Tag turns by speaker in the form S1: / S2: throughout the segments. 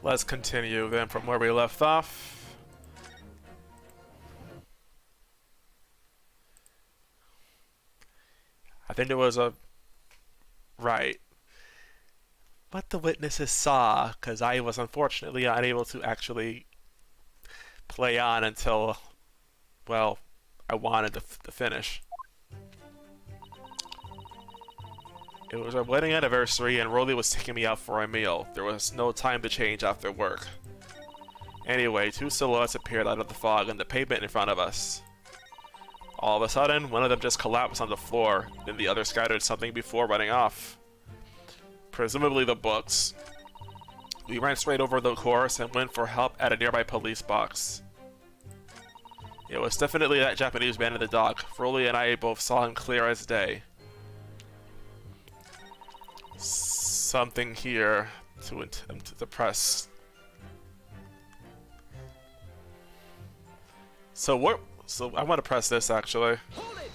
S1: Let's continue then from where we left off. I think there was a right. What the witnesses saw, because I was unfortunately unable to actually play on until, well, I wanted to finish. It was our wedding anniversary and Rolly was taking me out for a meal. There was no time to change after work. Anyway, two silhouettes appeared out of the fog on the pavement in front of us. All of a sudden, one of them just collapsed on the floor, then the other scattered something before running off. Presumably the books. We ran straight over the course and went for help at a nearby police box. It was definitely that Japanese man in the dock. Rolly and I both saw him clear as day. Something here to attempt to press. So what? So I want to press this actually.
S2: Hold it.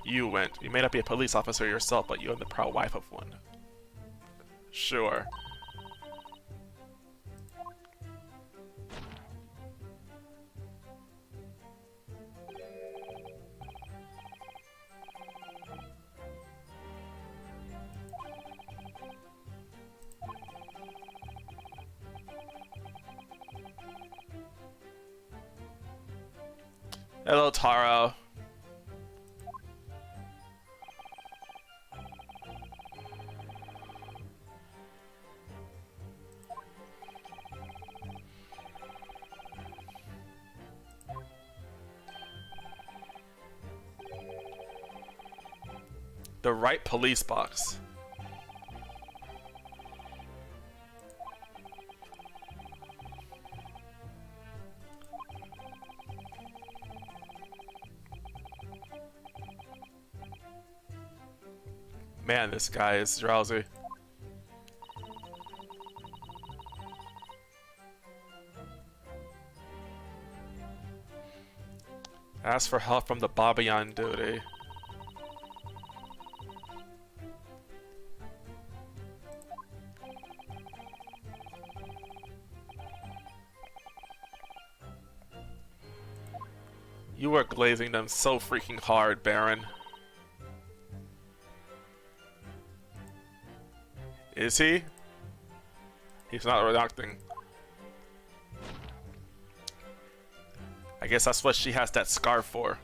S1: You went. You may not be a police officer yourself, but you're the proud wife of one. Sure. Hello, Taro. The right police box. Man, this guy is drowsy. Ask for help from the Bobby on duty. You are glazing them so freaking hard, Baron. Is he? He's not reacting. I guess that's what she has that scarf for.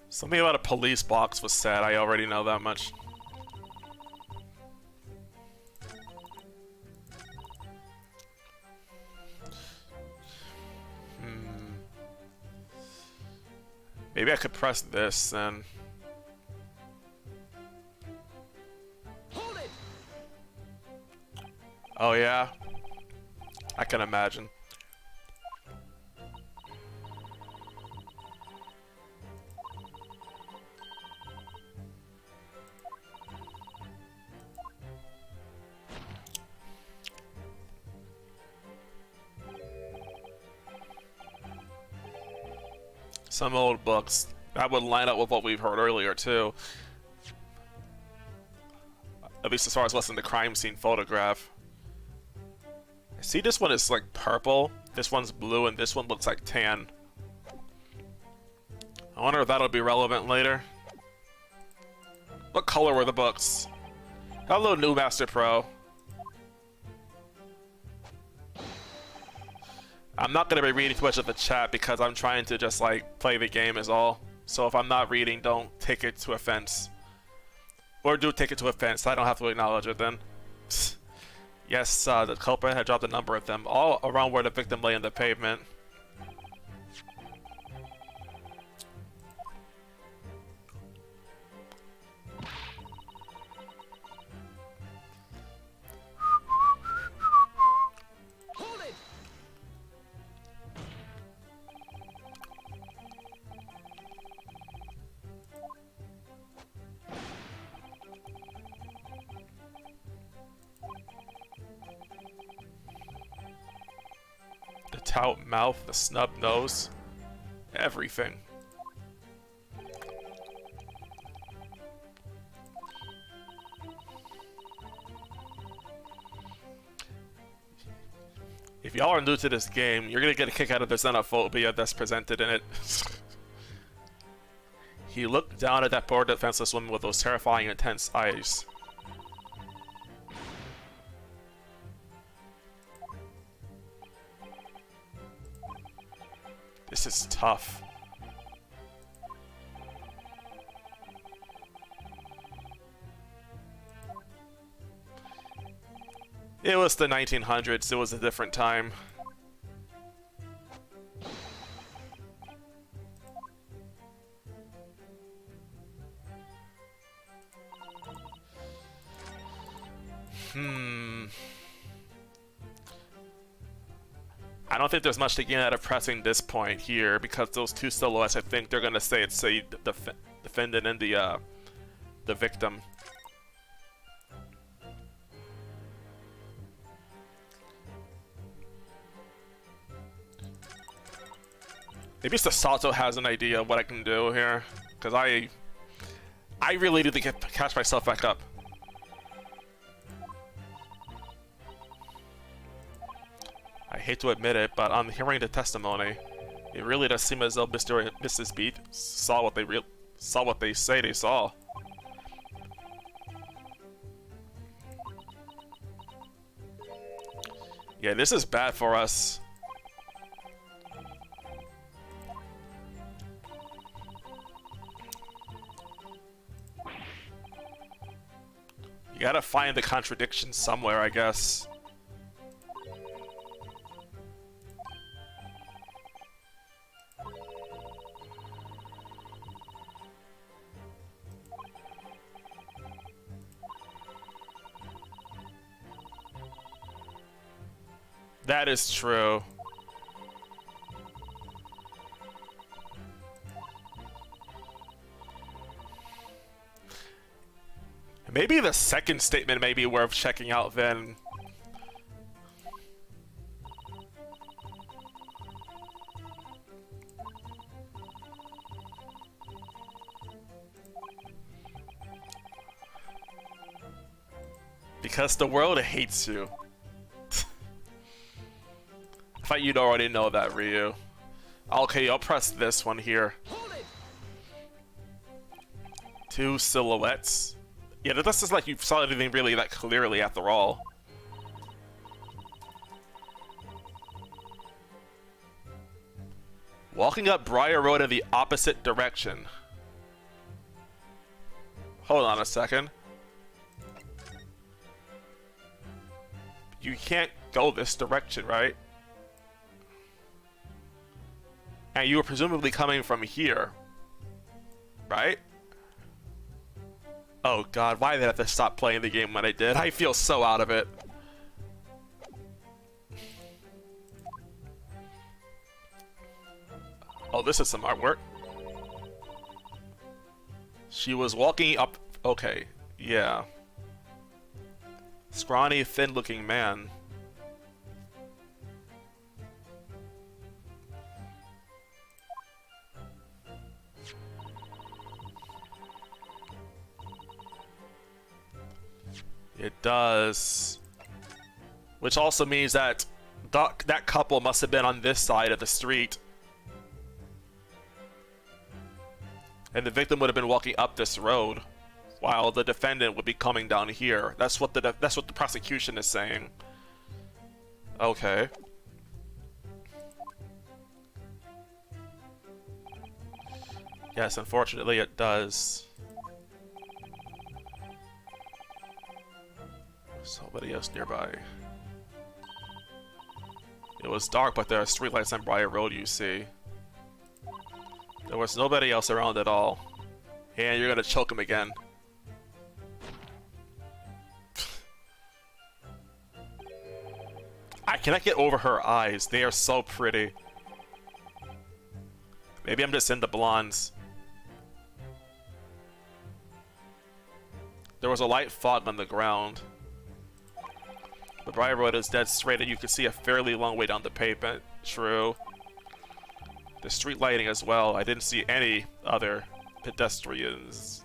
S1: Something about a police box was said. I already know that much. Maybe I could press this then.
S2: Hold it.
S1: Oh yeah? I can imagine. Some old books. That would line up with what we've heard earlier, too. At least as far as what's in the crime scene photograph. See, this one is like purple, this one's blue, and this one looks like tan. I wonder if that'll be relevant later. What color were the books? Hello, New Master Pro. I'm not going to be reading too much of the chat because I'm trying to just like play the game is all. So if I'm not reading, don't take it to offense. Or do take it to offense, I don't have to acknowledge it then. Yes, the culprit had dropped a number of them, all around where the victim lay on the pavement.
S2: Hold it.
S1: burnt out mouth, the snub nose, everything. If y'all are new to this game, you're gonna get a kick out of the xenophobia that's presented in it. He looked down at that poor defenseless woman with those terrifying, intense eyes. This is tough. It was the 1900s, it was a different time. I don't think there's much to gain out of pressing this point here, because those two silhouettes, I think they're gonna say it's the defendant and the victim. Maybe Sasato has an idea of what I can do here, because I really need to catch myself back up. I hate to admit it, but on hearing the testimony, it really does seem as though Mr. and Mrs. Beat saw what they say they saw. Yeah, this is bad for us. You gotta find the contradiction somewhere, I guess. That is true. Maybe the second statement may be worth checking out then. Because the world hates you. I thought you'd already know that, Ryu. Okay, I'll press this one here. Two silhouettes. Yeah, this is like you saw anything really that clearly after all. Walking up Briar Road in the opposite direction. Hold on a second. You can't go this direction, right? And you were presumably coming from here, right? Oh god, why did I have to stop playing the game when I did? I feel so out of it. Oh, this is some artwork. She was walking up... Okay, yeah. Scrawny, thin-looking man. It does. Which also means that that couple must have been on this side of the street. And the victim would have been walking up this road, while the defendant would be coming down here. That's what the prosecution is saying. Okay. Yes, unfortunately it does. Somebody else nearby. It was dark, but there are streetlights on Briar Road, you see. There was nobody else around at all. And you're gonna choke him again. I cannot get over her eyes. They are so pretty. Maybe I'm just into blondes. There was a light fog on the ground. The Briar Road is dead straight and you can see a fairly long way down the pavement. True. The street lighting as well. I didn't see any other pedestrians.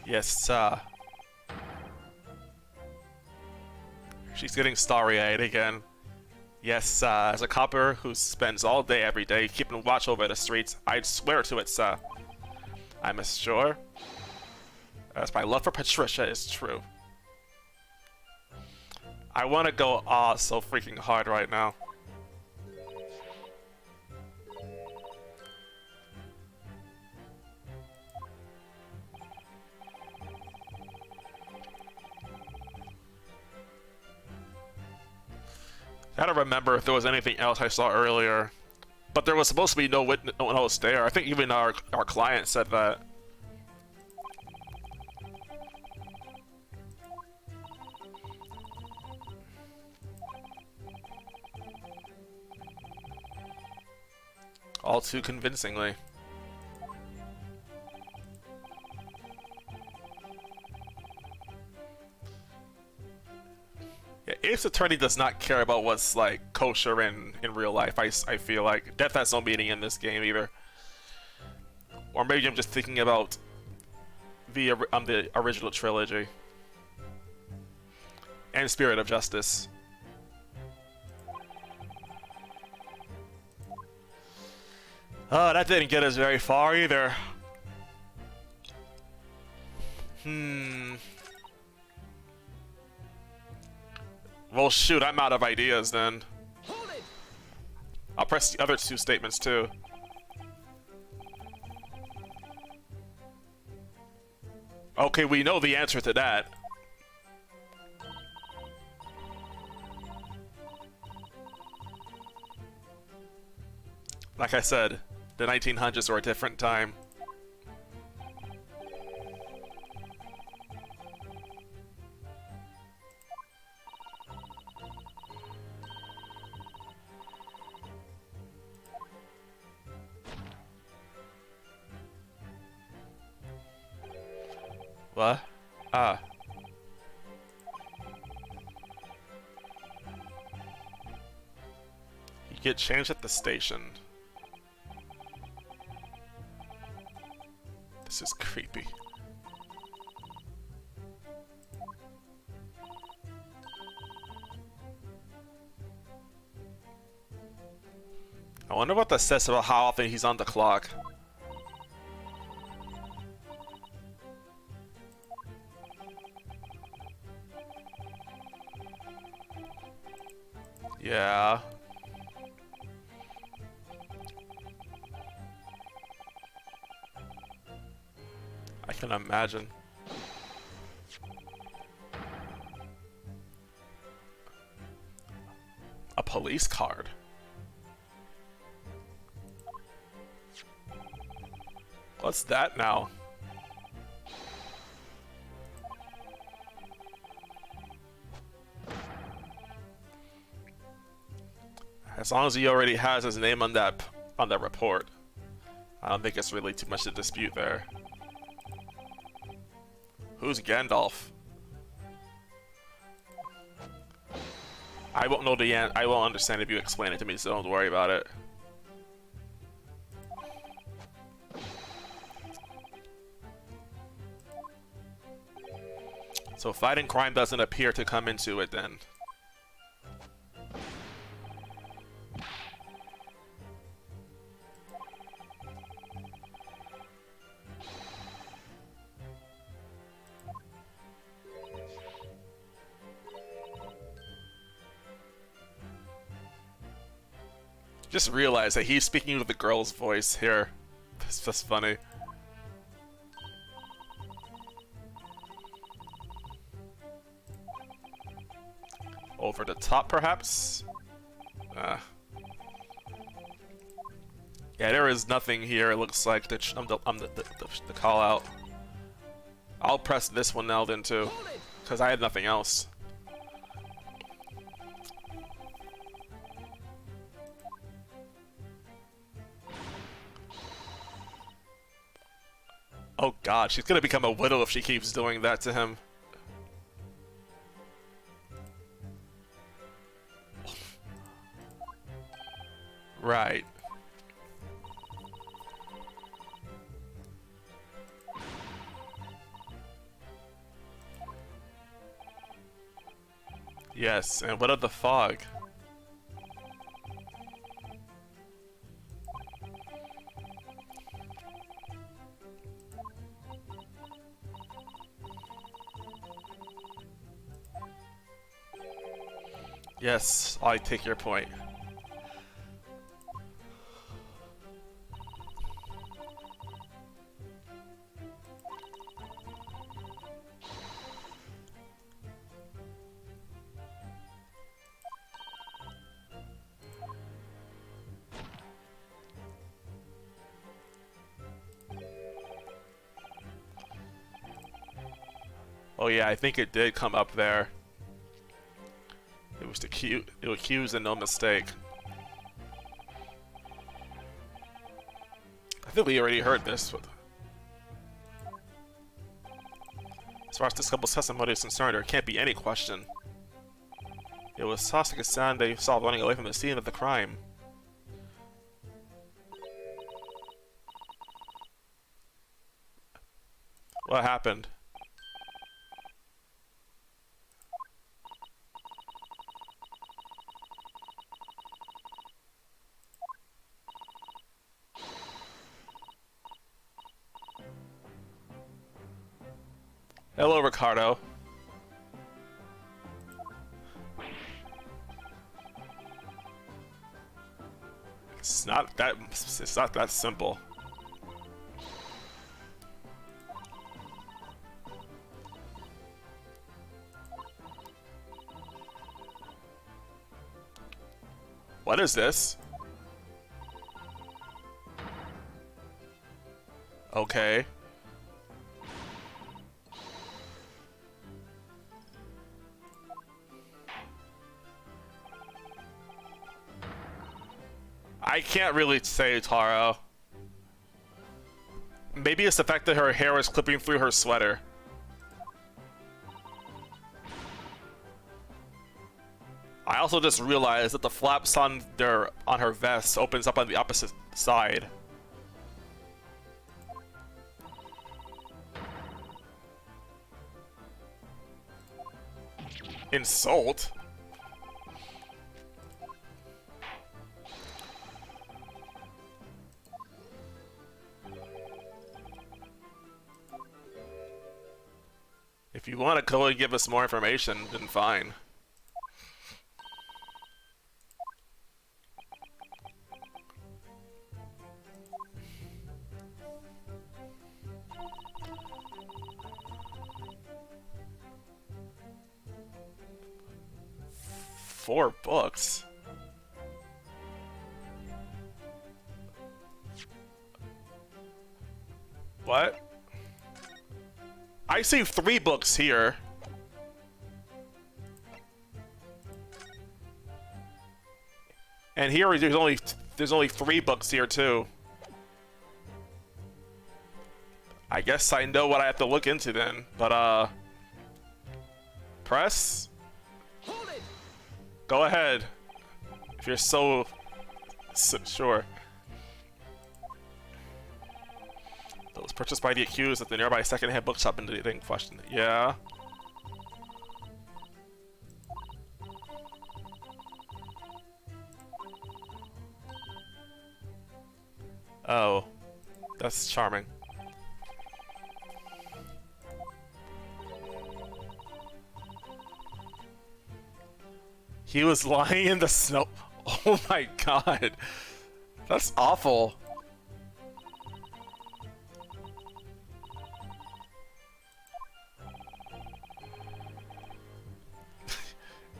S1: Yes, she's getting starry-eyed again. Yes, as a copper who spends all day every day keeping watch over the streets, I'd swear to it, sir. I'm as sure as my love for Patricia is true. I want to go so freaking hard right now. I don't remember if there was anything else I saw earlier, but there was supposed to be no one else there. I think even our client said that. All too convincingly. Yeah, Ace Attorney does not care about what's like kosher in real life. I feel like death has no meaning in this game either. Or maybe I'm just thinking about the original trilogy and Spirit of Justice. Oh, that didn't get us very far either. Well, shoot, I'm out of ideas then. I'll press the other two statements too. Okay, we know the answer to that. Like I said, the 1900s were a different time. What? Ah. You get changed at the station. This is creepy. I wonder what that says about how often he's on the clock. Yeah. I can imagine. A police card. What's that now? As long as he already has his name on that report, I don't think it's really too much to dispute there. Who's Gandalf? I won't know the end. I won't understand if you explain it to me, so don't worry about it. So fighting crime doesn't appear to come into it then. Just realized that he's speaking with the girl's voice here. That's just funny. Over the top, perhaps? Yeah, there is nothing here. It looks like the call out. I'll press this one now then too, because I had nothing else. Oh god, she's gonna become a widow if she keeps doing that to him. Right. Yes, and what of the fog? Yes, I take your point. Oh yeah, I think it did come up there. It was accused and no mistake. I think we already heard this. But as far as this couple's testimony is concerned, there can't be any question. It was Sasuke's son they saw running away from the scene of the crime. What happened? Hello, Ricardo. It's not that simple. What is this? Okay. I can't really say, Taro. Maybe it's the fact that her hair is clipping through her sweater. I also just realized that the flaps on her vest opens up on the opposite side. Insult? If you want to go and give us more information, then fine. Four books? What? I see 3 books here. And here there's only 3 books here too. I guess I know what I have to look into then, but press?
S2: Hold it!
S1: Go ahead. If you're so sure. That was purchased by the accused at the nearby second-hand bookshop in the question. Yeah. Oh. That's charming. He was lying in the snow. Oh my god. That's awful.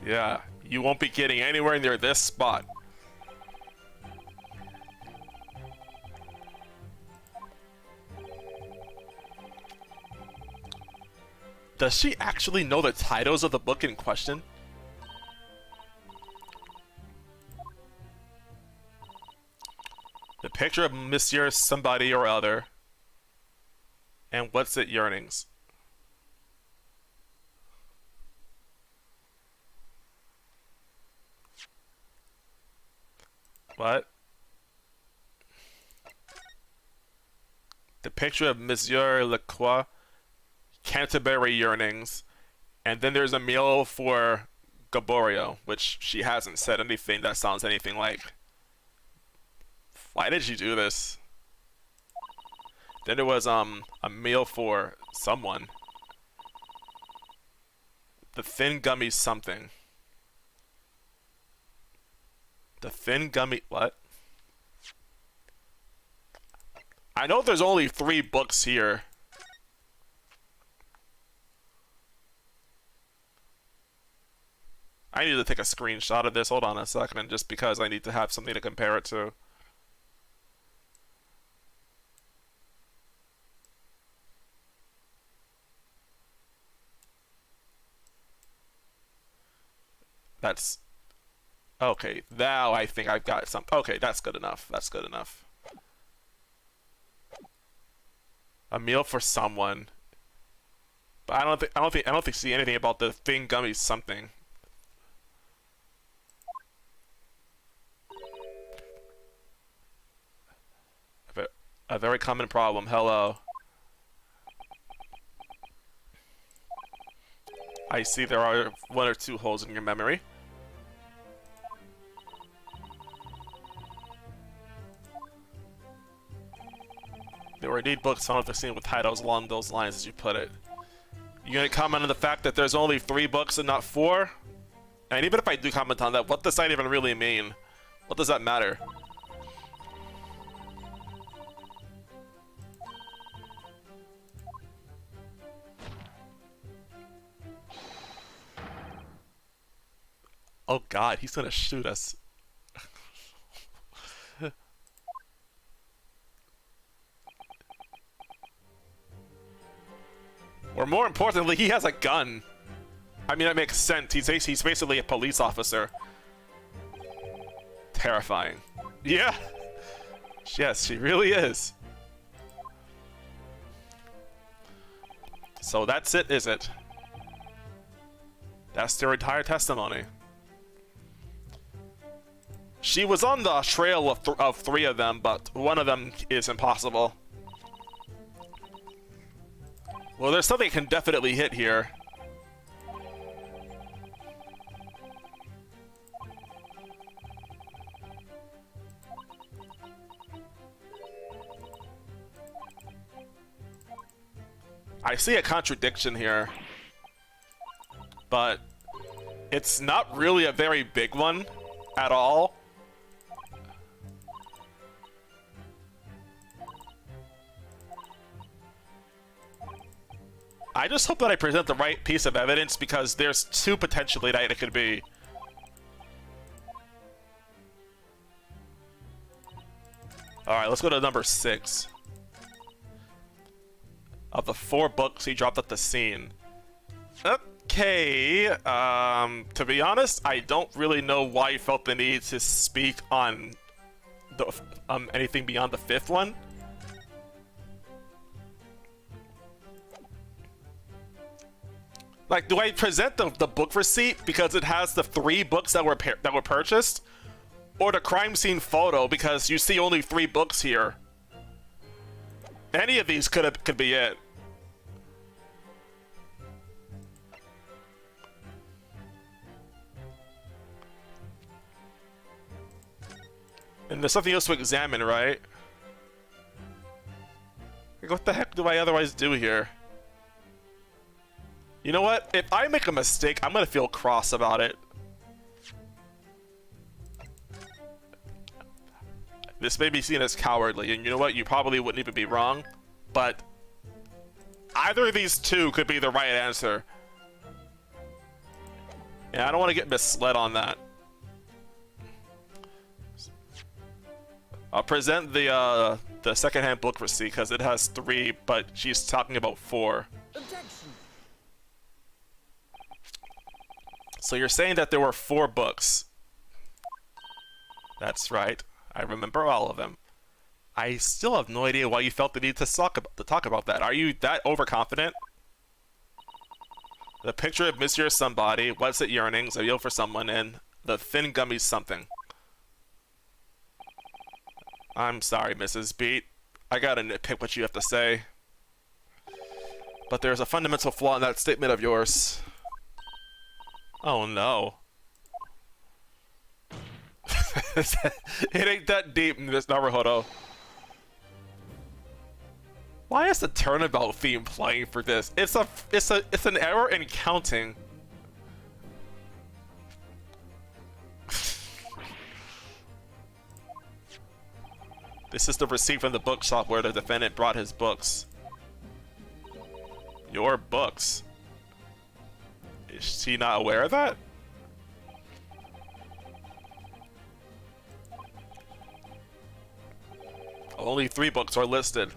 S1: Yeah, you won't be getting anywhere near this spot. Does she actually know the titles of the book in question? The picture of Monsieur somebody or other. And what's it yearnings? What? The picture of Monsieur Lacroix, Canterbury yearnings, and then there's a meal for Gaborio, which she hasn't said anything that sounds anything like. Why did she do this? Then there was a meal for someone. The thin gummy something. The thin gummy what? I know there's only 3 books here. I need to take a screenshot of this. Hold on a second, just because I need to have something to compare it to. That's okay. Now I think I've got some. Okay, that's good enough. That's good enough. A meal for someone. But I don't think see anything about the thing gummy something. A very common problem. Hello. I see there are 1 or 2 holes in your memory. There were indeed books found at the scene with titles along those lines, as you put it. You gonna comment on the fact that there's only 3 books and not 4? And even if I do comment on that, what does that even really mean? What does that matter? Oh god, he's gonna shoot us. Or more importantly, he has a gun. I mean, that makes sense. He's basically a police officer. Terrifying. Yeah. Yes, she really is. So that's it, is it? That's their entire testimony. She was on the trail of 3 of them, but one of them is impossible. Well, there's something can definitely hit here. I see a contradiction here, but it's not really a very big one at all. I just hope that I present the right piece of evidence, because there's 2 potentially that it could be. Alright, let's go to number 6. Of the 4 books he dropped at the scene. Okay, to be honest, I don't really know why he felt the need to speak on the, anything beyond the 5th one. Like, do I present the book receipt because it has the 3 books that were purchased, or the crime scene photo because you see only 3 books here? Any of these could be it. And there's something else to examine, right? Like, what the heck do I otherwise do here? You know what? If I make a mistake, I'm gonna feel cross about it. This may be seen as cowardly, and you know what? You probably wouldn't even be wrong, but either of these 2 could be the right answer. And I don't want to get misled on that. I'll present the secondhand book receipt because it has 3, but she's talking about 4.
S2: Objection.
S1: So you're saying that there were 4 books. That's right. I remember all of them. I still have no idea why you felt the need to talk about that. Are you that overconfident? The picture of Monsieur Somebody, what's it yearnings, a yell for someone, and the thin gummy something. I'm sorry, Mrs. Beat. I gotta nitpick what you have to say. But there's a fundamental flaw in that statement of yours. Oh no. It ain't that deep in this Naruhodo. Why is the turnabout theme playing for this? It's an error in counting. This is the receipt from the bookshop where the defendant brought his books. Your books? Is she not aware of that? Only 3 books are listed.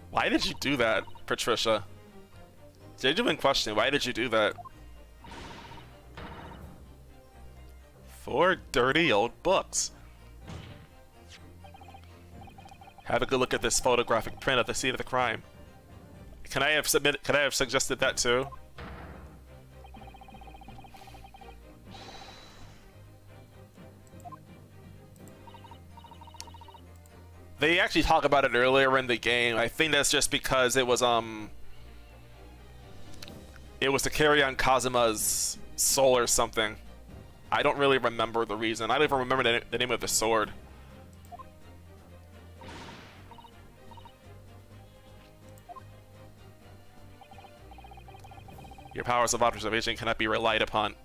S1: Why did you do that, Patricia? Genuine question, why did you do that? 4 dirty old books. Have a good look at this photographic print of the scene of the crime. Can I have suggested that too? They actually talk about it earlier in the game. I think that's just because it was to carry on Kazuma's soul or something. I don't really remember the reason. I don't even remember the name of the sword. Your powers of observation cannot be relied upon.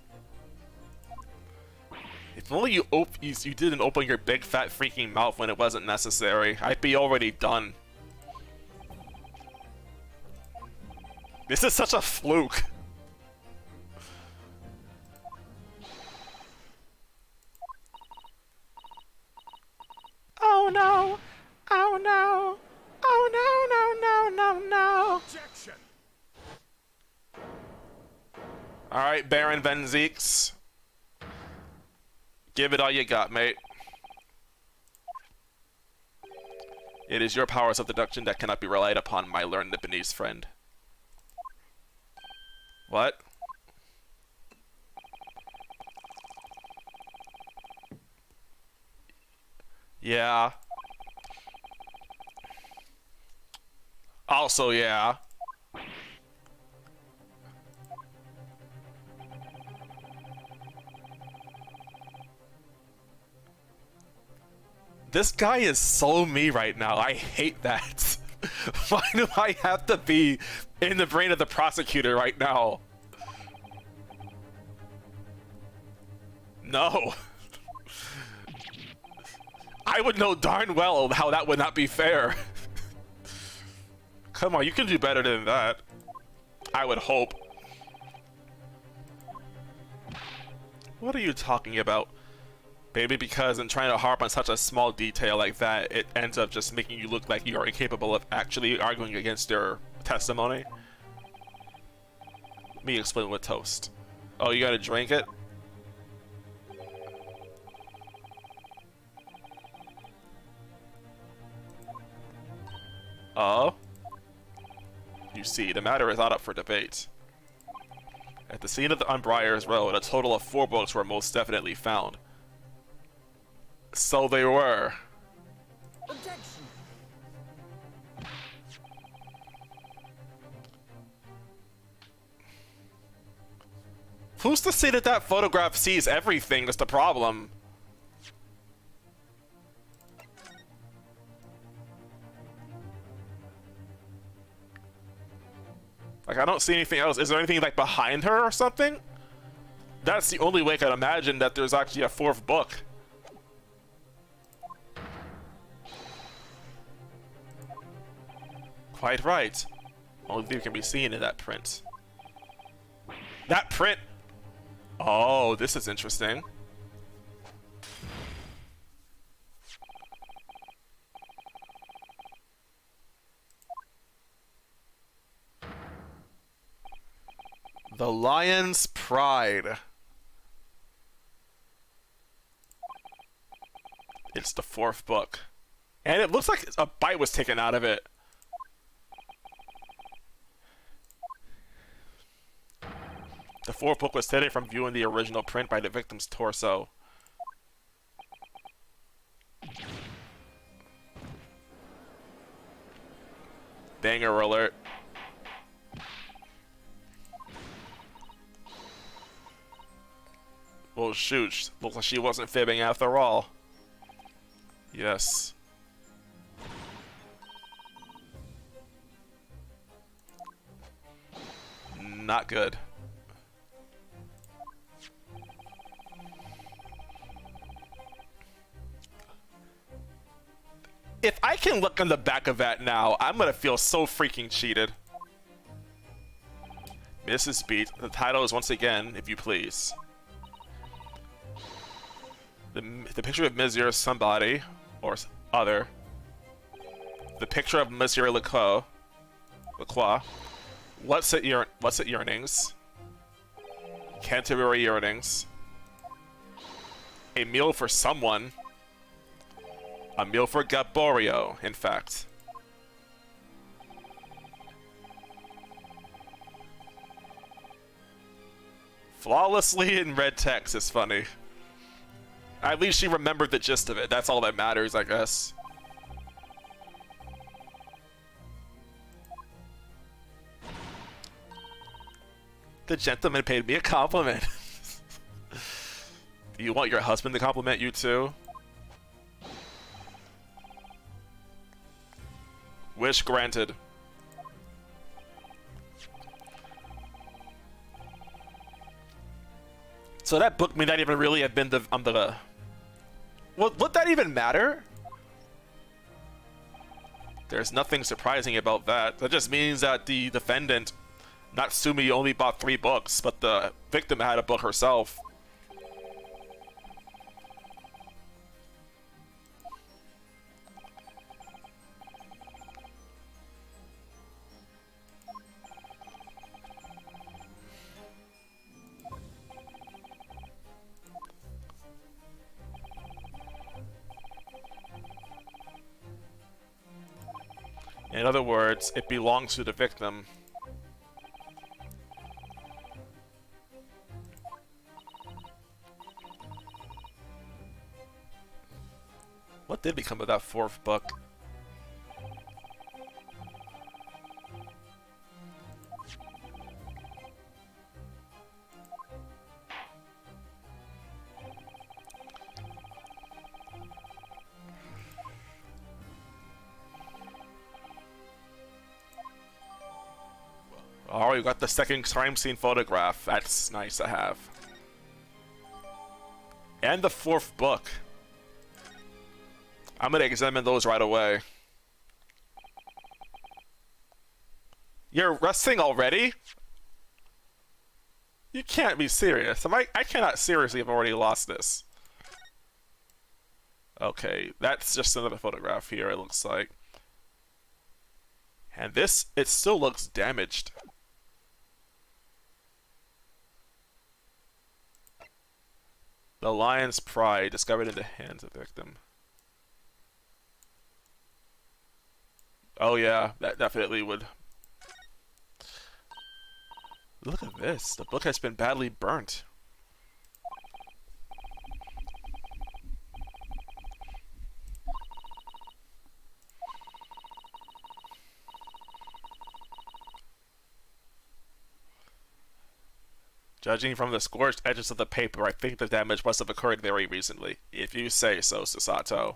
S1: If only you didn't open your big fat freaking mouth when it wasn't necessary, I'd be already done. This is such a fluke. Oh no! Oh no! Oh no, no, no, no, no!
S2: Objection.
S1: Alright, Baron Van Zeeks. Give it all you got, mate. It is your powers of deduction that cannot be relied upon, my learned Nipponese friend. What? Yeah. Also, yeah. This guy is so me right now. I hate that. Why do I have to be in the brain of the prosecutor right now? No. I would know darn well how that would not be fair. Come on, you can do better than that. I would hope. What are you talking about? Maybe because in trying to harp on such a small detail like that, it ends up just making you look like you are incapable of actually arguing against their testimony. Let me explain with toast. Oh, you gotta drink it? Oh? You see, the matter is not up for debate. At the scene of the Unbriar's Road, a total of 4 books were most definitely found. So they were.
S2: Objection.
S1: Who's to say that that photograph sees everything? That's the problem. Like, I don't see anything else. Is there anything, like, behind her or something? That's the only way I can imagine that there's actually a 4th book. Quite right. Only thing can be seen in that print. That print! Oh, this is interesting. The Lion's Pride. It's the fourth book. And it looks like a bite was taken out of it. The fourth book was hidden from viewing the original print by the victim's torso. Banger alert. Well, shoot. Looks like she wasn't fibbing after all. Yes. Not good. If I can look on the back of that now, I'm gonna feel so freaking cheated. Mrs. Beat. The title is once again, if you please. The picture of Monsieur somebody, or other. The picture of Monsieur Lacroix. What's it yearnings? Canterbury yearnings. A meal for someone. A meal for Gaborio, in fact. Flawlessly in red text is funny. At least she remembered the gist of it. That's all that matters, I guess. The gentleman paid me a compliment. Do you want your husband to compliment you too? Wish granted. So that book may not even really have been the would that even matter? There's nothing surprising about that. That just means that the defendant, Natsumi, only bought 3 books, but the victim had a book herself. In other words, it belongs to the victim. What did become of that 4th book? Oh, you got the second crime scene photograph. That's nice to have. And the 4th book. I'm gonna examine those right away. You're resting already? You can't be serious. I cannot seriously have already lost this. Okay, that's just another photograph here, it looks like. And this, it still looks damaged. The lion's pride discovered in the hands of the victim. Oh yeah, that definitely would. Look at this. The book has been badly burnt. Judging from the scorched edges of the paper, I think the damage must have occurred very recently. If you say so, Susato.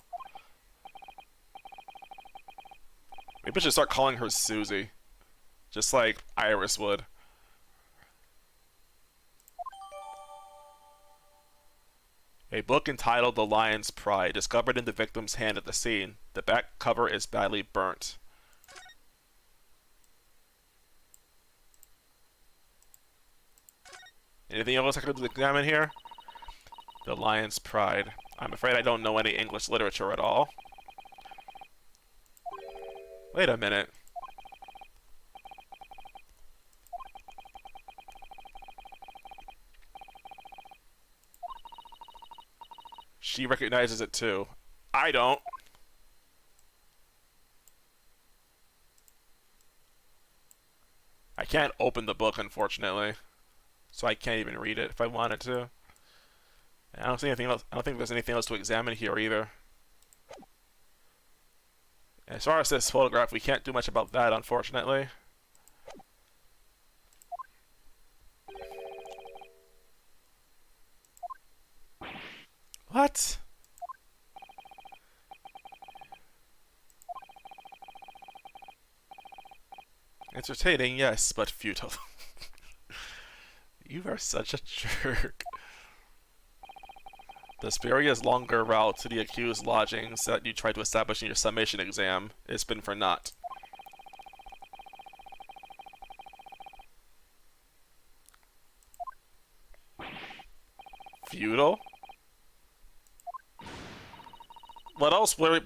S1: Maybe I should start calling her Susie. Just like Iris would. A book entitled The Lion's Pride, discovered in the victim's hand at the scene. The back cover is badly burnt. Anything else I could examine here? The Lion's Pride. I'm afraid I don't know any English literature at all. Wait a minute. She recognizes it too. I I don't. I can't open the book, unfortunately. So I can't even read it if I wanted to. I don't see anything else. I don't think there's anything else to examine here either. As far as this photograph, we can't do much about that, unfortunately. What? Entertaining, yes, but futile. You are such a jerk. The spurious longer route to the accused lodgings that you tried to establish in your summation exam has been for naught. Futile? What else were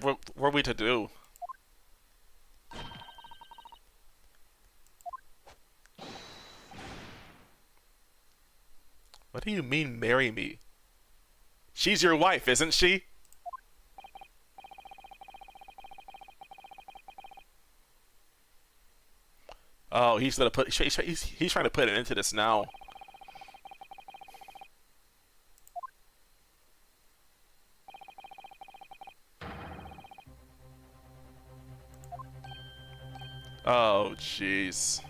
S1: we to do? What do you mean, marry me? She's your wife, isn't she? Oh, he's gonna put. He's trying to put it into this now. Oh, jeez.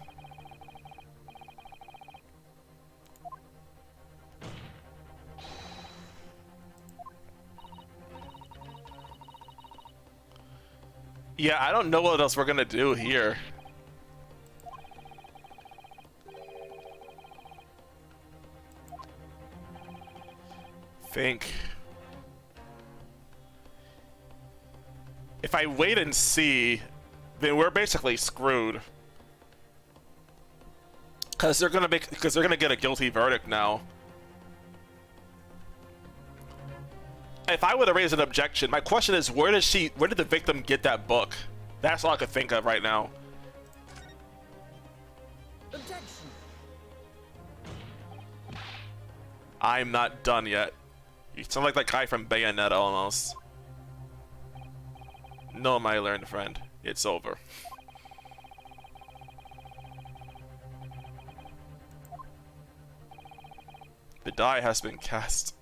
S1: Yeah, I don't know what else we're gonna do here. Think. If I wait and see, then we're basically screwed. Because they're gonna get a guilty verdict now. If I were to raise an objection, my question is, where did the victim get that book? That's all I could think of right now.
S2: Objection.
S1: I'm not done yet. You sound like that guy from Bayonetta almost. No, my learned friend. It's over. The die has been cast.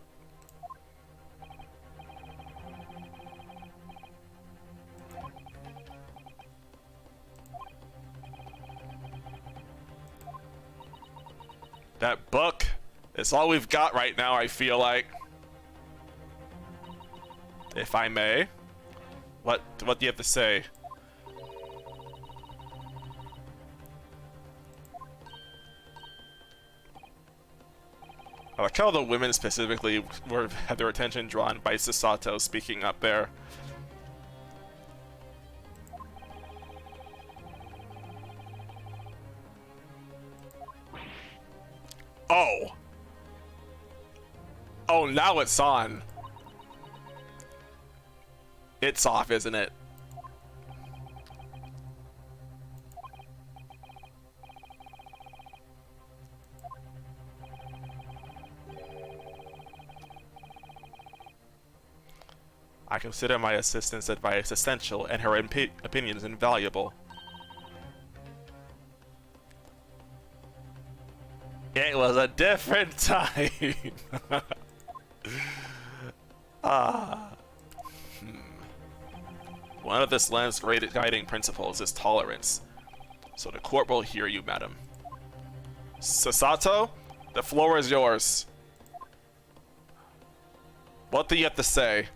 S1: That book is all we've got right now, I feel like. If I may. What do you have to say? I like how the women specifically had their attention drawn by Sasato speaking up there. Oh! Oh, now it's on. It's off, isn't it? I consider my assistant's advice essential and her opinions invaluable. It was a different time. One of this land's great guiding principles is tolerance. So the court will hear you, madam. Sasato, the floor is yours. What do you have to say?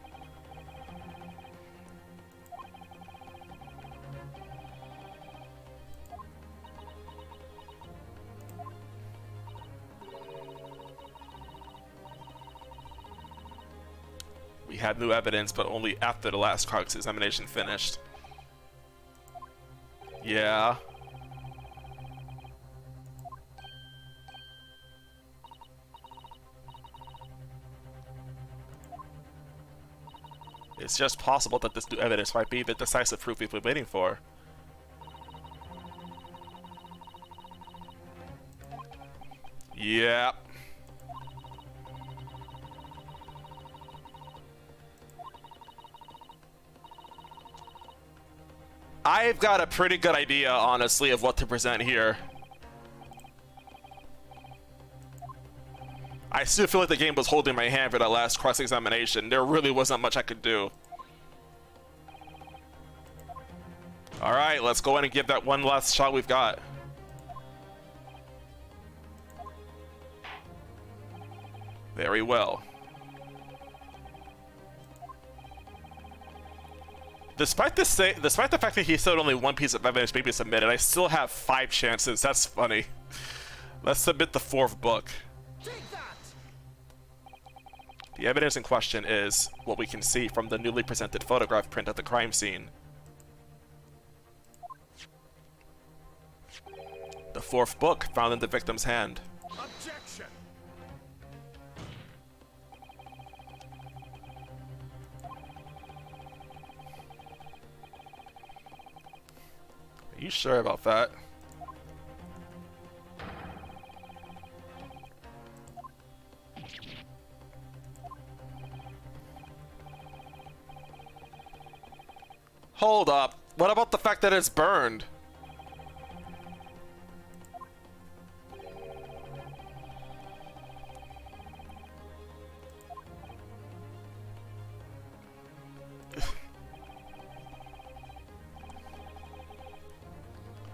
S1: We had new evidence, but only after the last cross-examination finished. Yeah. It's just possible that this new evidence might be the decisive proof we've been waiting for. Yeah. I've got a pretty good idea, honestly, of what to present here. I still feel like the game was holding my hand for that last cross-examination. There really wasn't much I could do. Alright, let's go in and give that one last shot we've got. Very well. Despite the fact that he said only one piece of evidence may be submitted, I still have 5 chances. That's funny. Let's submit the 4th book.
S2: Take that!
S1: The evidence in question is what we can see from the newly presented photograph print of the crime scene. The 4th book found in the victim's hand.
S2: Objection!
S1: Are you sure about that? Hold up. What about the fact that it's burned?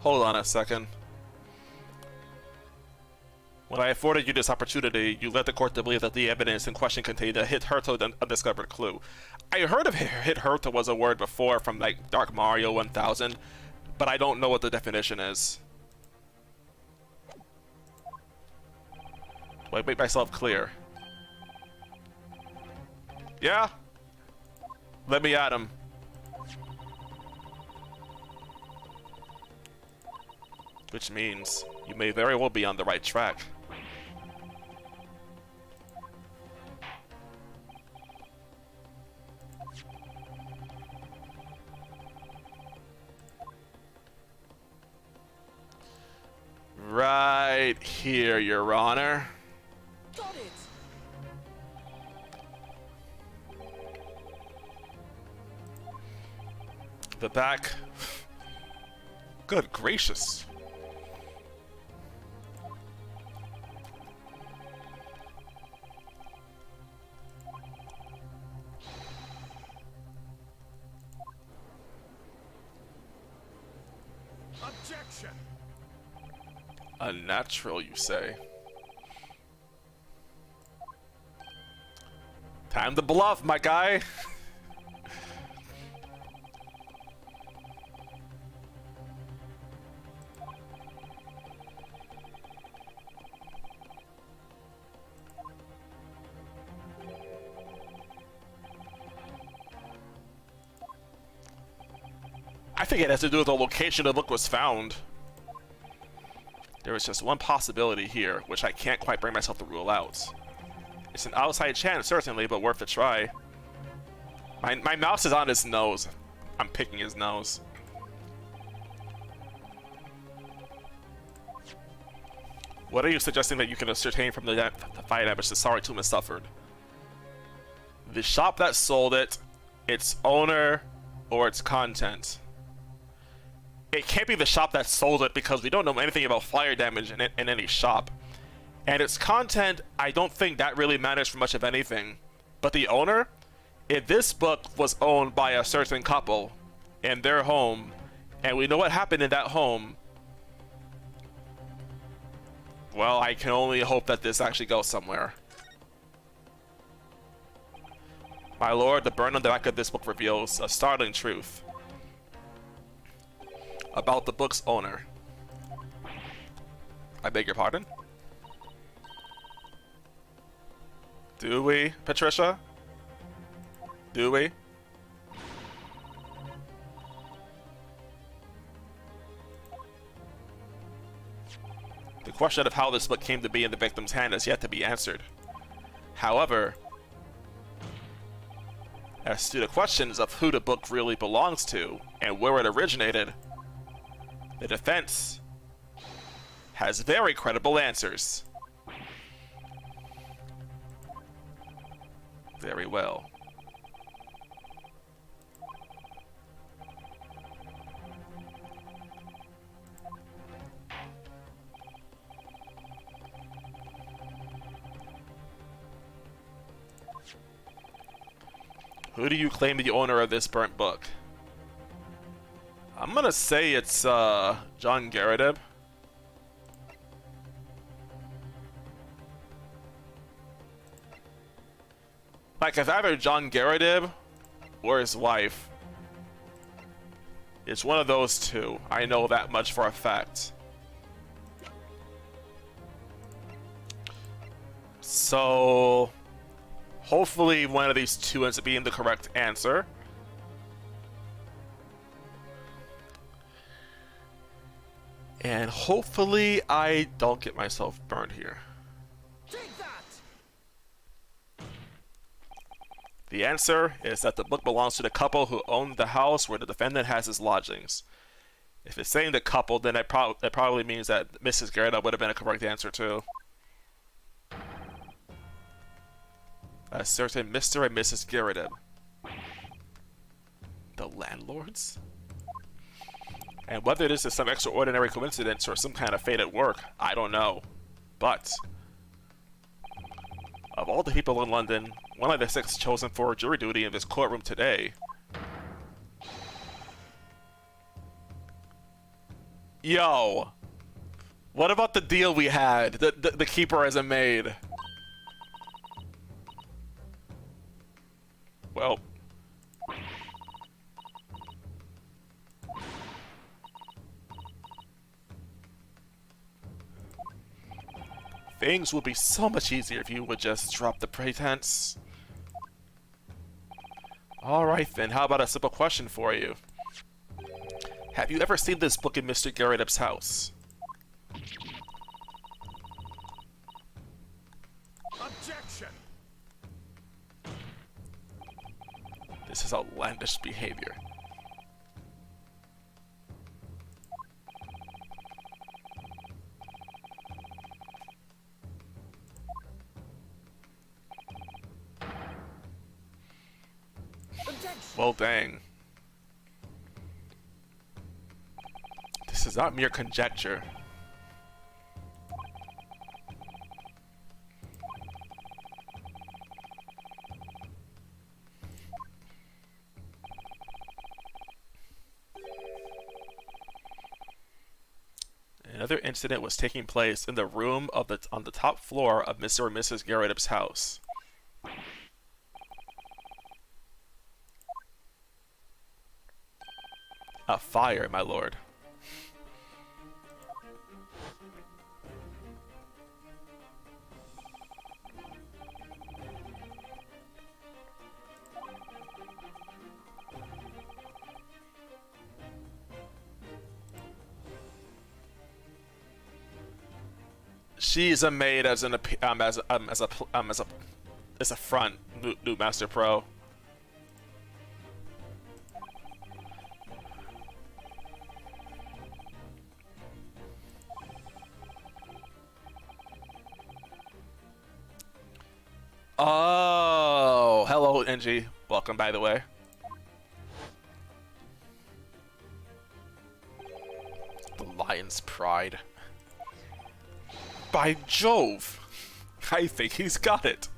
S1: Hold on a second. When I afforded you this opportunity, you led the court to believe that the evidence in question contained a hitherto undiscovered clue. I heard of hitherto was a word before from like Dark Mario 1000, but I don't know what the definition is. Do I make myself clear? Yeah? Let me at him. Which means you may very well be on the right track. Right here, Your Honor.
S2: Got it!
S1: The back. Good gracious.
S2: Objection!
S1: Unnatural, you say? Time to bluff, my guy. I think it has to do with the location the book was found. There is just one possibility here, which I can't quite bring myself to rule out. It's an outside chance, certainly, but worth a try. My mouse is on his nose. I'm picking his nose. What are you suggesting that you can ascertain from the fire damage the sorry tomb has suffered? The shop that sold it, its owner, or its content? It can't be the shop that sold it because we don't know anything about fire damage in any shop. And its content, I don't think that really matters for much of anything. But the owner? If this book was owned by a certain couple in their home, and we know what happened in that home, well, I can only hope that this actually goes somewhere. My lord, the burn on the back of this book reveals a startling truth about the book's owner. I beg your pardon? Do we, Patricia? Do we? The question of how this book came to be in the victim's hand is yet to be answered. However, as to the questions of who the book really belongs to and where it originated, the defense has very credible answers. Very well. Who do you claim the owner of this burnt book? I'm gonna say it's, John Garrideb. Like, it's either John Garrideb or his wife. It's one of those two. I know that much for a fact. So, hopefully one of these two ends up being the correct answer. And hopefully I don't get myself burned here.
S2: Take that!
S1: The answer is that the book belongs to the couple who owned the house where the defendant has his lodgings. If it's saying the couple, then that probably means that Mrs. Garrett would have been a correct answer too. A certain Mr. and Mrs. Garrett. The landlords? And whether this is some extraordinary coincidence or some kind of fate at work, I don't know. But, of all the people in London, one of the 6 chosen for jury duty in this courtroom today. Yo! What about the deal we had? The keeper as a maid. Well. Things would be so much easier if you would just drop the pretense. Alright then, how about a simple question for you? Have you ever seen this book in Mr. Garrideb's house?
S2: Objection!
S1: This is outlandish behavior.
S2: Objection!
S1: Well, dang. This is not mere conjecture. Another incident was taking place in the room on the top floor of Mr. and Mrs. Garrideb's house. A fire, my lord. She's a maid as a front, new Master Pro. Oh, hello, NG. Welcome, by the way. The Lion's Pride. By Jove! I think he's got it.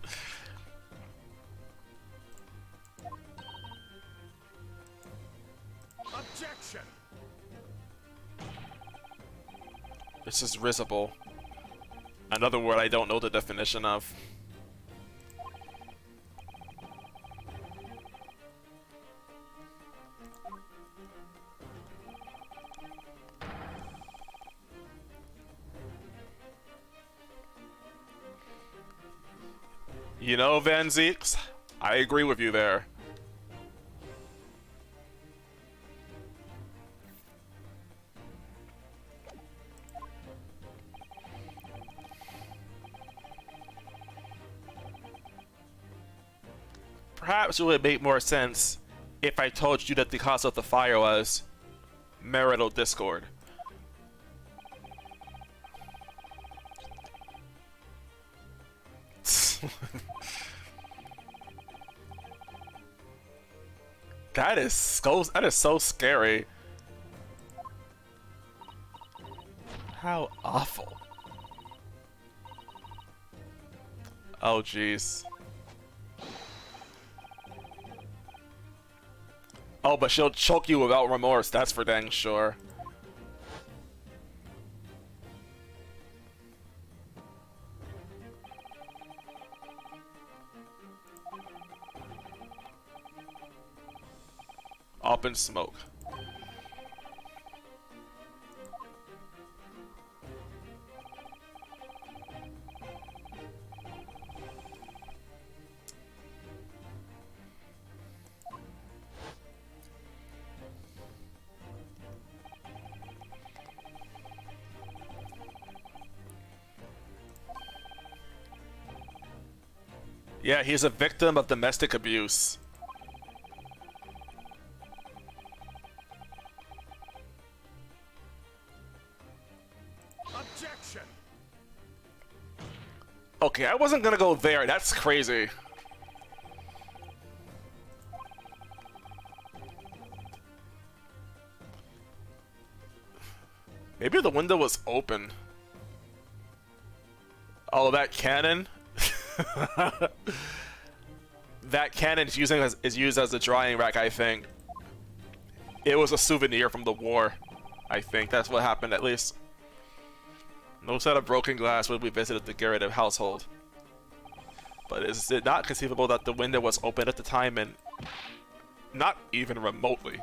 S2: Objection!
S1: This is risible. Another word I don't know the definition of. You know, Van Zeeks, I agree with you there. Perhaps it would make more sense if I told you that the cause of the fire was marital discord. That is so scary. How awful. Oh jeez. Oh, but she'll choke you without remorse, that's for dang sure. Up in smoke. Yeah, he's a victim of domestic abuse.
S2: Objection.
S1: Okay, I wasn't gonna go there. That's crazy. Maybe the window was open. Oh, that cannon? That cannon is used as a drying rack, I think. It was a souvenir from the war. I think that's what happened, at least. No set of broken glass would be visited the Garrett household. But is it not conceivable that the window was open at the time and not even remotely?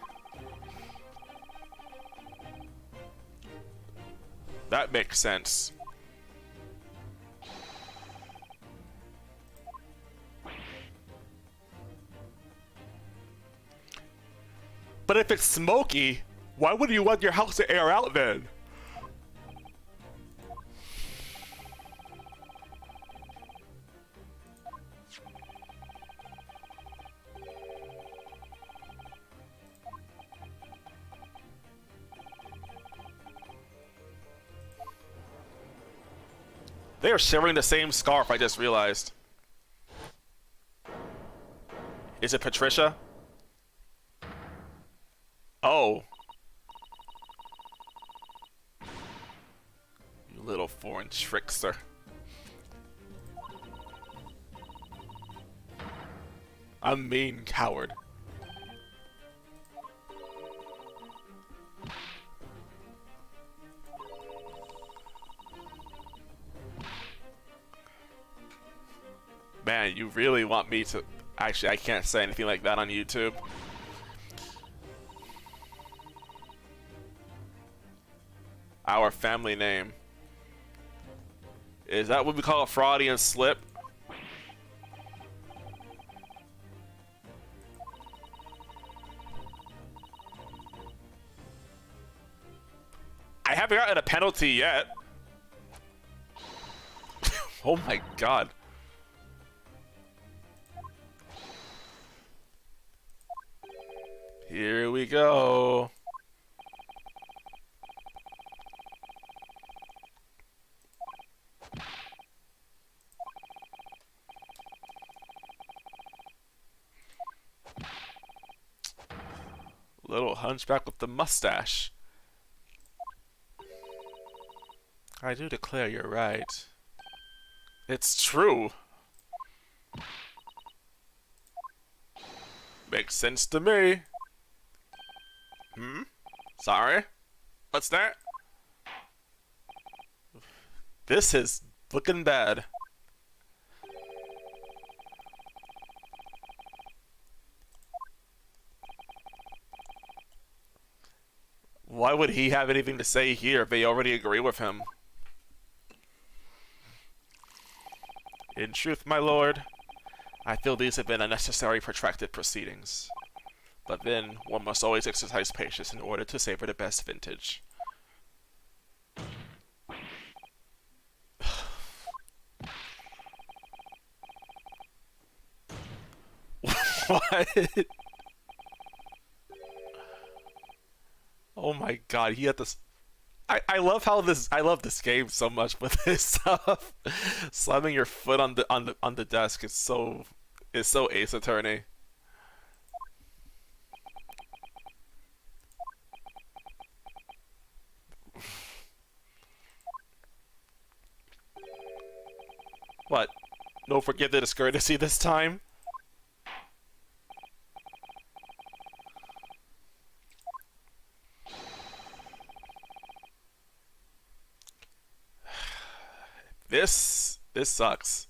S1: That makes sense. But if it's smoky, why would you want your house to air out then? They are sharing the same scarf, I just realized. Is it Patricia? Oh. You little foreign trickster. A mean coward. Man, you really want me to... Actually, I can't say anything like that on YouTube. Our family name. Is that what we call a Freudian slip? I haven't gotten a penalty yet. Oh my god. Here we go. Little hunchback with the mustache. I do declare you're right. It's true. Makes sense to me. Hmm? Sorry? What's that? This is looking bad. Why would he have anything to say here if they already agree with him? In truth, my lord, I feel these have been unnecessary protracted proceedings. But then, one must always exercise patience in order to savor the best vintage. What? Oh my god, he had this... I love how this... I love this game so much with this stuff. Slamming your foot on the desk is so... It's so Ace Attorney. What? No forgiveness courtesy this time? This sucks.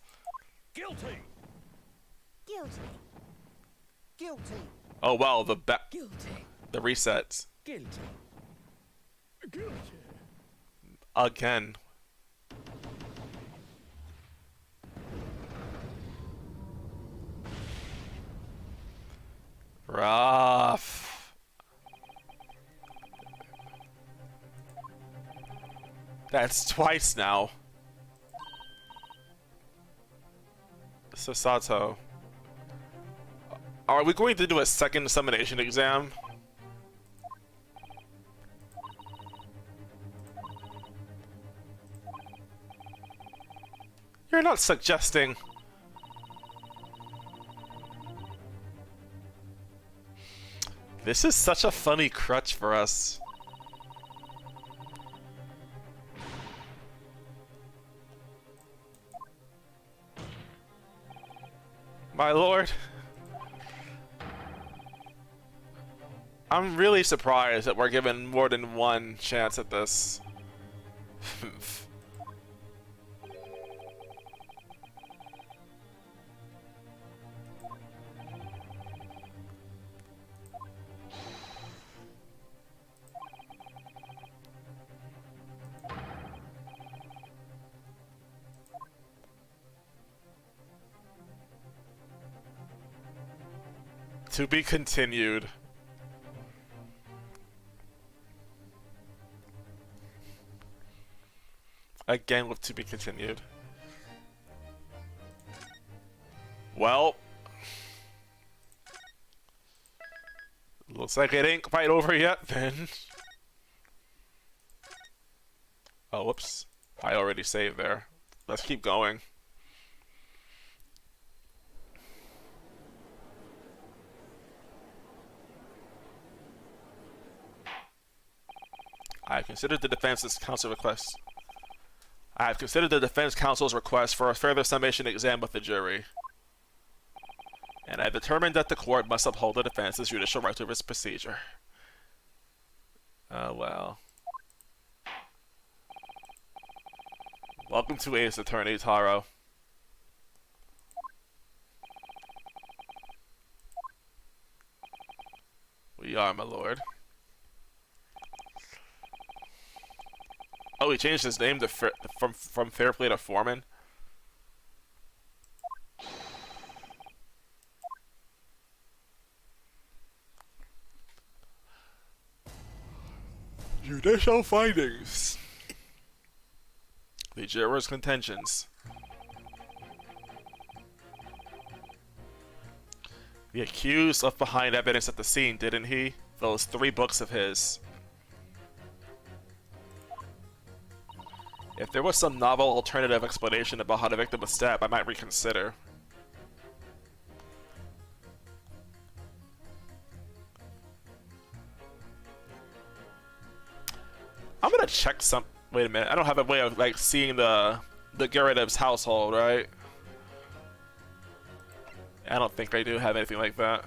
S2: Guilty.
S3: Guilty. Guilty.
S1: Oh well, the
S3: Guilty.
S1: resets
S3: Guilty.
S2: Guilty.
S1: again. Rough. That's twice now. Sasato. Are we going to do a second dissemination exam? You're not suggesting. This is such a funny crutch for us. My lord. I'm really surprised that we're given more than one chance at this. To be continued. Again with to be continued. Well. Looks like it ain't quite over yet then. Oh, whoops. I already saved there. Let's keep going. I have considered the defense counsel's request for a further summation exam with the jury. And I have determined that the court must uphold the defense's judicial right to its procedure. Oh, well. Welcome to Ace Attorney, Taro. We are, my lord. Oh, he changed his name to from Fairplay to Foreman. Judicial findings. The jurors' contentions. The accused left behind evidence at the scene, didn't he? Those 3 books of his. If there was some novel alternative explanation about how the victim was stabbed, I might reconsider. I'm gonna check some. Wait a minute. I don't have a way of like seeing the Gerardev's household, right? I don't think I do have anything like that.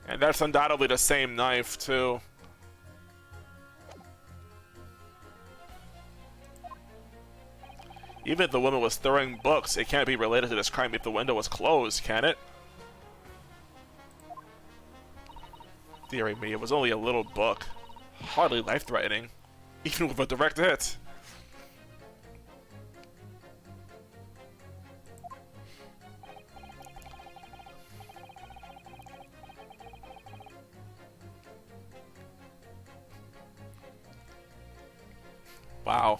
S1: And that's undoubtedly the same knife too. Even if the woman was throwing books, it can't be related to this crime if the window was closed, can it? Dearie me, it was only a little book. Hardly life-threatening. Even with a direct hit. Wow.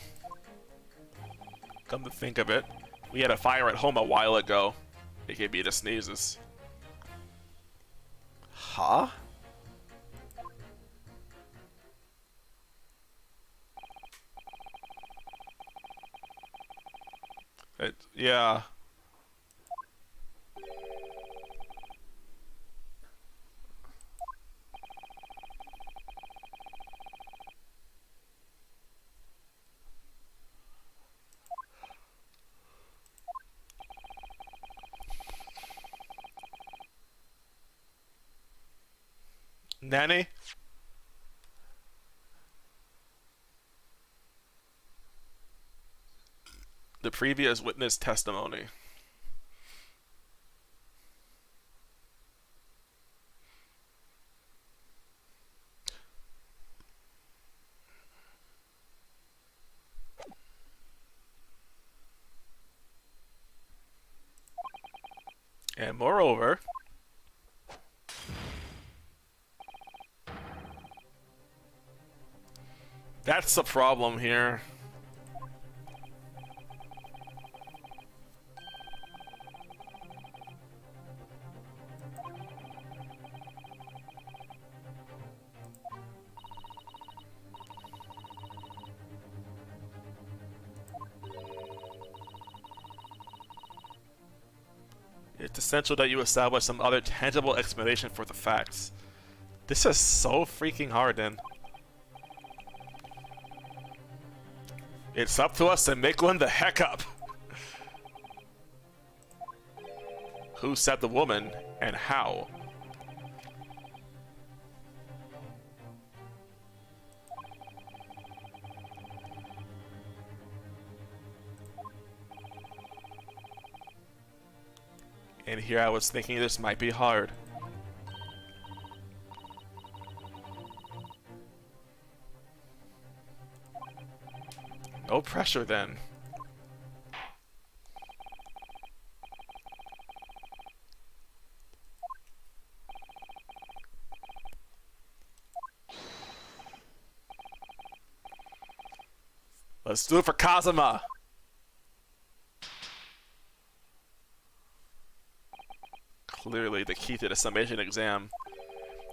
S1: Come to think of it, we had a fire at home a while ago. It gave me the sneezes. Huh? Yeah. Nanny? the previous witness testimony. And moreover, that's the problem here. It's essential that you establish some other tangible explanation for the facts. This is so freaking hard, then. It's up to us to make one the heck up. Who said the woman, and how? And here I was thinking this might be hard. No pressure then. Let's do it for Kazuma. Clearly, the key to the summation exam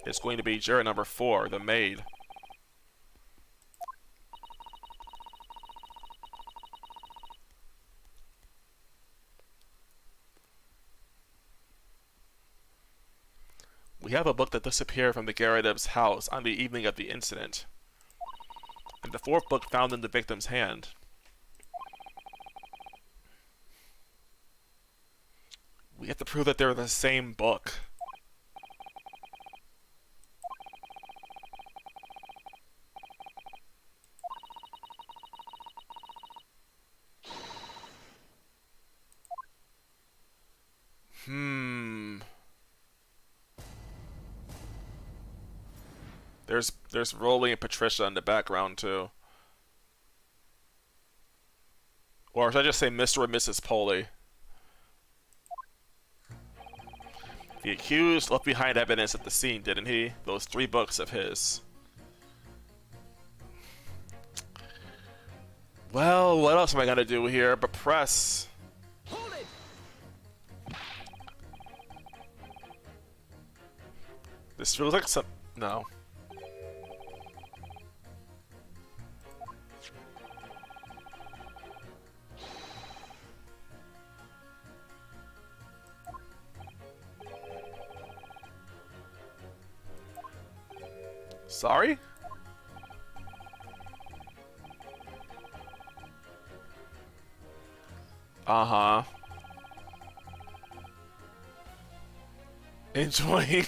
S1: is going to be juror number 4, the maid. We have a book that disappeared from the Garretib's house on the evening of the incident, and the 4th book found in the victim's hand. We have to prove that they're the same book. There's Rolly and Patricia in the background too. Or should I just say Mr. and Mrs. Poley? The accused left behind evidence at the scene, didn't he? Those 3 books of his. Well, what else am I gonna do here but press?
S2: Hold it!
S1: This feels like some... No. Sorry? Uh-huh. Enjoying.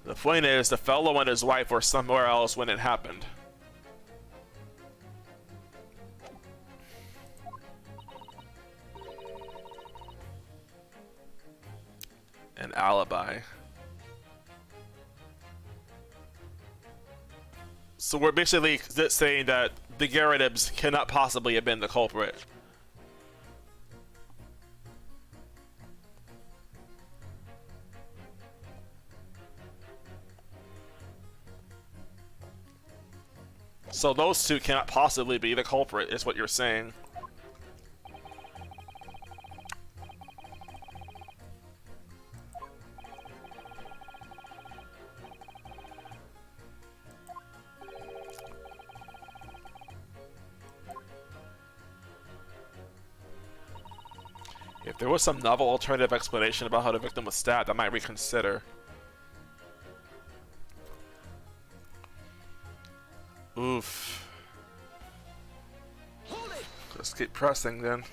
S1: The point is, the fellow and his wife were somewhere else when it happened. An alibi. So we're basically saying that the Garretibs cannot possibly have been the culprit. So those 2 cannot possibly be the culprit, is what you're saying. If there was some novel alternative explanation about how the victim was stabbed, I might reconsider. Oof. Just keep pressing then.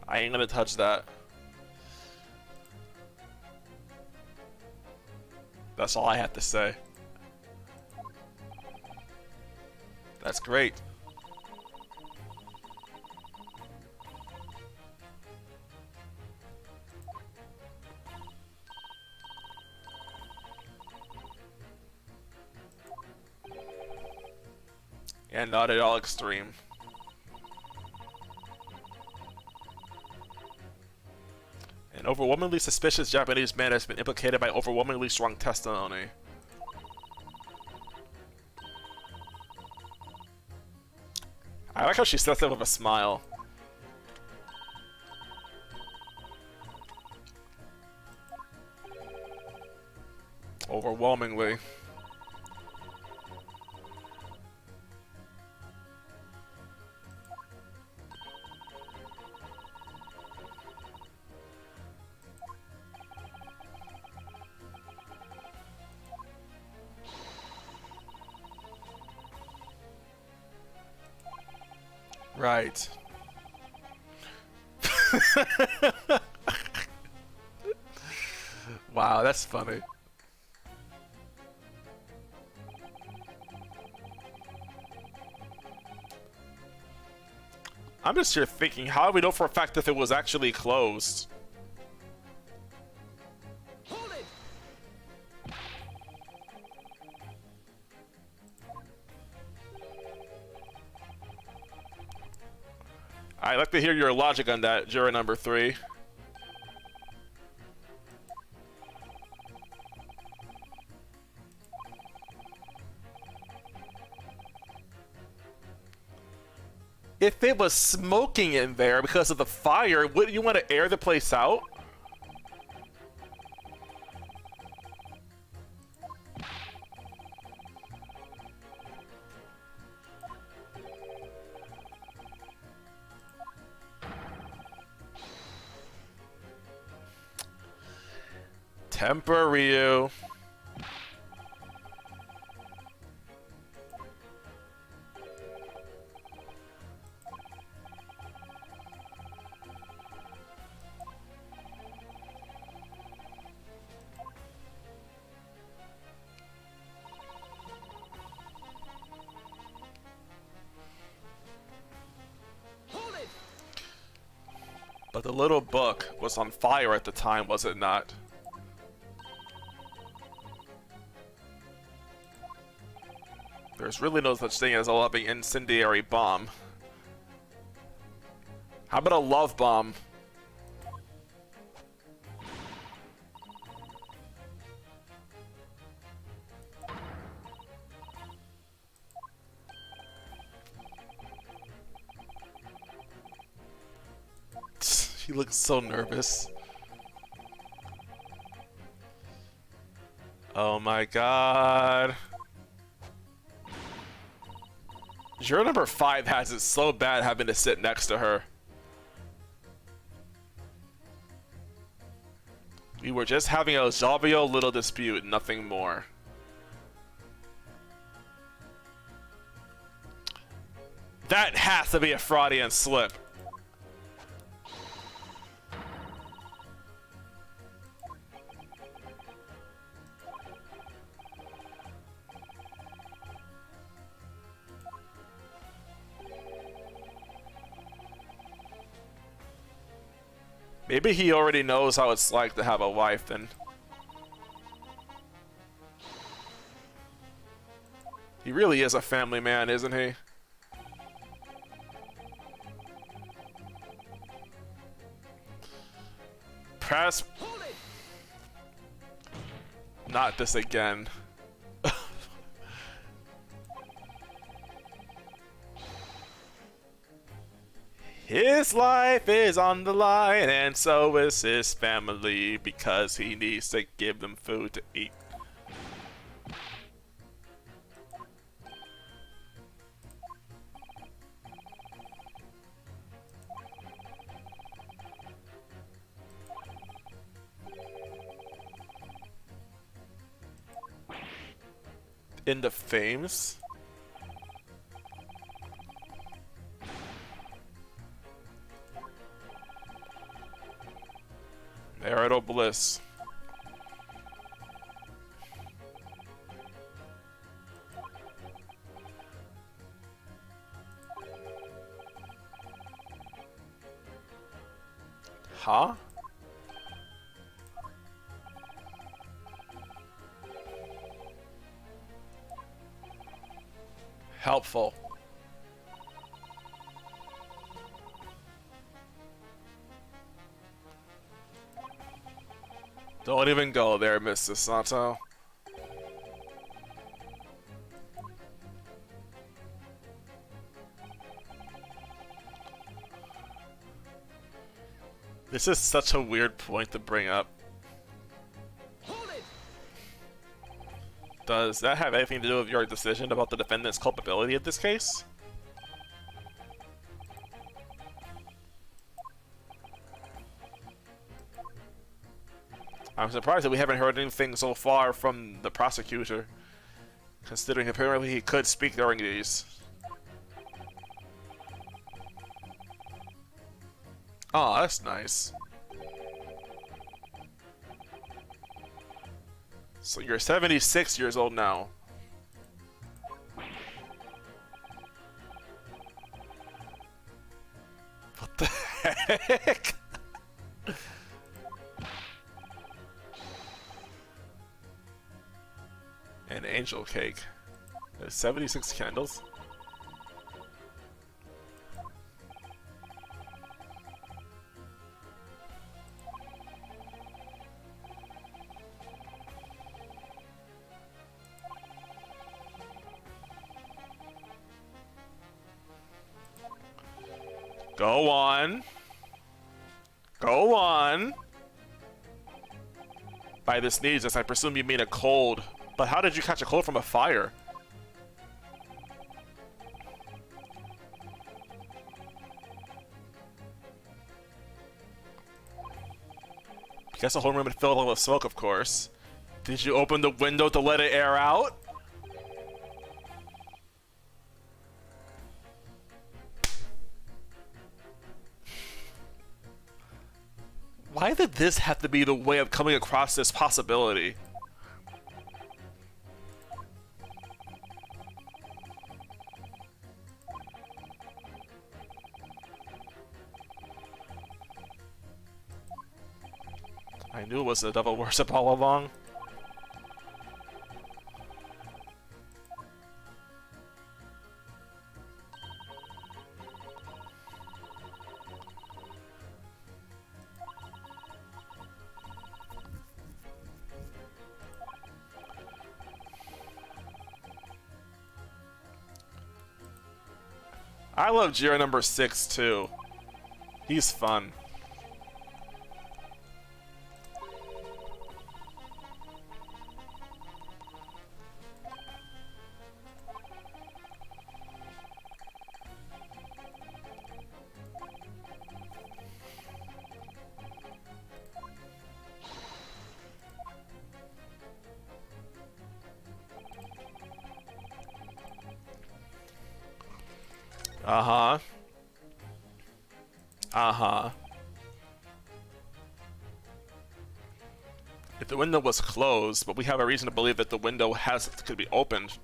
S1: I ain't gonna touch that. That's all I have to say. That's great. And not at all extreme. An overwhelmingly suspicious Japanese man has been implicated by overwhelmingly strong testimony. I like how she says that with a smile. Overwhelmingly. Right. Wow, that's funny. I'm just here thinking, how do we know for a fact if it was actually closed?
S2: Hold it!
S1: I'd like to hear your logic on that, juror number 3. If it was smoking in there because of the fire, wouldn't you want to air the place out? Temper Ryu.
S2: Hold it!
S1: But the little book was on fire at the time, was it not? There's really no such thing as a loving incendiary bomb. How about a love bomb? He looks so nervous. Oh my god. Juror number 5 has it so bad having to sit next to her. We were just having a jovial little dispute, nothing more. That has to be a Freudian slip. Maybe he already knows how it's like to have a wife then. He really is a family man, isn't he? Press. Not this again. His life is on the line, and so is his family, because he needs to give them food to eat. In the Fames? Marital Bliss. Huh? Helpful. Don't even go there, Mr. Sato. This is such a weird point to bring up.
S2: Hold it!
S1: Does that have anything to do with your decision about the defendant's culpability in this case? I'm surprised that we haven't heard anything so far from the prosecutor, considering apparently he could speak during these. Oh, that's nice. So you're 76 years old now. What the heck? An angel cake. There's 76 candles. Go on. Go on. By the sneezes, I presume you mean a cold. But how did you catch a cold from a fire? Guess the whole room had filled with smoke, of course. Did you open the window to let it air out? Why did this have to be the way of coming across this possibility? I knew it was the devil worship all along. I love Jira number 6 too. He's fun. Uh-huh. Uh-huh. If the window was closed, but we have a reason to believe that the window could be opened.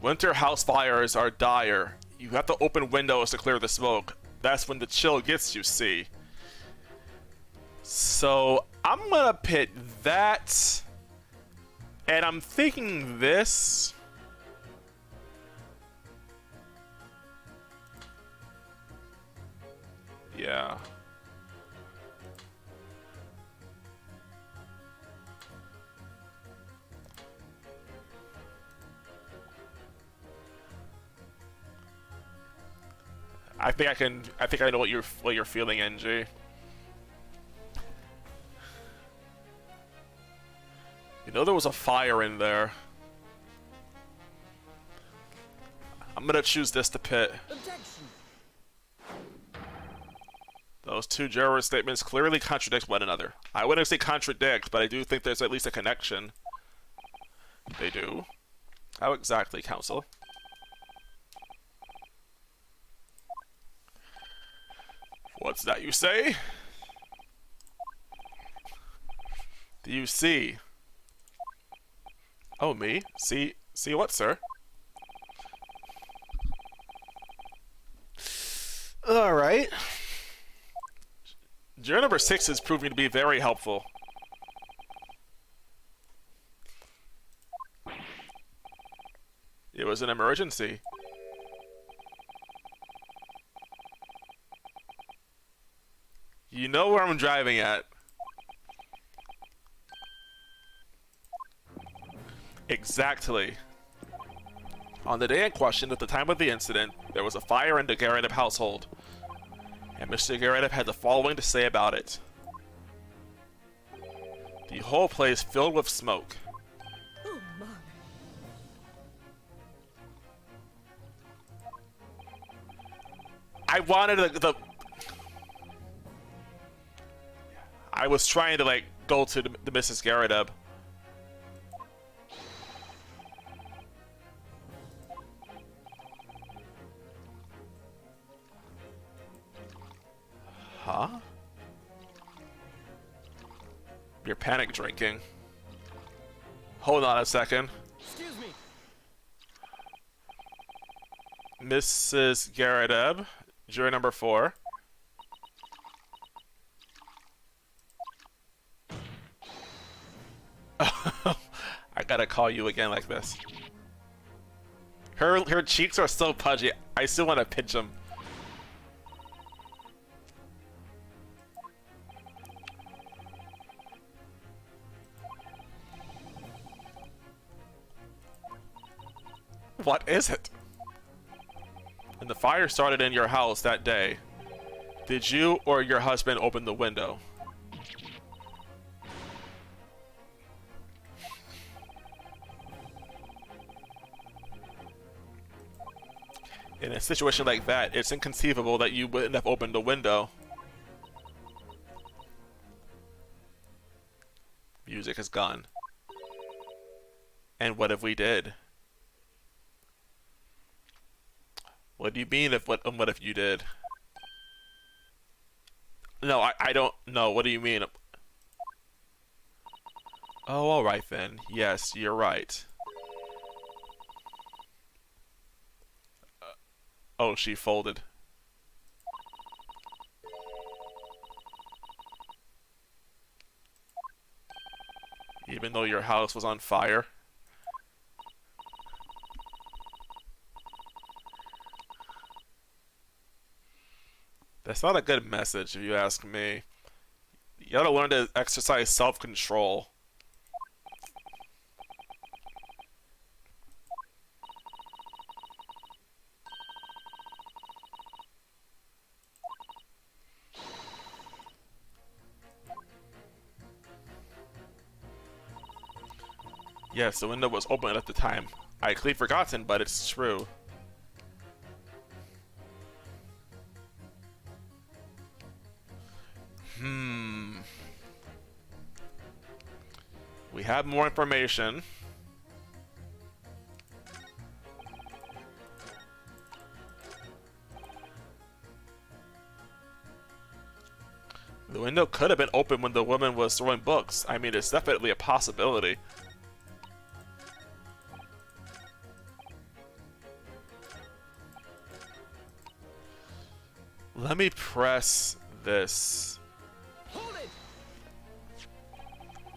S1: Winter house fires are dire. You have to open windows to clear the smoke. That's when the chill gets you, see. So, I'm gonna pit that, and I'm thinking this. Yeah. I think I know what you're feeling, NG. You know there was a fire in there. I'm gonna choose this to pit.
S2: Objection!
S1: Those two juror statements clearly contradict one another. I wouldn't say contradict, but I do think there's at least a connection. They do. How exactly, counsel? What's that you say? Do you see? Oh, me? See what, sir? Alright. Juror number 6 is proving to be very helpful. It was an emergency. You know where I'm driving at. Exactly. On the day in question, at the time of the incident, there was a fire in the Garrett household, and Mr. Garrett had the following to say about it. The whole place filled with smoke.
S3: Oh my.
S1: I wanted the I was trying to like go to the Mrs. Garrett. Huh? You're panic drinking. Hold on a second.
S2: Excuse me.
S1: Mrs. Garrett, juror number 4. I gotta call you again like this. Her cheeks are so pudgy. I still want to pinch them. What is it? When the fire started in your house that day, did you or your husband open the window? In a situation like that, it's inconceivable that you wouldn't have opened the window. Music is gone. And what if we did? What do you mean if what if you did? No, I don't know. What do you mean? Oh, alright then. Yes, you're right. Oh, she folded. Even though your house was on fire? That's not a good message, if you ask me. You gotta learn to exercise self-control. Yes, the window was open at the time. I had clearly forgotten, but it's true. We have more information. The window could have been open when the woman was throwing books. I mean, it's definitely a possibility. Let me press this.
S2: Hold it.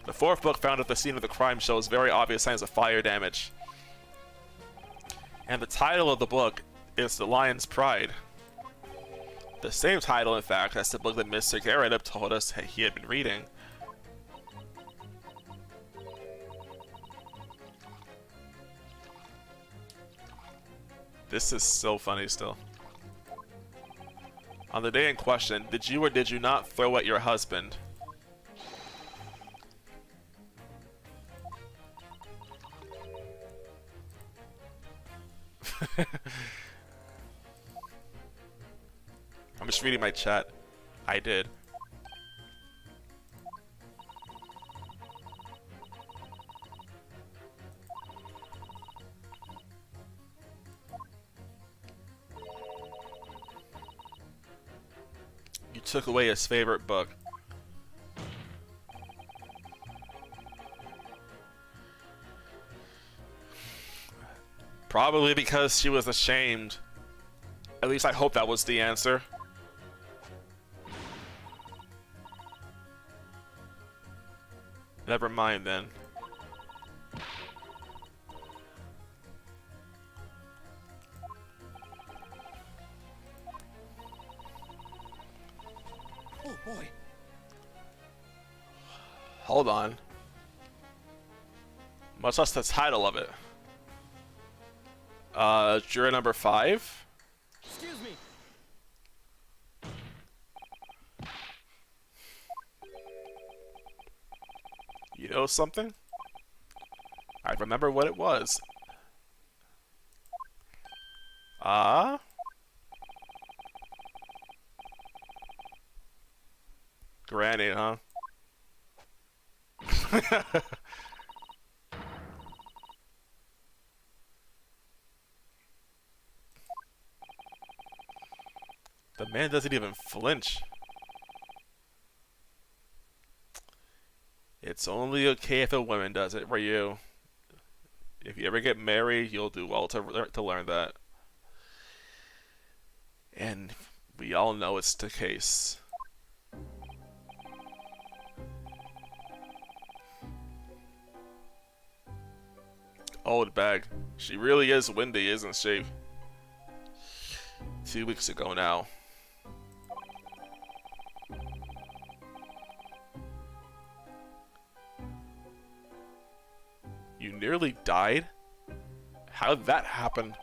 S1: The 4th book found at the scene of the crime shows very obvious signs of fire damage. And the title of the book is The Lion's Pride. The same title, in fact, as the book that Mr. Garrett told us he had been reading. This is so funny still. On the day in question, did you or did you not throw at your husband? I'm just reading my chat. I did. You took away his favorite book. Probably because she was ashamed. At least I hope that was the answer. Never mind then.
S3: Oh boy.
S1: Hold on. Much less the title of it. Juror number 5?
S2: Excuse me.
S1: You know something? I remember what it was. Granny, huh? The man doesn't even flinch. It's only okay if a woman does it, Ryu. If you ever get married, you'll do well to learn that. And we all know it's the case. Old bag. She really is windy, isn't she? 2 weeks ago now. You nearly died? How'd that happen?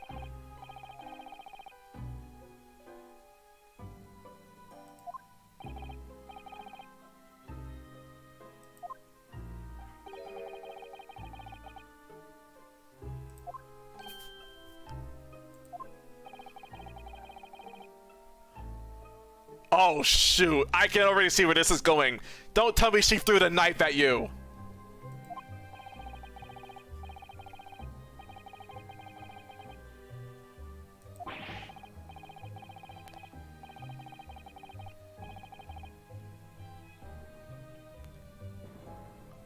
S1: Oh shoot, I can already see where this is going. Don't tell me she threw the knife at you.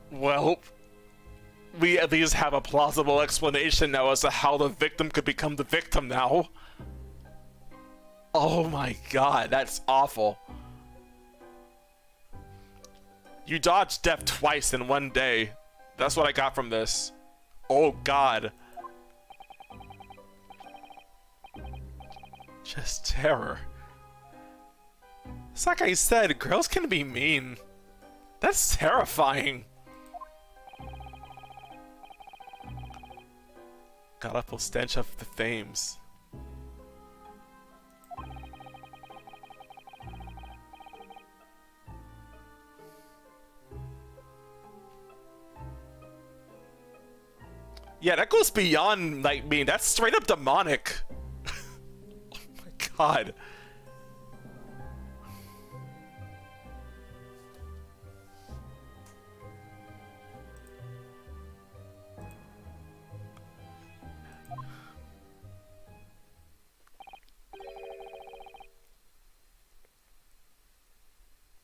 S1: Well, we at least have a plausible explanation now as to how the victim could become the victim now. Oh my god, that's awful. You dodged death twice in one day. That's what I got from this. Oh god. Just terror. It's like I said, girls can be mean. That's terrifying. Got a full stench of the Thames. Yeah, that goes beyond, like, mean. That's straight up demonic. Oh my god.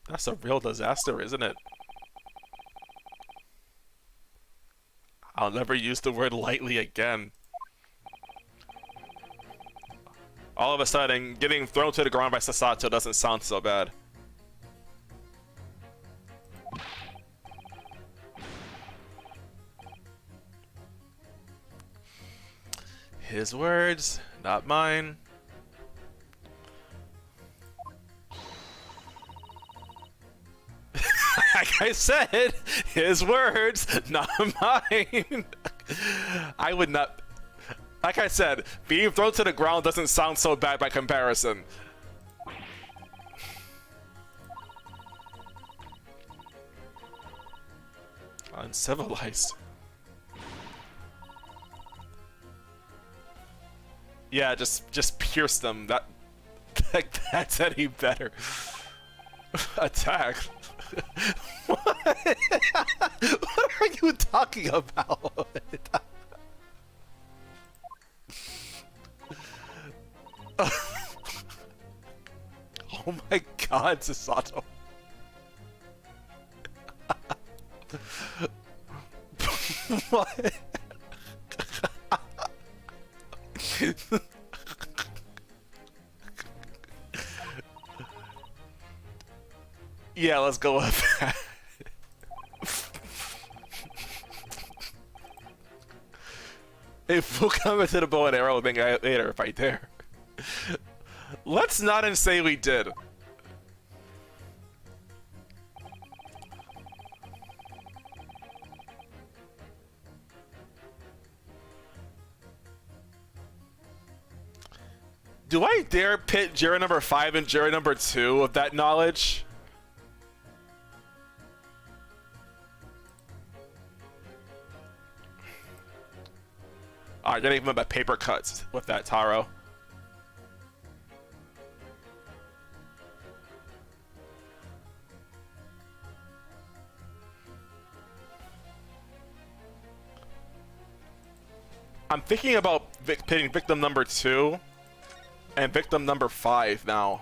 S1: That's a real disaster, isn't it? I'll never use the word lightly again. All of a sudden, getting thrown to the ground by Sasato doesn't sound so bad. His words, not mine. Like I said, his words, not mine. I would not. Like I said, being thrown to the ground doesn't sound so bad by comparison. Uncivilized. Yeah, just pierce them. That's any better. Attack? What? What are you talking about? Oh my god, Sasato. What? Yeah, let's go with that. If we'll come into the bow and arrow thing later if I dare. Let's not and say we did. Do I dare pit jury number 5 and jury number 2 of that knowledge? Alright, you're not even about paper cuts with that, Taro. I'm thinking about pitting victim number 2 and victim number 5 now.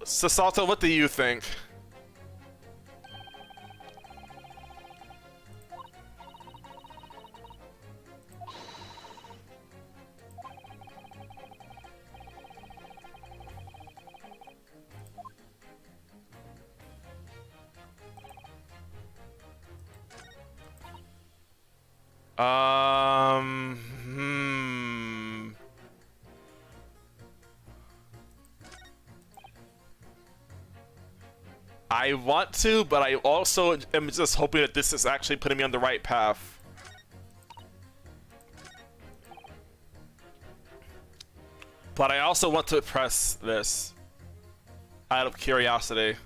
S1: Sasato, what do you think? I want to, but I also am just hoping that this is actually putting me on the right path. But I also want to press this out of curiosity.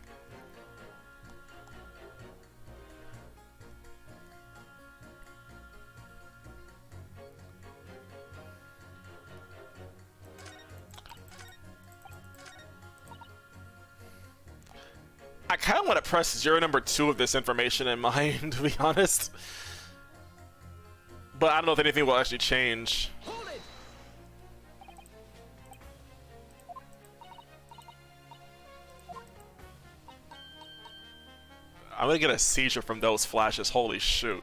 S1: I kind of want to press jury number 2 of this information in mind, to be honest. But I don't know if anything will actually change.
S2: Hold it!
S1: I'm gonna get a seizure from those flashes, holy shoot.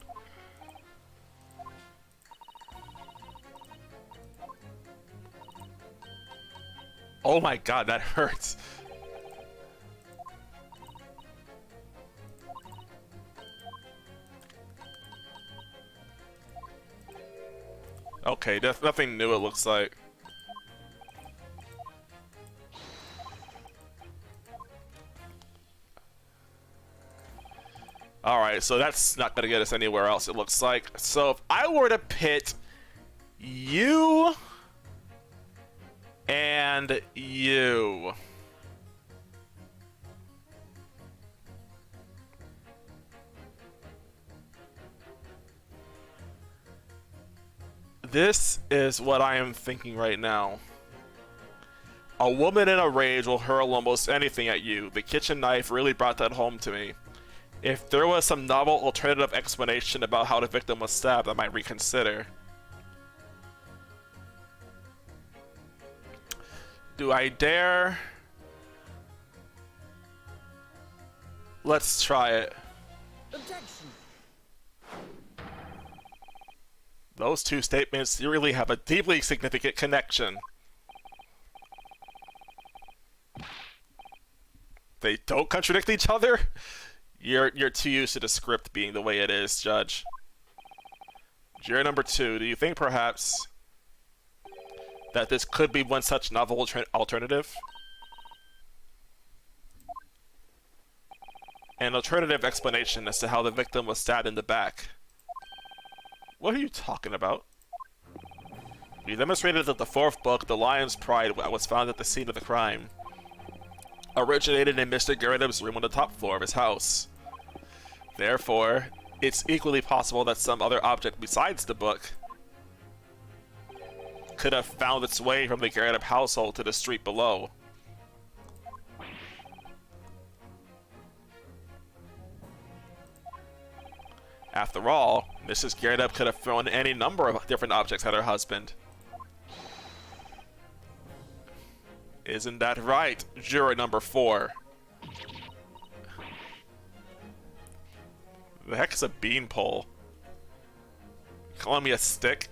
S1: Oh my god, that hurts. Okay, there's nothing new, it looks like. Alright, so that's not gonna get us anywhere else, it looks like. So if I were to pit you and you. This is what I am thinking right now. A woman in a rage will hurl almost anything at you. The kitchen knife really brought that home to me. If there was some novel alternative explanation about how the victim was stabbed, I might reconsider. Do I dare? Let's try it.
S2: Objection!
S1: Those two statements really have a deeply significant connection. They don't contradict each other? You're too used to the script being the way it is, Judge. Juror number 2, do you think perhaps that this could be one such novel alternative? An alternative explanation as to how the victim was stabbed in the back. What are you talking about? We demonstrated that the 4th book, The Lion's Pride, was found at the scene of the crime. Originated in Mr. Gerardov's room on the top floor of his house. Therefore, it's equally possible that some other object besides the book could have found its way from the Garrett household to the street below. After all, Mrs. Garrett could have thrown any number of different objects at her husband. Isn't that right, juror number 4? The heck is a beanpole? Calling me a stick?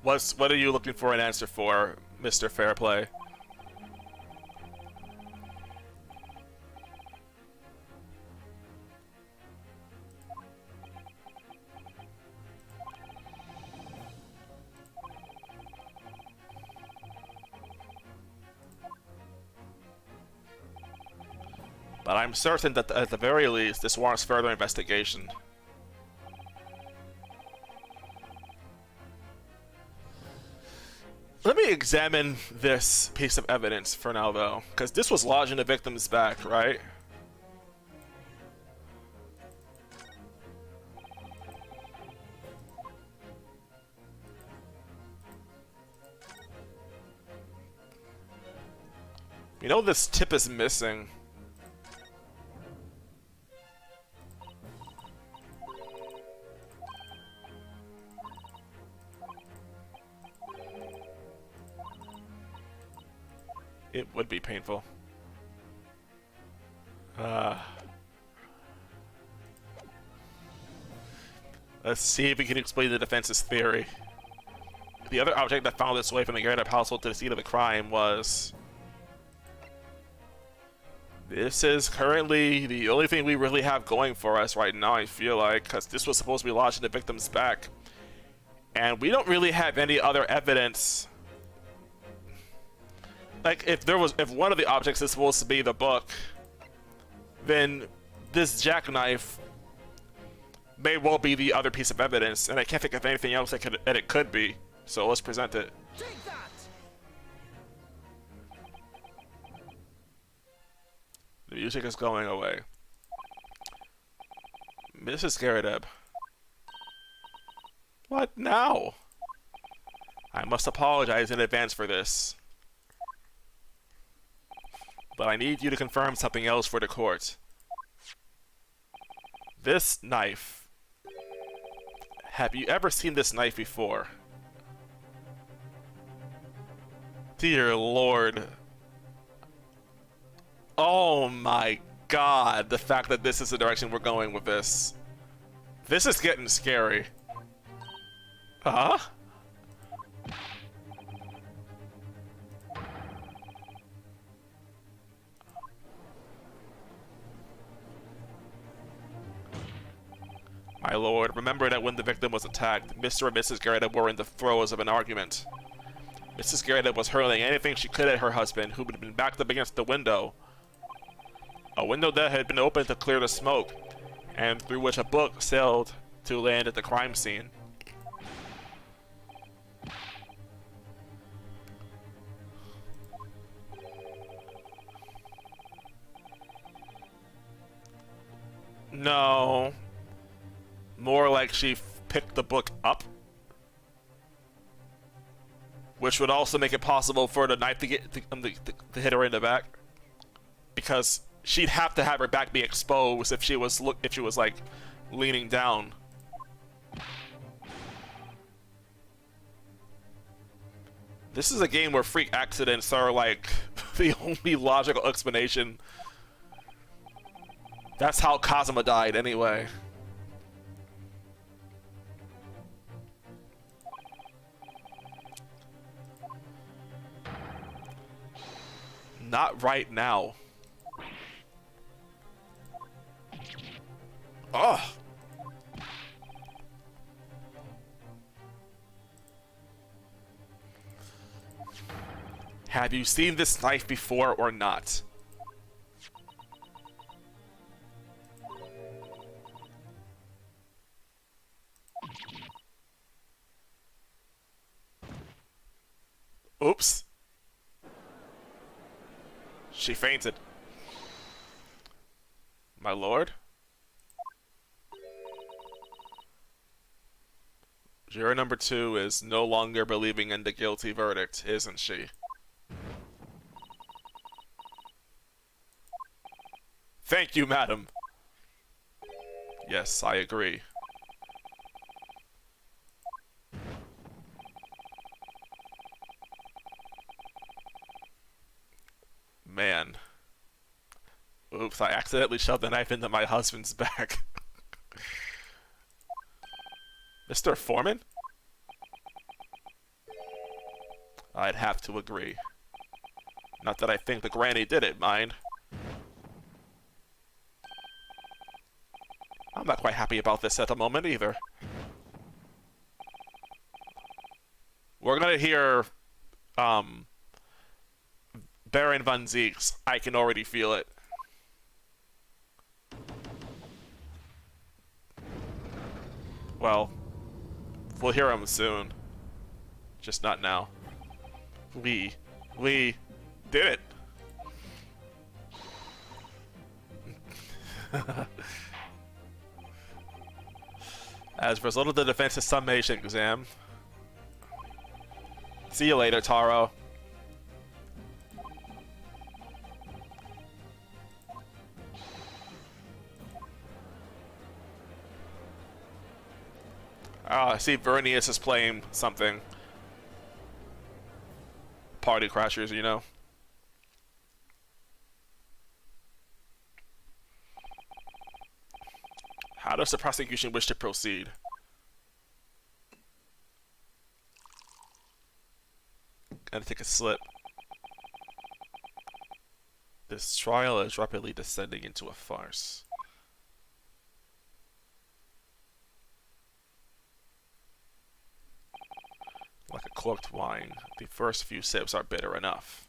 S1: What are you looking for an answer for, Mr. Fairplay? But I'm certain that at the very least, this warrants further investigation. Let me examine this piece of evidence for now, though, because this was lodged in the victim's back, right? You know this tip is missing. It would be painful. Let's see if we can explain the defense's theory. The other object that found its way from the Garrett household to the scene of the crime was... This is currently the only thing we really have going for us right now, I feel like, because this was supposed to be lodged in the victim's back. And we don't really have any other evidence. Like, if one of the objects is supposed to be the book, then this jackknife may well be the other piece of evidence, and I can't think of anything else that it could be. So let's present it.
S2: Take that!
S1: The music is going away. Mrs. Garrett. What now? I must apologize in advance for this. But I need you to confirm something else for the court. This knife. Have you ever seen this knife before? Dear Lord. Oh my God, the fact that this is the direction we're going with this. This is getting scary. Huh? My lord, remember that when the victim was attacked, Mr. and Mrs. Garrett were in the throes of an argument. Mrs. Garrett was hurling anything she could at her husband, who had been backed up against the window. A window that had been opened to clear the smoke, and through which a book sailed to land at the crime scene. No. More like she picked the book up. Which would also make it possible for the knife to hit her in the back. Because she'd have to have her back be exposed if she was like leaning down. This is a game where freak accidents are like the only logical explanation. That's how Kazuma died anyway. Not right now. Ugh. Have you seen this knife before or not? Oops. She fainted. My lord? Juror number 2 is no longer believing in the guilty verdict, isn't she? Thank you, madam. Yes, I agree. Man. Oops, I accidentally shoved the knife into my husband's back. Mr. Foreman? I'd have to agree. Not that I think the granny did it, mind. I'm not quite happy about this at the moment either. We're gonna hear, Baron Von Zieks. I can already feel it. Well, we'll hear him soon. Just not now. We did it! As a result of the defense's summation exam. See you later, Taro. I see Vernius is playing something. Party Crashers, you know. How does the prosecution wish to proceed? Gotta take a slip. This trial is rapidly descending into a farce. Like a corked wine, the first few sips are bitter enough.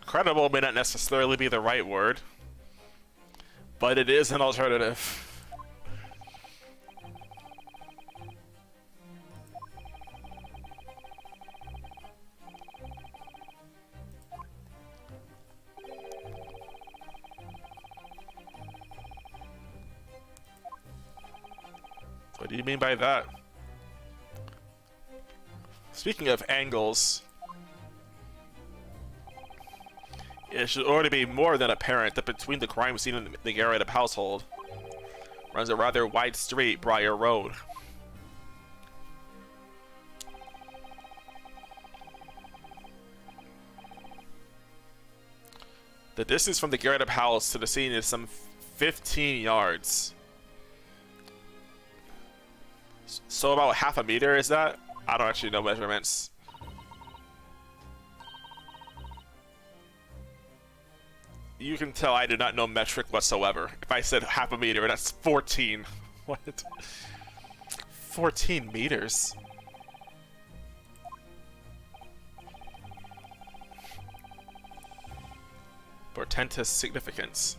S1: Credible may not necessarily be the right word, but it is an alternative. What do you mean by that? Speaking of angles, it should already be more than apparent that between the crime scene and the Garrett household runs a rather wide street, Briar Road. The distance from the Garrett house to the scene is some 15 yards. So about half a meter, is that? I don't actually know measurements. You can tell I do not know metric whatsoever. If I said half a meter, that's 14. What? 14 meters? Portentous significance.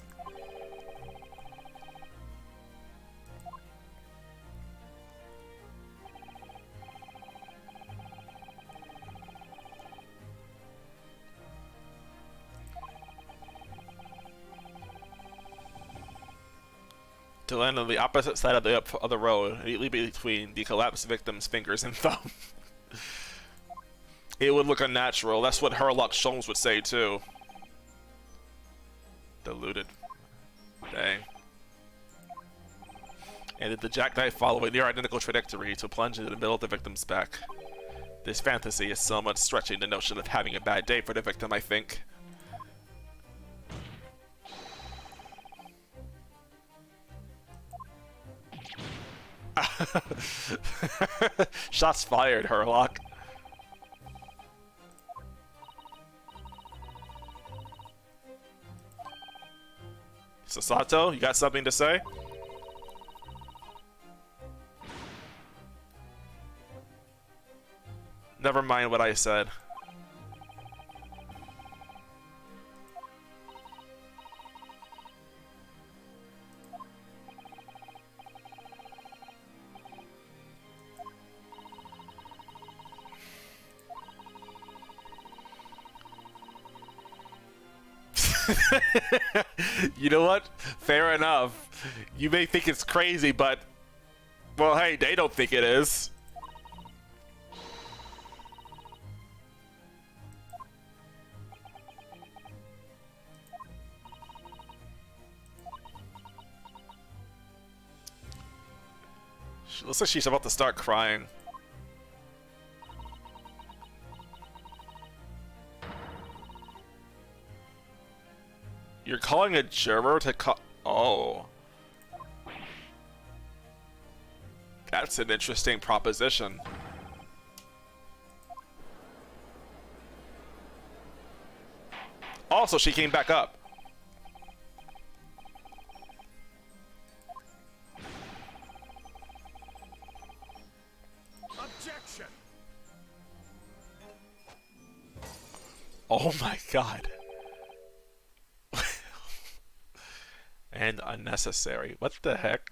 S1: To land on the opposite side of the road, immediately between the collapsed victim's fingers and thumb. It would look unnatural. That's what Herlock Sholmes would say too. Diluted. Dang. And did the jackknife follow a near identical trajectory to plunge into the middle of the victim's back? This fantasy is somewhat stretching the notion of having a bad day for the victim, I think. Shots fired, Herlock. Sasato, you got something to say? Never mind what I said. You know what? Fair enough. You may think it's crazy, but... well, hey, they don't think it is. She looks like she's about to start crying. You're calling a juror to call... oh. That's an interesting proposition. Also, she came back up.
S2: Objection.
S1: Oh my god. And unnecessary. What the heck?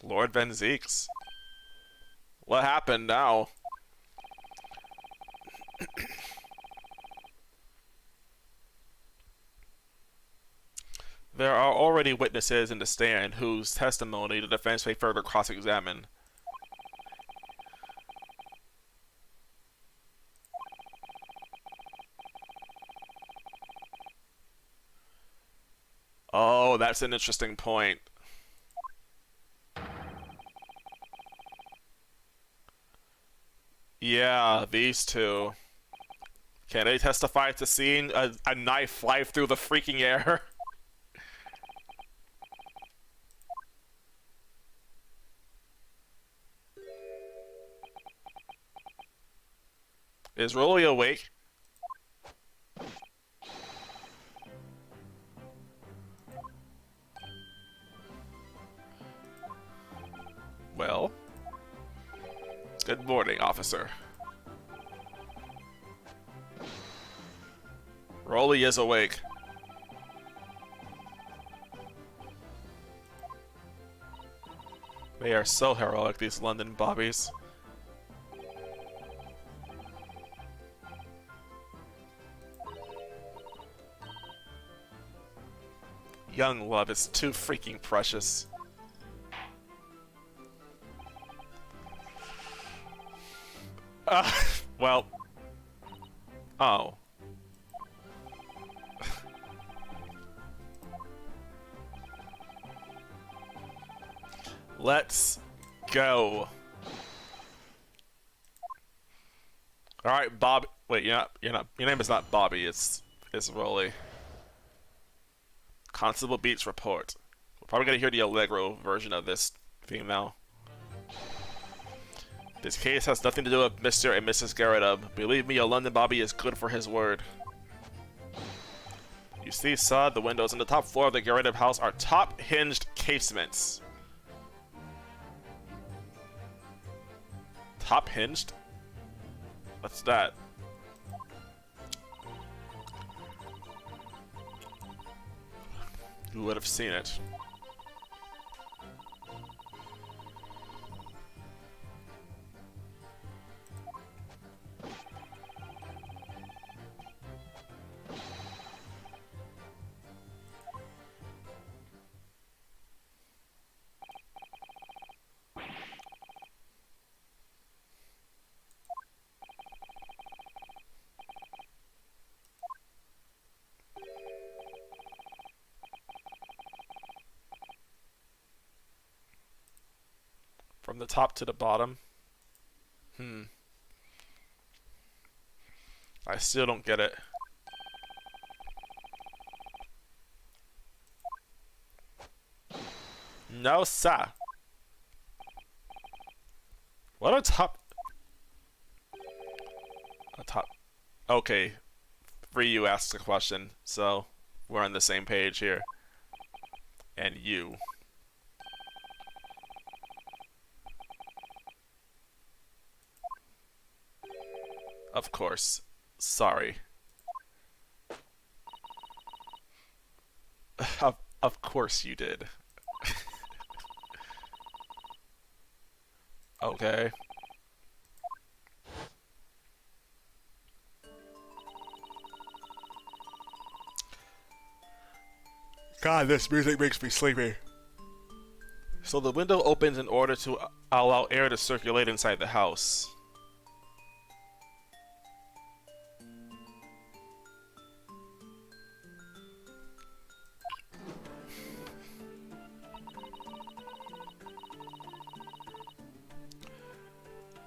S1: Lord Van Zeeks. What happened now? There are already witnesses in the stand whose testimony the defense may further cross-examine. Oh, that's an interesting point. Yeah, these two. Can they testify to seeing a knife fly through the freaking air? Is Rolly awake? Well, good morning, officer. Rolly is awake. They are so heroic, these London bobbies. Young love is too freaking precious. Well. Oh. Let's go. All right, Bob. Wait, you're not. Your name is not Bobby. It's Rolly. Constable Beats report. We're probably gonna hear the Allegro version of this theme now. This case has nothing to do with Mr. and Mrs. Garrett. Believe me, a London Bobby is good for his word. You see, Sod, the windows on the top floor of the Garrett house are top-hinged casements. Top-hinged? What's that? Who would have seen it? From the top to the bottom? I still don't get it. No, sir. What a top... A top... Okay. Ryu asked a question, so we're on the same page here. And you. Of course. Sorry. Of course you did. Okay. God, this music makes me sleepy. So the window opens in order to allow air to circulate inside the house.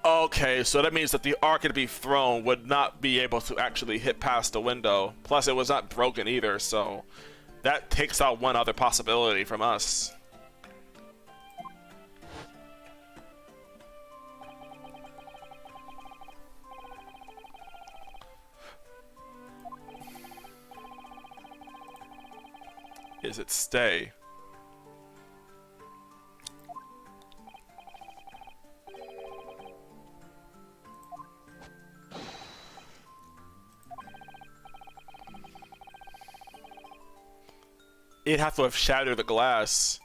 S1: Okay, so that means that the arc to be thrown would not be able to actually hit past the window. Plus, it was not broken either, so that takes out one other possibility from us. Is it stay? It'd have to have shattered the glass.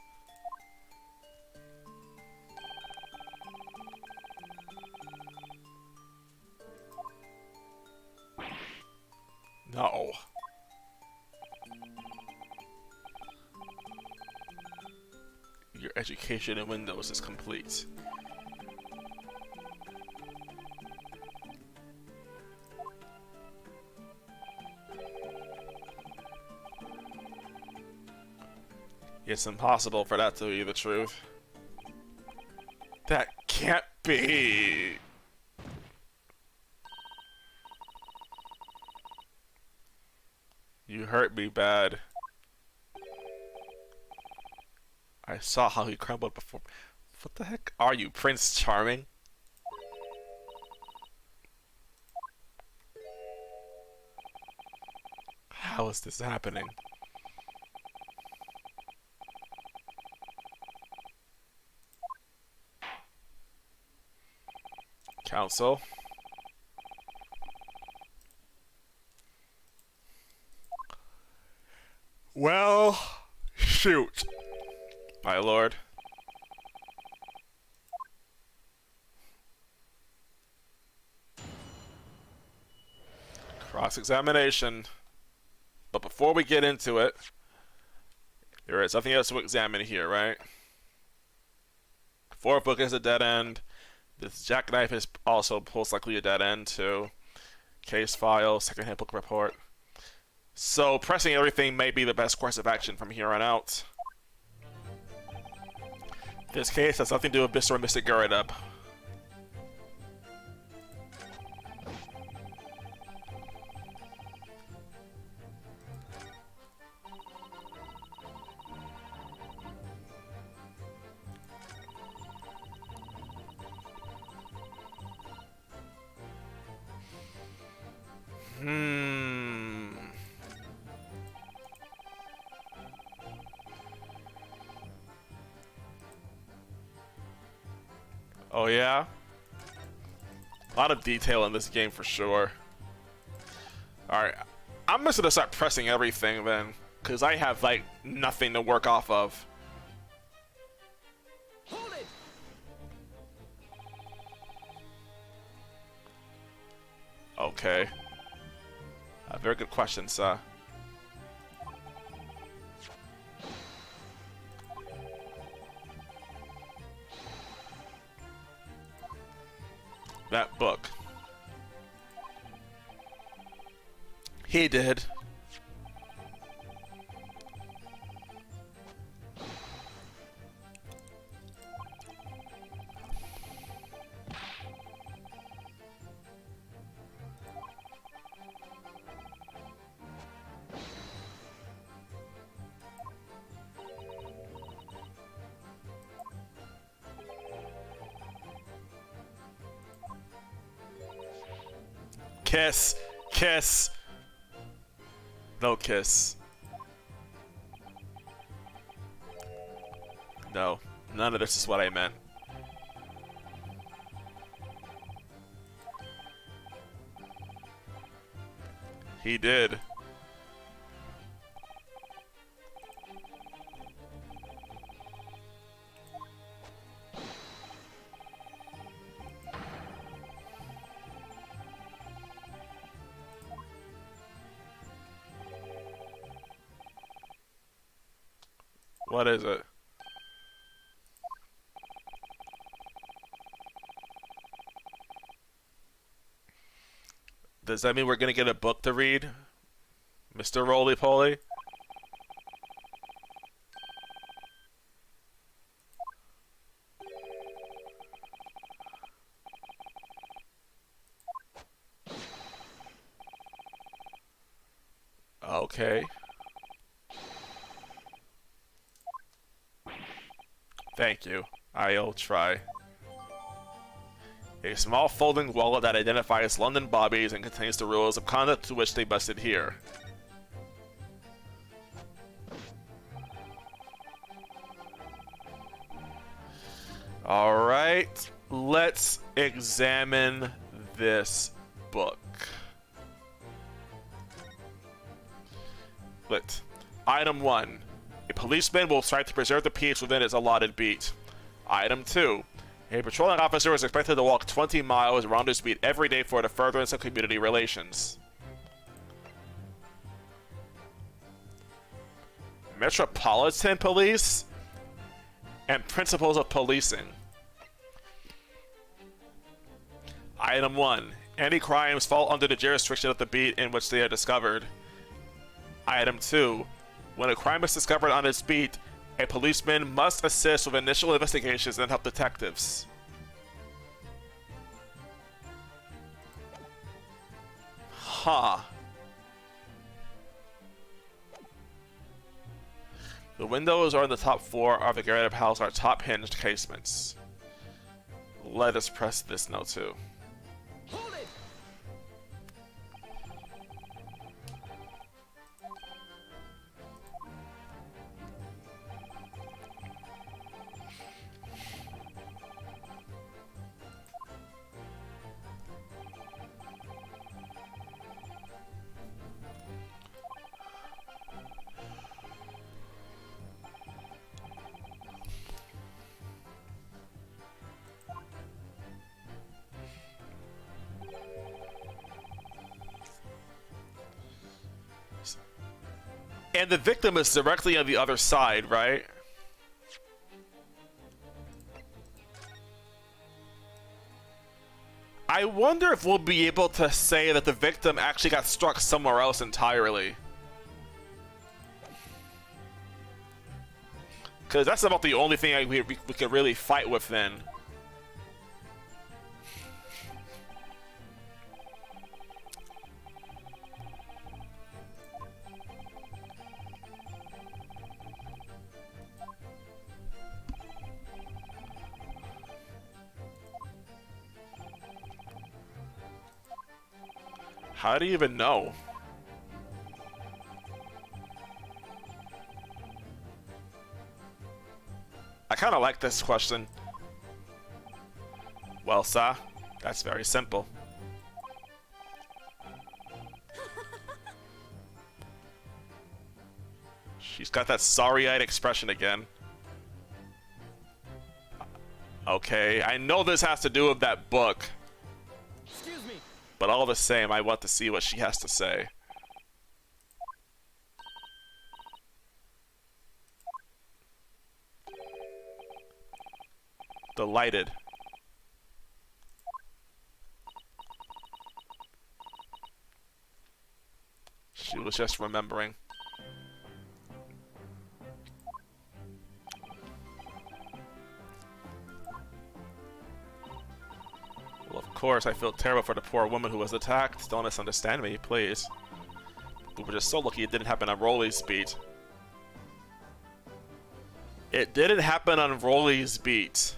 S1: No. Your education in Windows is complete. It's impossible for that to be the truth. That can't be. You hurt me bad. I saw how he crumbled before. What the heck are you, Prince Charming? How is this happening? Council. Well, shoot, my lord. Cross-examination. But before we get into it, there is something else to examine here, right? Fourth book is a dead end. This jackknife is also most likely a dead end too. Case file, second handbook report. So pressing everything may be the best course of action from here on out. This case has nothing to do with Mr. Mystic Garrett. Oh yeah? A lot of detail in this game for sure. Alright, I'm just gonna start pressing everything then, because I have like nothing to work off of.
S2: Hold it!
S1: Okay. Very good question, sir. That book. He did. Kiss. Kiss. No kiss. No. None of this is what I meant. He did. What is it? Does that mean we're gonna get a book to read, Mr. Roly Poly? Okay. Thank you. I'll try. A small folding wallet that identifies London Bobbies and contains the rules of conduct to which they must adhere. Alright, let's examine this book. Lit. Item 1. A policeman will strive to preserve the peace within its allotted beat. Item 2. A patrolling officer is expected to walk 20 miles around his beat every day for the furtherance of community relations. Metropolitan Police and Principles of Policing. Item 1. Any crimes fall under the jurisdiction of the beat in which they are discovered. Item 2. When a crime is discovered on its beat, a policeman must assist with initial investigations and help detectives. Huh. The windows on the top floor of the garret house are top hinged casements. Let us press this note too.
S2: Hold it!
S1: And the victim is directly on the other side, right? I wonder if we'll be able to say that the victim actually got struck somewhere else entirely. Because that's about the only thing we could really fight with then. How do you even know? I kind of like this question. Well, sir, that's very simple. She's got that sorry-eyed expression again. Okay, I know this has to do with that book.
S2: Excuse me.
S1: But all the same, I want to see what she has to say. Delighted. She was just remembering. Well, of course, I feel terrible for the poor woman who was attacked. Don't misunderstand me, please. We were just so lucky it didn't happen on Rolly's beat. It didn't happen on Rolly's beat.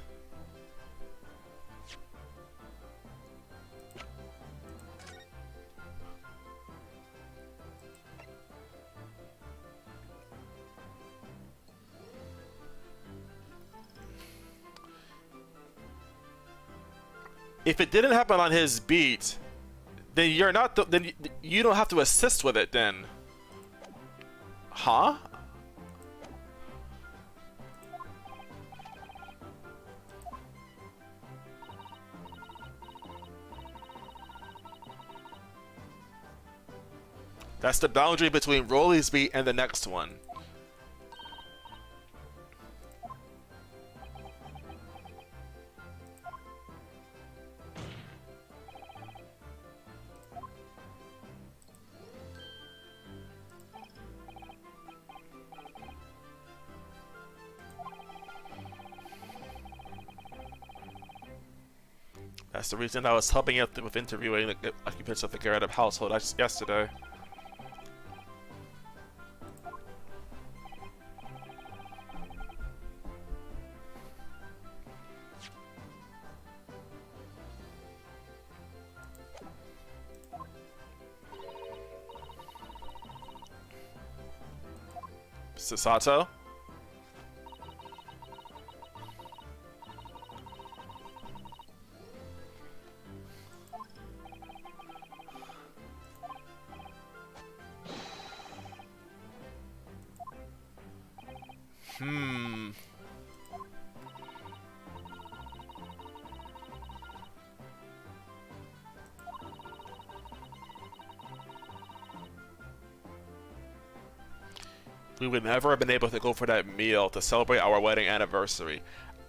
S1: If it didn't happen on his beat, Then you're not the, then you don't have to assist with it then. Huh? That's the boundary between Rolly's beat and the next one. That's the reason I was helping out with interviewing the occupants of the Garrett household yesterday. Sasato? We would never have been able to go for that meal to celebrate our wedding anniversary.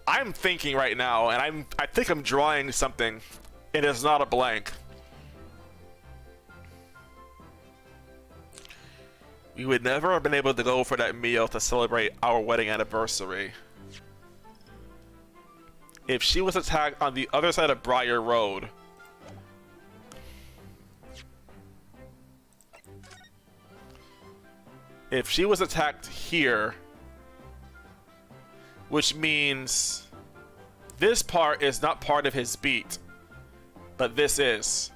S1: I'm thinking right now, and I think I'm drawing something. It is not a blank. We would never have been able to go for that meal to celebrate our wedding anniversary if she was attacked on the other side of Briar Road. If she was attacked here, which means this part is not part of his beat, but this is.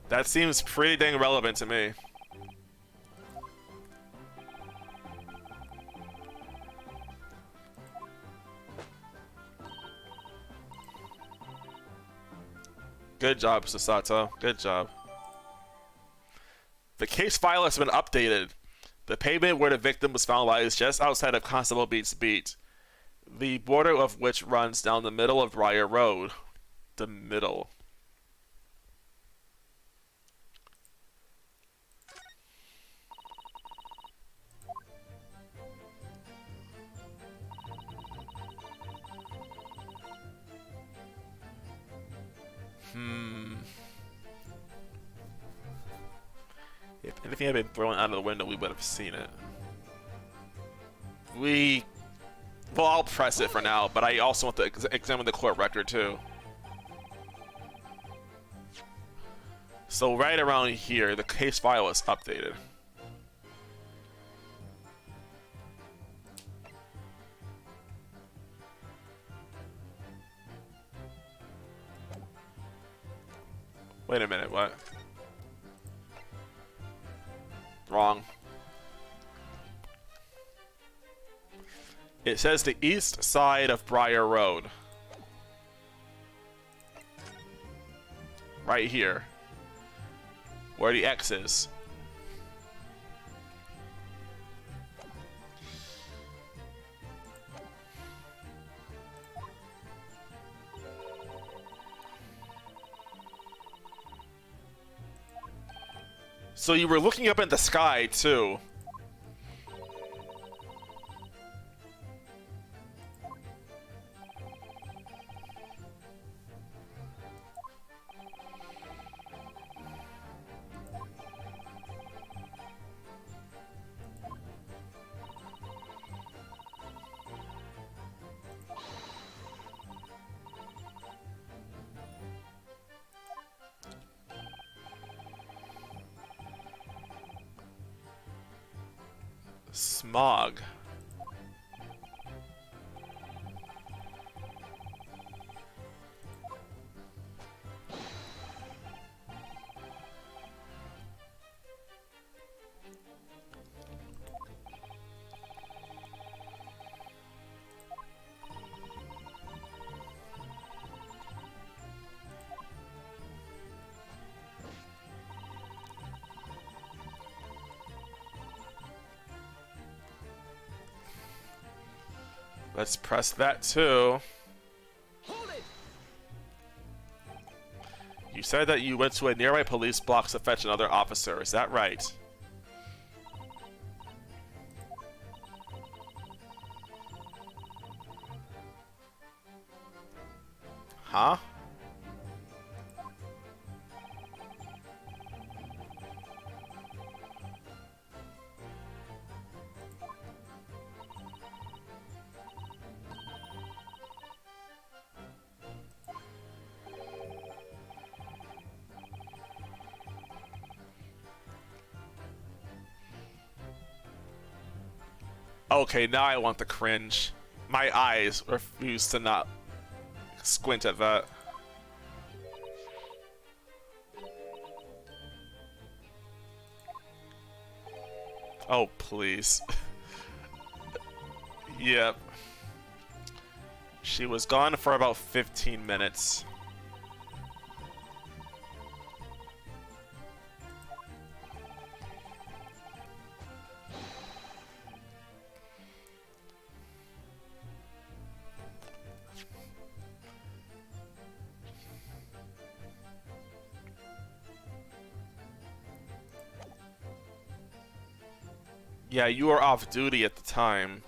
S1: That seems pretty dang relevant to me. Good job, Sasato. Good job. The case file has been updated. The pavement where the victim was found lies just outside of Constable Beat's beat, the border of which runs down the middle of Briar Road. The middle. If anything had been thrown out of the window, we would have seen it. Well, I'll press it for now, but I also want to examine the court record too. So right around here, the case file is updated. Wait a minute, what? Wrong. It says the east side of Briar Road. Right here. Where the X is. So you were looking up in the sky, too. Smog. Let's press that too.
S2: Hold it!
S1: You said that you went to a nearby police block to fetch another officer. Is that right? Huh? Okay, now I want the cringe. My eyes refuse to not squint at that. Oh, please. Yep. She was gone for about 15 minutes. Yeah, you were off duty at the time.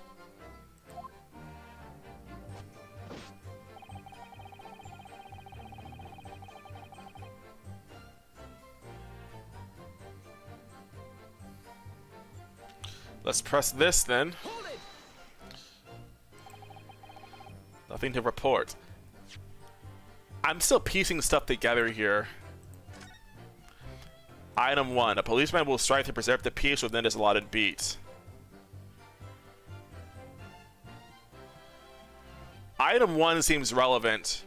S1: Let's press this then.
S2: Hold it!
S1: Nothing to report. I'm still piecing stuff together here. Item 1. A policeman will strive to preserve the peace within his allotted beat. Item 1 seems relevant.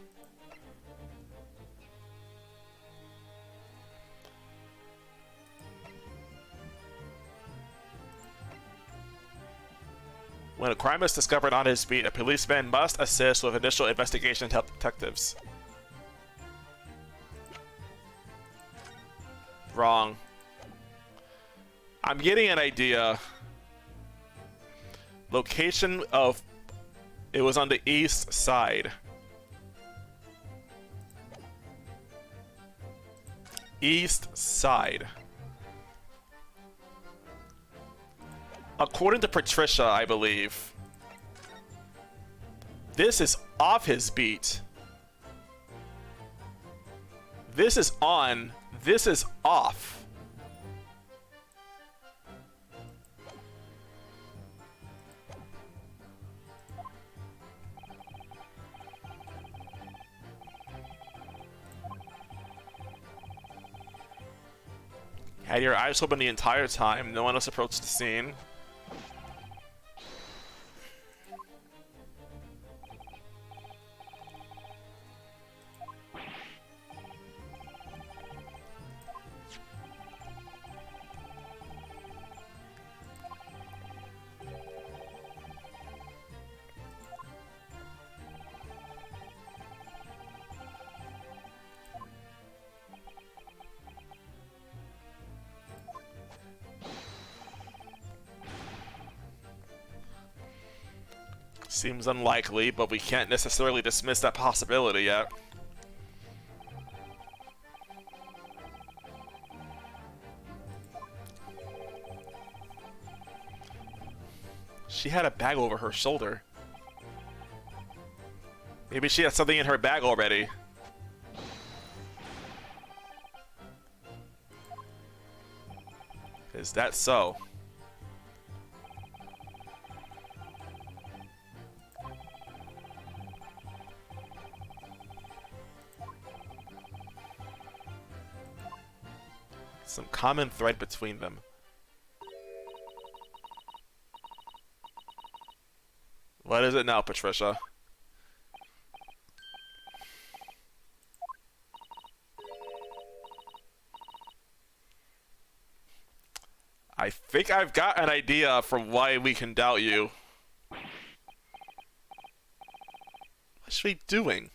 S1: When a crime is discovered on his beat, a policeman must assist with initial investigation to help detectives. Wrong. I'm getting an idea. Location of... It was on the east side. East side. According to Patricia, I believe. This is off his beat. This is on. This is off. Had your eyes open the entire time. No one else approached the scene. Seems unlikely, but we can't necessarily dismiss that possibility yet. She had a bag over her shoulder. Maybe she had something in her bag already. Is that so? Some common thread between them. What is it now, Patricia? I think I've got an idea for why we can doubt you. What's she doing?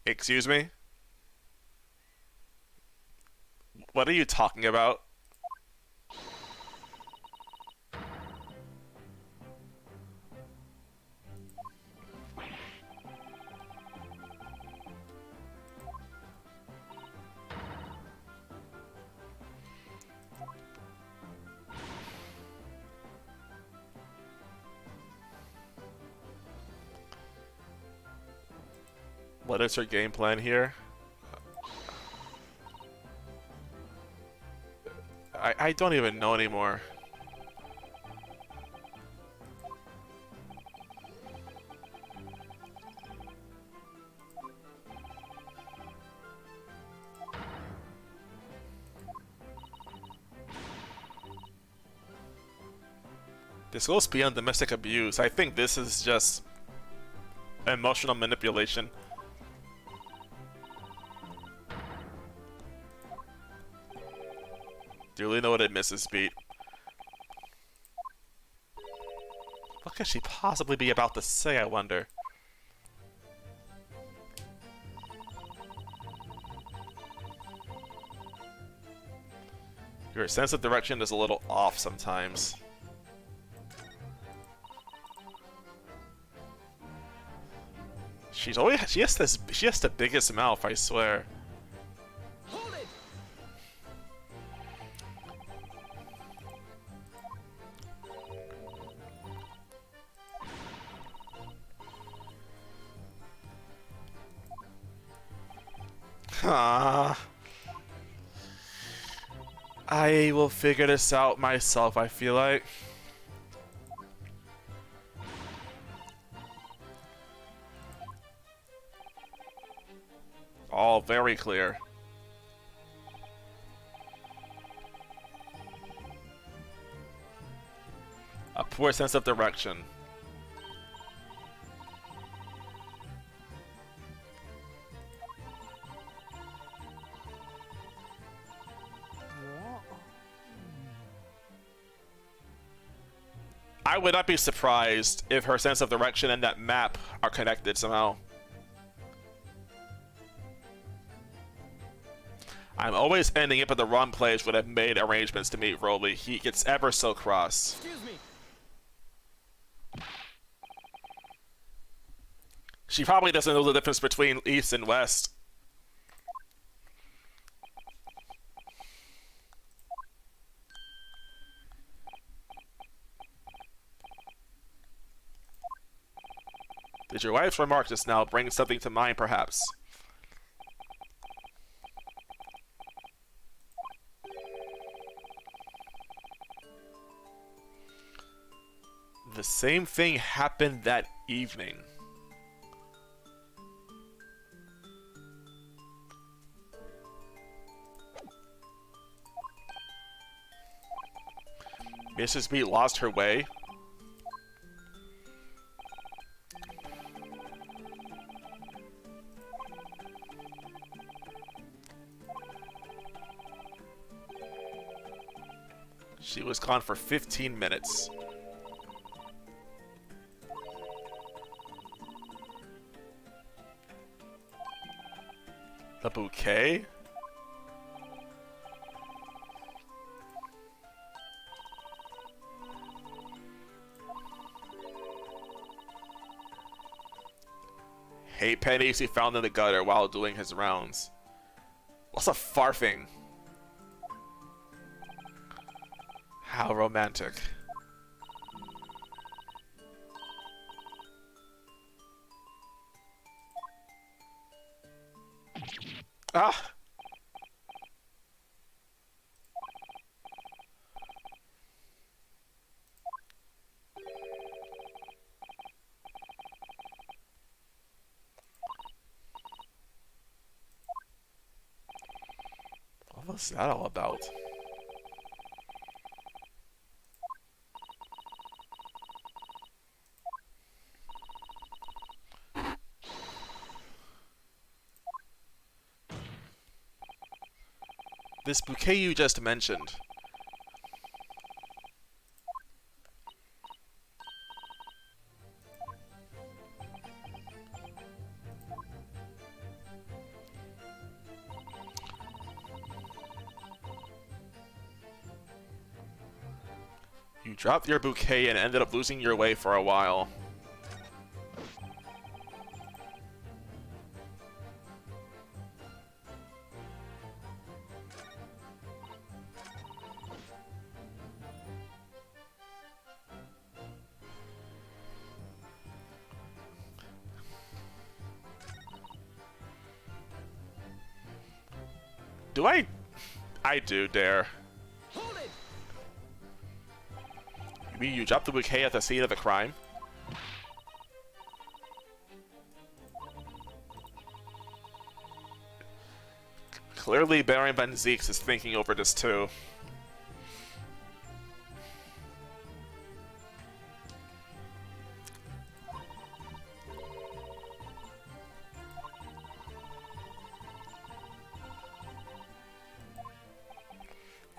S1: Excuse me? What are you talking about? What is her game plan here? I don't even know anymore. This goes beyond domestic abuse. I think this is just emotional manipulation. Do you really know what it misses, Beat? What could she possibly be about to say, I wonder? Your sense of direction is a little off sometimes. She has the biggest mouth, I swear.
S2: Hold it!
S1: Ah. I will figure this out myself, I feel like. All very clear. A poor sense of direction. I would not be surprised if her sense of direction and that map are connected somehow. I'm always ending up at the wrong place when I've made arrangements to meet Rolly. He gets ever so cross.
S2: Excuse me.
S1: She probably doesn't know the difference between East and West. Did your wife's remark just now bring something to mind, perhaps? The same thing happened that evening. Mrs. B lost her way. She was gone for 15 minutes. The bouquet? Eight pennies he found in the gutter while doing his rounds. What's a farthing? How romantic. Ah! What was that all about? This bouquet you just mentioned. You dropped your bouquet and ended up losing your way for a while. Do I? I do, dare.
S2: Hold it!
S1: You mean you dropped the bouquet at the scene of the crime? Clearly, Baron Van Zeeks is thinking over this too.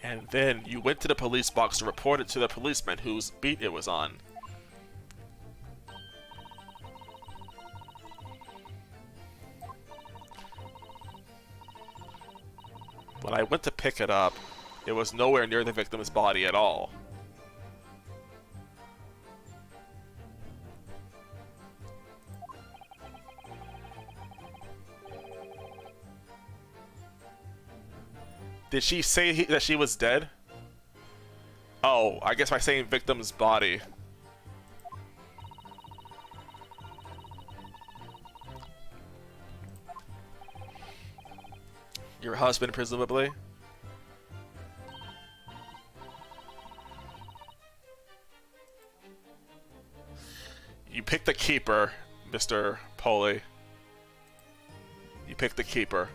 S1: And then you went to the police box to report it to the policeman whose beat it was on. When I went to pick it up, it was nowhere near the victim's body at all. Did she say that she was dead? Oh, I guess by saying victim's body. Your husband, presumably? You picked the keeper, Mr. Polly. You picked the keeper.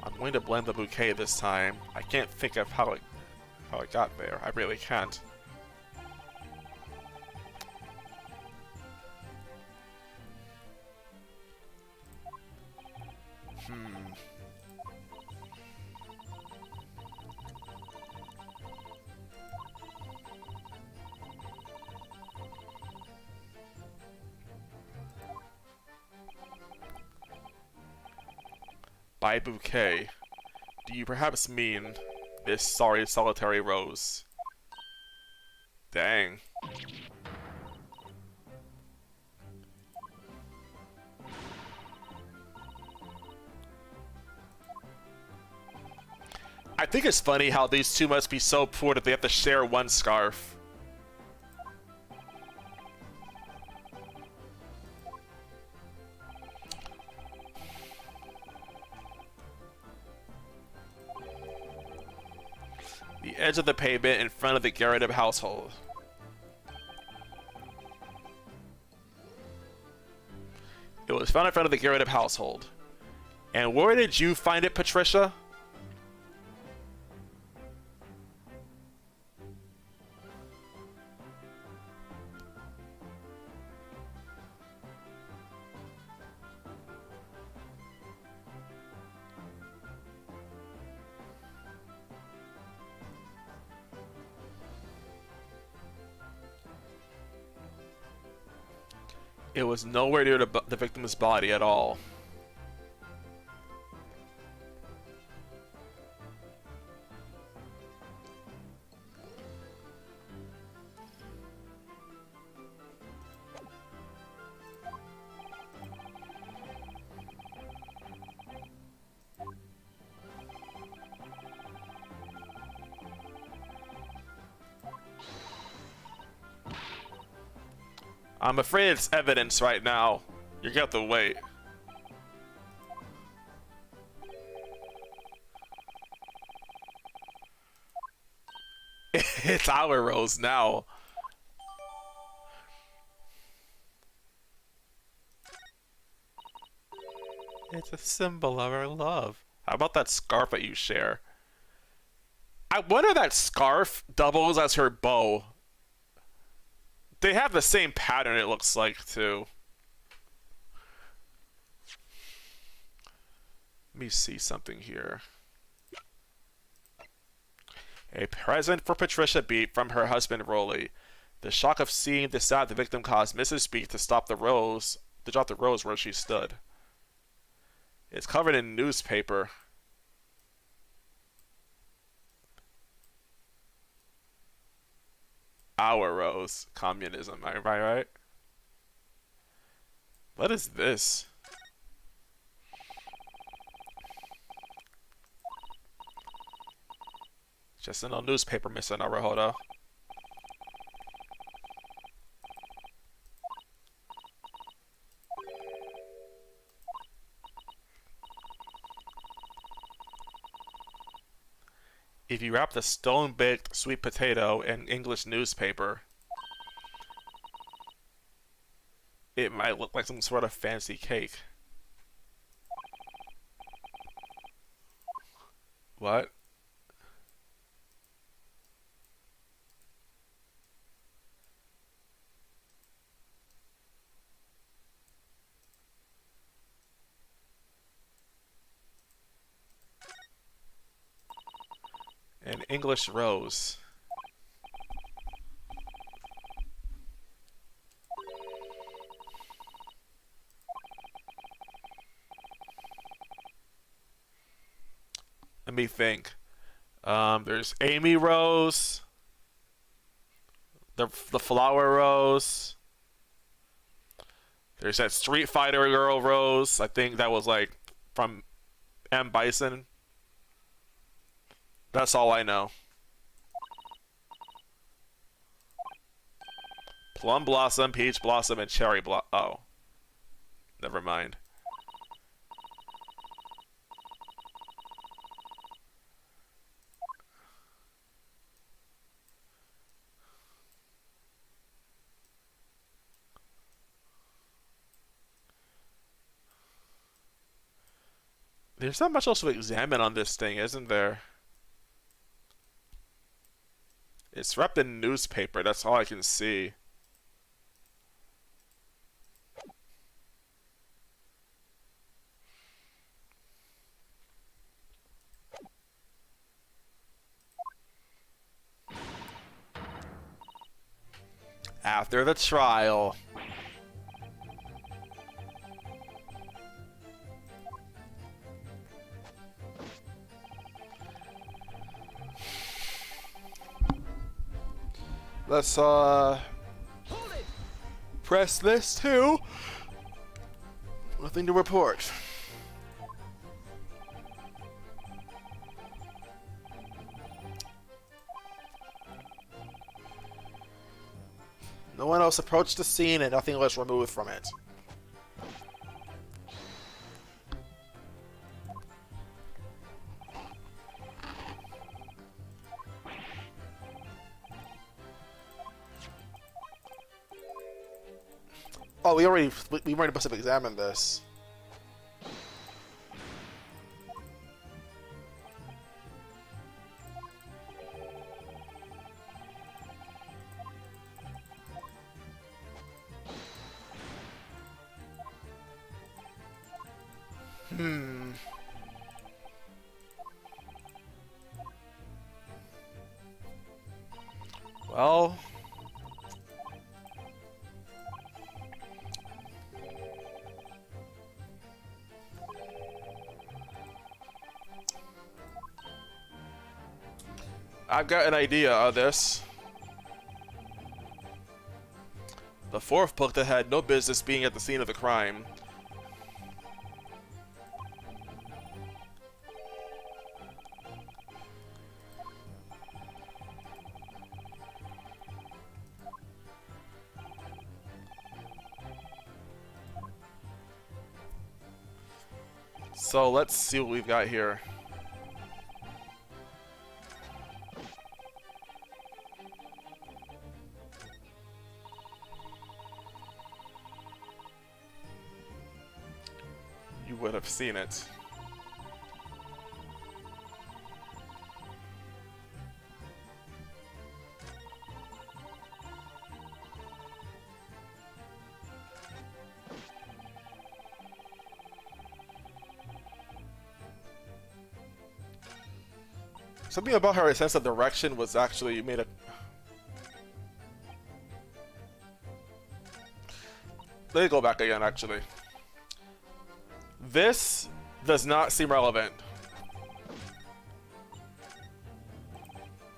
S1: I'm going to blend the bouquet this time. I can't think of how it got there. I really can't. By bouquet, do you perhaps mean this sorry solitary rose? Dang. I think it's funny how these two must be so poor that they have to share one scarf. The edge of the pavement in front of the Garrett household. It was found in front of the Garrett household. And where did you find it, Patricia? It was nowhere near the victim's body at all. I'm afraid it's evidence right now. You're gonna have to wait. It's our rose now. It's a symbol of our love. How about that scarf that you share? I wonder if that scarf doubles as her bow. They have the same pattern, it looks like, too. Let me see something here. A present for Patricia Beat from her husband Rolly. The shock of seeing the sound the victim caused Mrs. Beat to drop the rose where she stood. It's covered in newspaper. Our rose. Communism. Am I right? What is this? Just in a newspaper, Mr. Naruhodo. If you wrap the stone-baked sweet potato in English newspaper, it might look like some sort of fancy cake. What? An English rose. Let me think. There's Amy Rose, the flower rose. There's that Street Fighter girl rose. I think that was like from M. Bison. That's all I know. Plum Blossom, Peach Blossom, and Cherry Blossom. Oh. Never mind. There's not much else to examine on this thing, isn't there? It's wrapped in newspaper, that's all I can see. After the trial. Let's press this too. Nothing to report. No one else approached the scene and nothing was removed from it. Oh, we already must have examined this. Well, I've got an idea of this. The fourth book that had no business being at the scene of the crime. So let's see what we've got here. You would have seen it. Something about her sense of direction was actually made a... Let me go back again, actually. This does not seem relevant.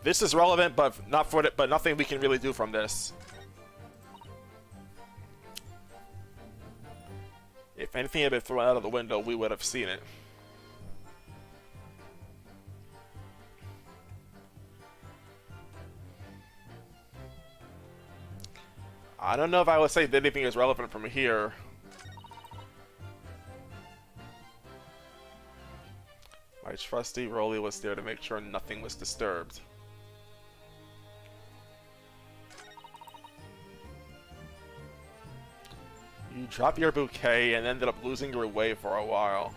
S1: This is relevant, but not for it, but nothing we can really do from this. If anything had been thrown out of the window, we would have seen it. I don't know if I would say that anything is relevant from here. My trusty Rolly was there to make sure nothing was disturbed. You dropped your bouquet and ended up losing your way for a while.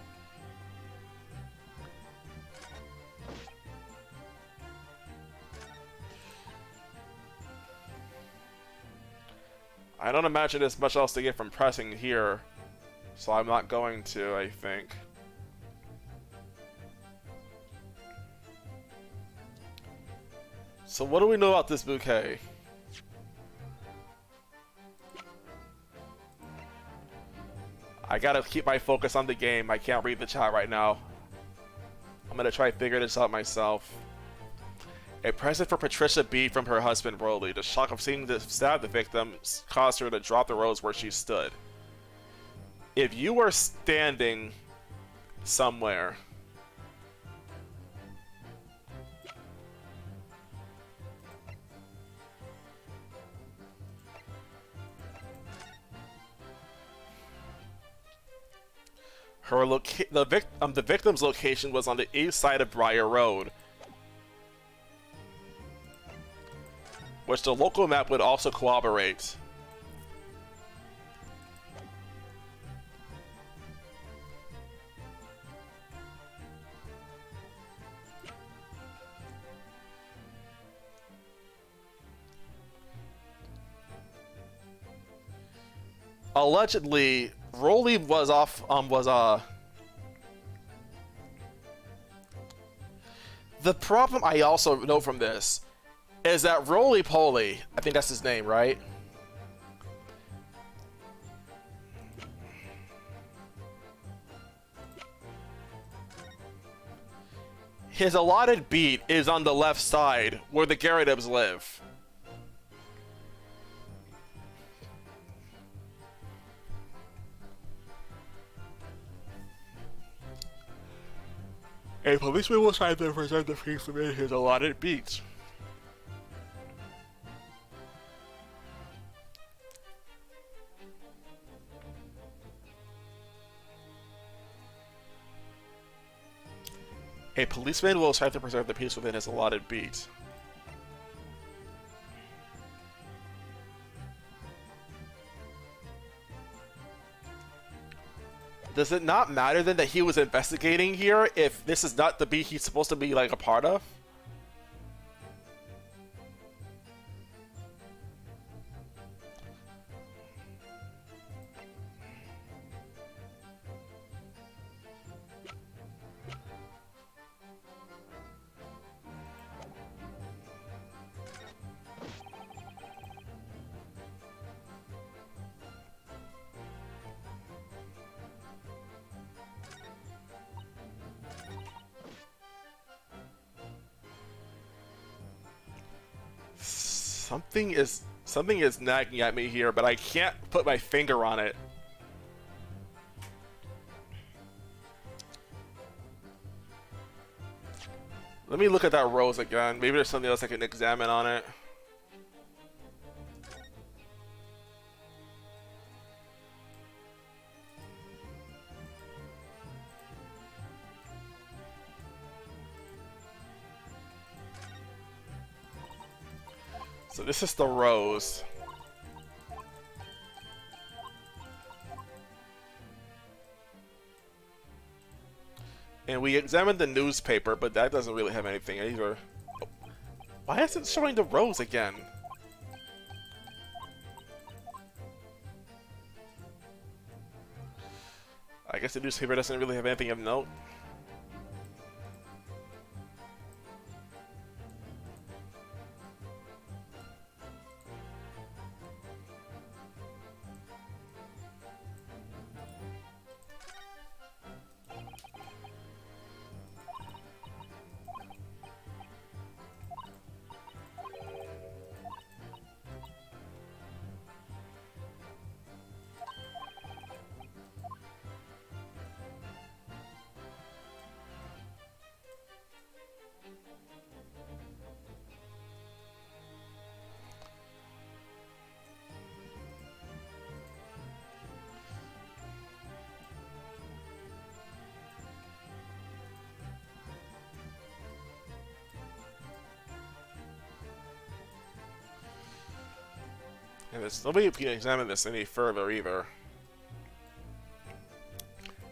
S1: I don't imagine there's much else to get from pressing here, so I'm not going to, I think. So what do we know about this bouquet? I gotta keep my focus on the game. I can't read the chat right now. I'm gonna try to figure this out myself. A present for Patricia B from her husband Rolly. The shock of seeing the stab the victim caused her to drop the rose where she stood. If you were standing somewhere, the victim's location was on the east side of Briar Road, which the local map would also corroborate. Allegedly, Rolly was the problem I also know from this is that Roly Poly, I think that's his name, right? His allotted beat is on the left side, where the Gyarados live. A policeman will try to present the piece within his allotted beats. A policeman will try to preserve the peace within his allotted beat. Does it not matter then that he was investigating here if this is not the beat he's supposed to be like a part of? Something is nagging at me here, but I can't put my finger on it. Let me look at that rose again. Maybe there's something else I can examine on it. So this is the rose. And we examined the newspaper, but that doesn't really have anything either. Why is it showing the rose again? I guess the newspaper doesn't really have anything of note. And there's nobody can examine this any further either.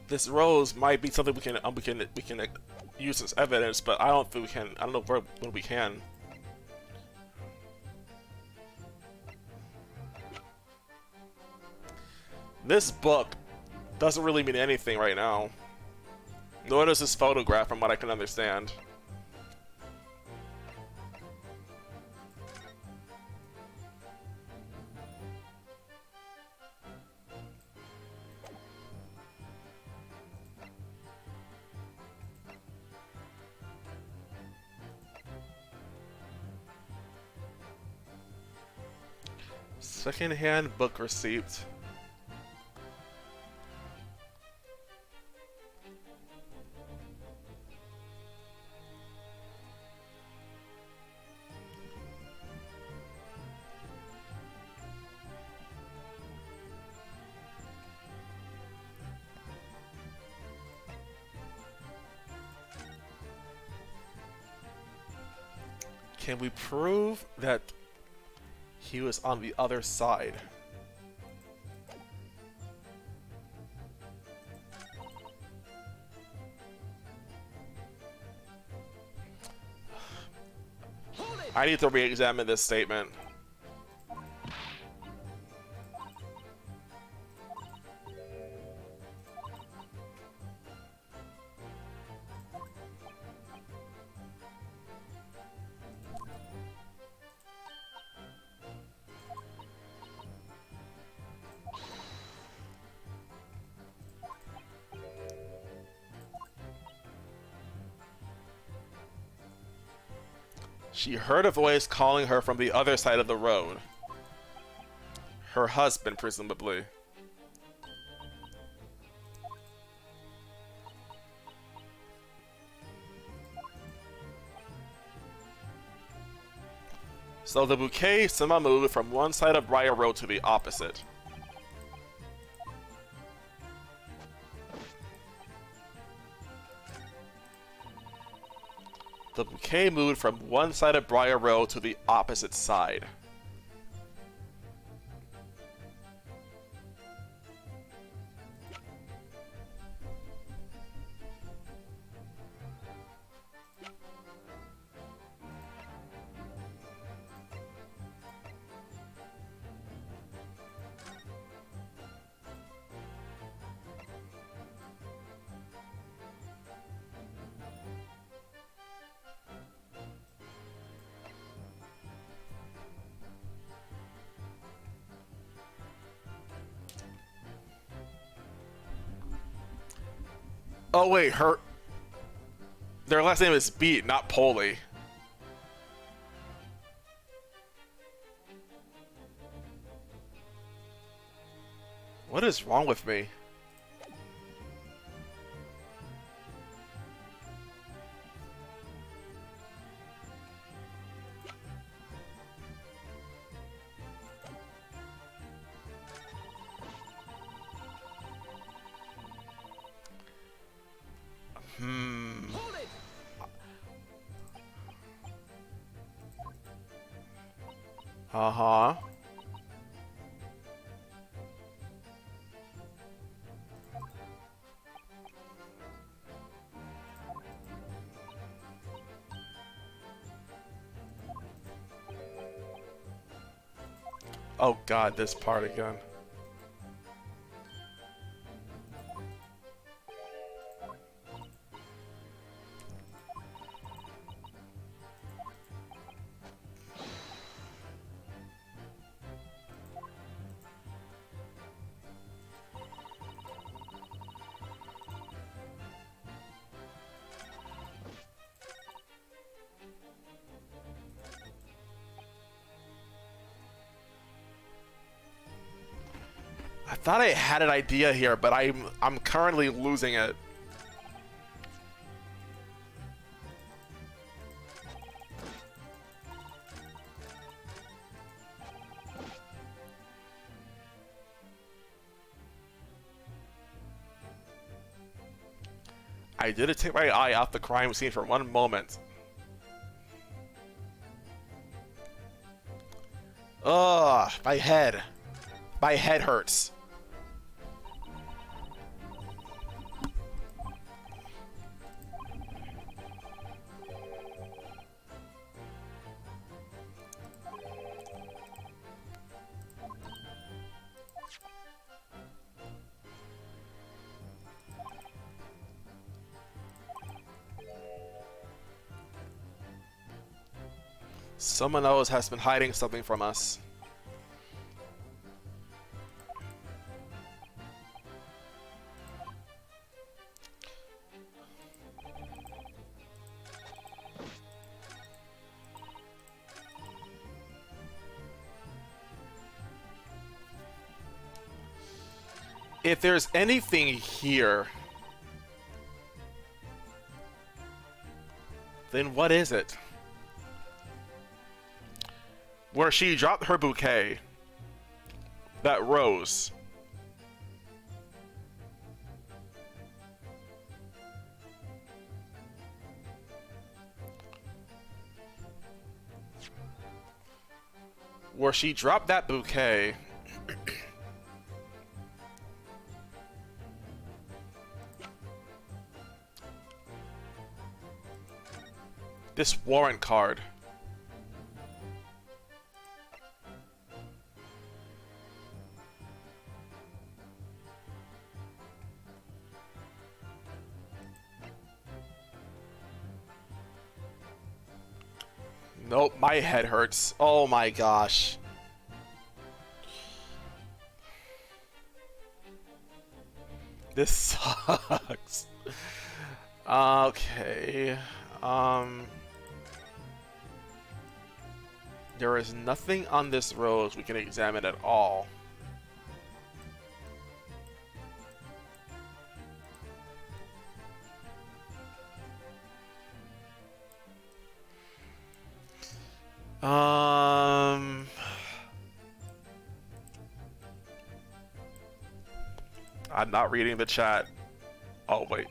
S1: This rose might be something we can use as evidence, but I don't think we can. I don't know when we can. This book doesn't really mean anything right now. Nor does this photograph, from what I can understand. Second-hand book receipt. Can we prove that he was on the other side? I need to re-examine this statement. She heard a voice calling her from the other side of the road. Her husband, presumably. So the bouquet somehow moved from one side of Briar Road to the opposite. The bouquet moved from one side of Briar Road to the opposite side. Oh wait, their last name is Beat, not Polly. What is wrong with me?
S2: Hold it!
S1: Uh-huh. Oh god, this part again. I thought I had an idea here, but I'm currently losing it. I did take my eye off the crime scene for one moment. Ugh, my head. My head hurts. Someone else has been hiding something from us. If there's anything here, then what is it? Where she dropped her bouquet. That rose. Where she dropped that bouquet. This warrant card. Nope, my head hurts. Oh my gosh. This sucks. Okay. There is nothing on this rose we can examine at all. I'm not reading the chat. Oh, wait.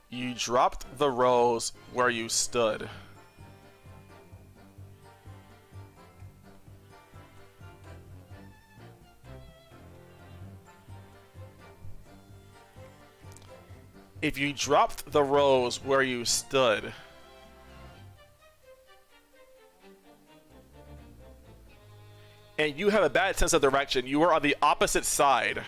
S1: You dropped the rose where you stood. If you dropped the rose where you stood, and you have a bad sense of direction, you are on the opposite side.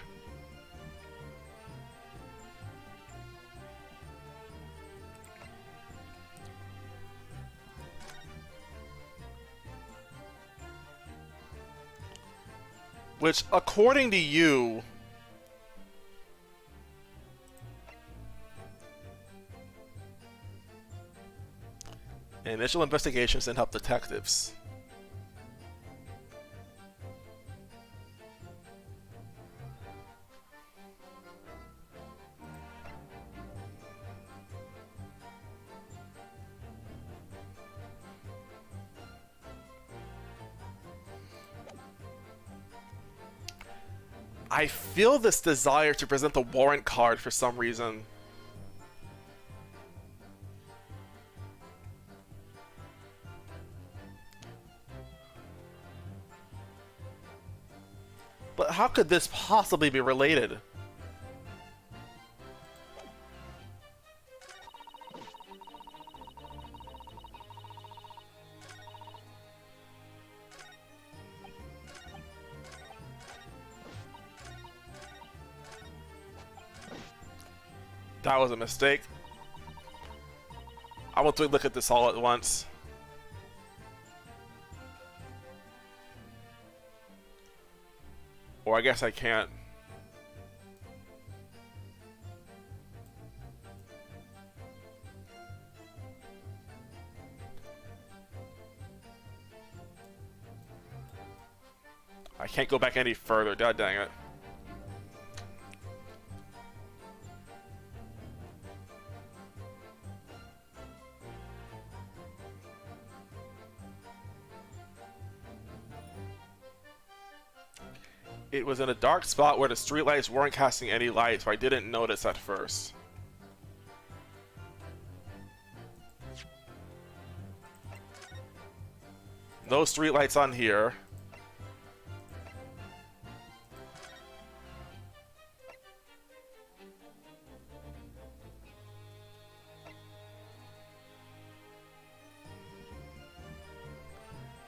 S1: Which, according to you, initial investigations and help detectives. I feel this desire to present the warrant card for some reason. How could this possibly be related? That was a mistake. I want to look at this all at once. Or I guess I can't. I can't go back any further, god dang it. It was in a dark spot where the streetlights weren't casting any light, so I didn't notice at first. No streetlights on here.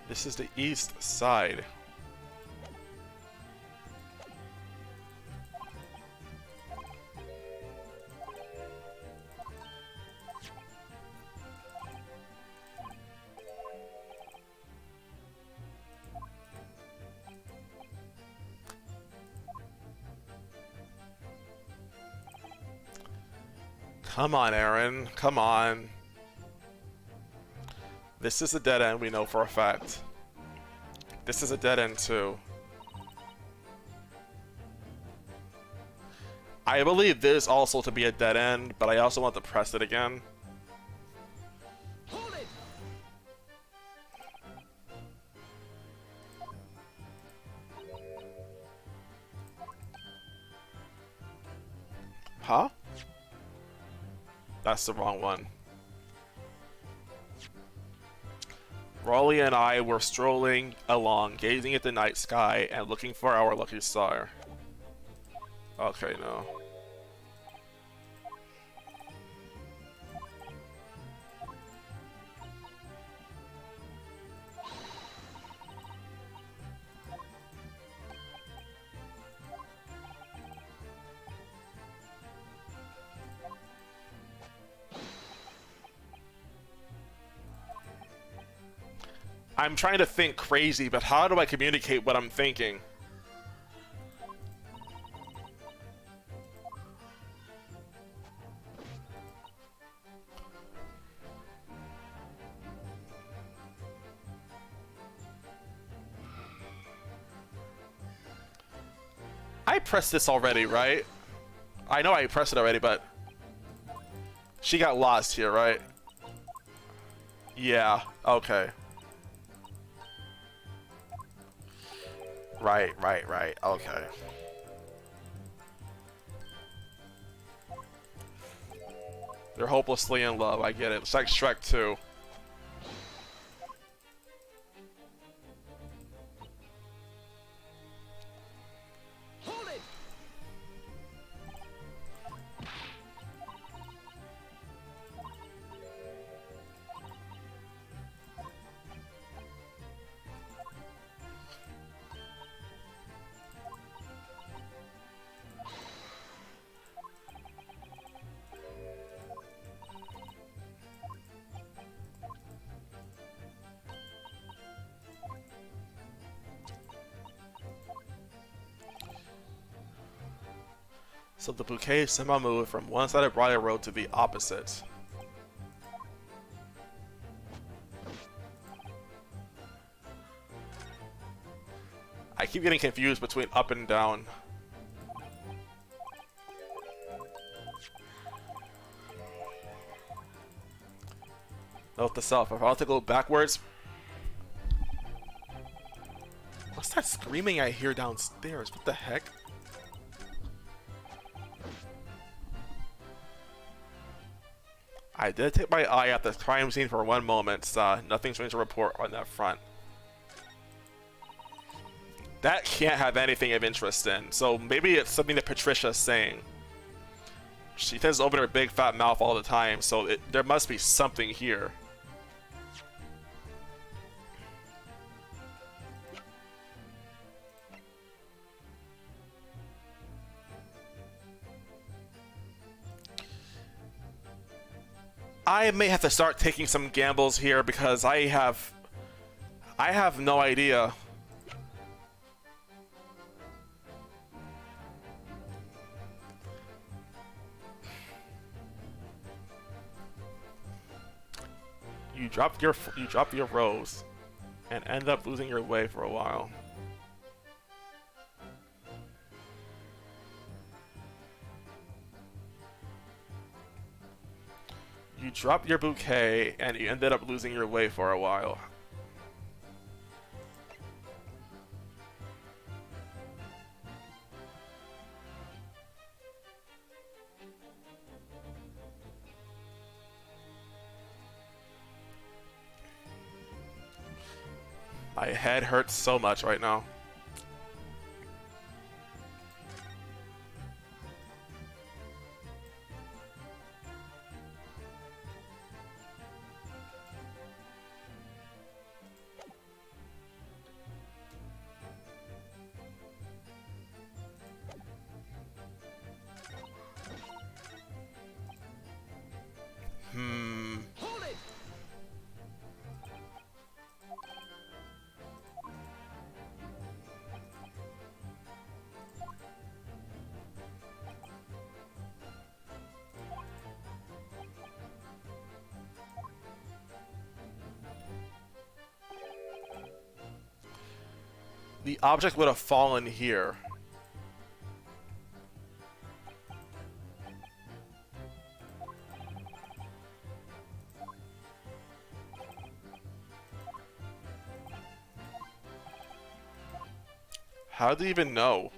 S1: This is the east side. Come on, Aaron. Come on. This is a dead end, we know for a fact. This is a dead end, too. I believe this also to be a dead end, but I also want to press it again.
S2: Hold it.
S1: Huh? That's the wrong one. Raleigh and I were strolling along, gazing at the night sky and looking for our lucky star. Okay, no. I'm trying to think crazy, but how do I communicate what I'm thinking? I pressed this already, right? I know I pressed it already, but she got lost here, right? Yeah, okay. Right, okay. They're hopelessly in love, I get it. It's like Shrek 2.
S2: Hold it.
S1: So the bouquet somehow moved from one side of Briar Road to the opposite. I keep getting confused between up and down. Note to self, if I want to go backwards... What's that screaming I hear downstairs? What the heck? I did take my eye at the crime scene for one moment, so nothing strange to report on that front. That can't have anything of interest in. So maybe it's something that Patricia's saying. She tends to open her big fat mouth all the time, so there must be something here. I may have to start taking some gambles here because I have no idea. You drop your rose and end up losing your way for a while. You dropped your bouquet and you ended up losing your way for a while. My head hurts so much right now.
S2: Hold it!
S1: The object would have fallen here. How do you even know?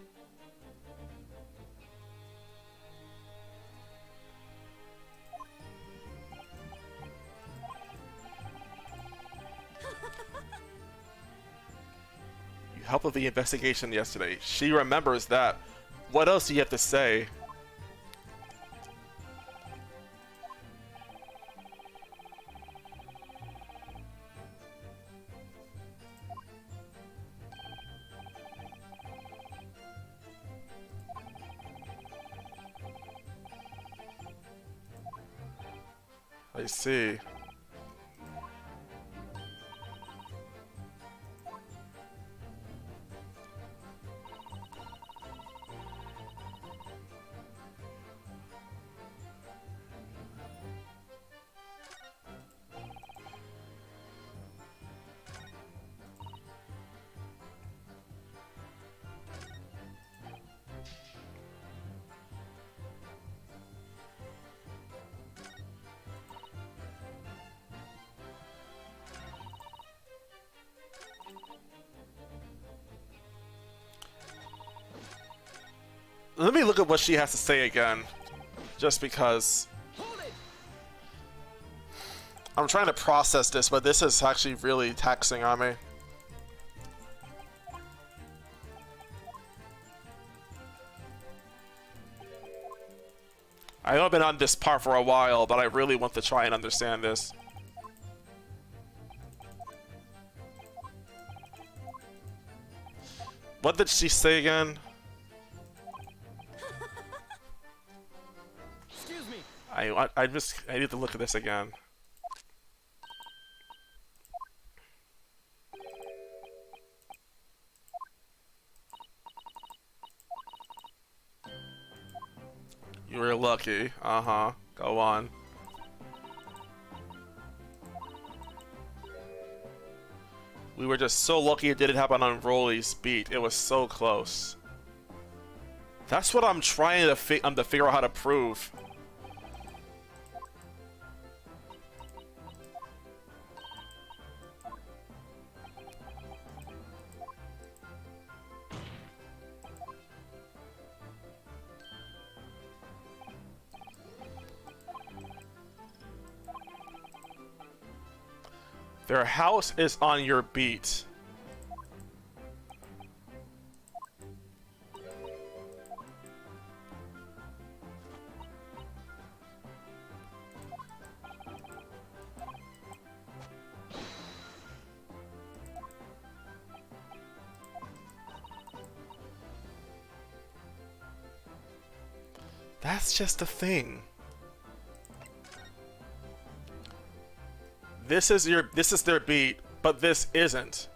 S1: You helped with the investigation yesterday. She remembers that. What else do you have to say? I see. Let me look at what she has to say again. Just because
S2: Hold it!
S1: I'm trying to process this, but this is actually really taxing on me. I know I've been on this part for a while, but I really want to try and understand this. What did she say again?
S2: Excuse me.
S1: I need to look at this again. You were lucky. Uh-huh. Go on. We were just so lucky it didn't happen on Rolly's beat. It was so close. That's what I'm trying to figure out how to prove. Their house is on your beat. That's just the thing. This is their beat, but this isn't.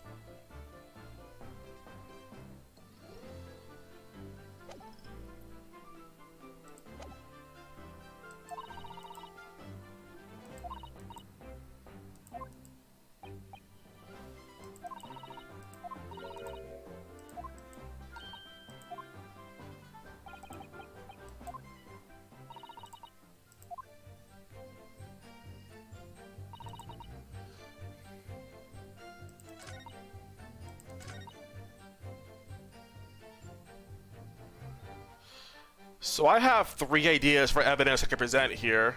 S1: So I have 3 ideas for evidence I can present here.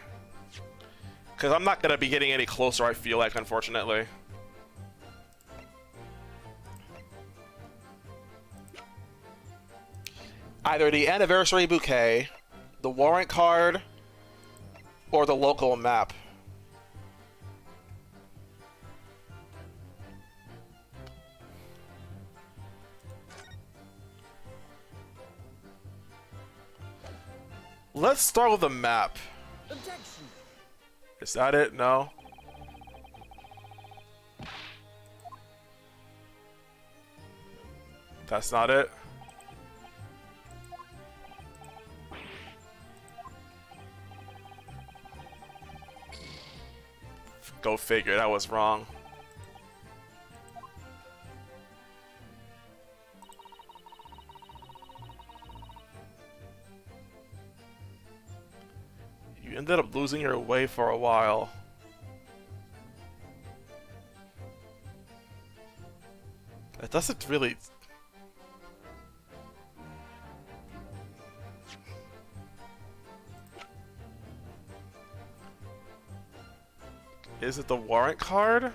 S1: Because I'm not going to be getting any closer, I feel like, unfortunately. Either the anniversary bouquet, the warrant card, or the local map. Let's start with the map.
S2: Objection.
S1: Is that it? No. That's not it. Go figure, that was wrong. You ended up losing your way for a while. That doesn't really... Is it the warrant card?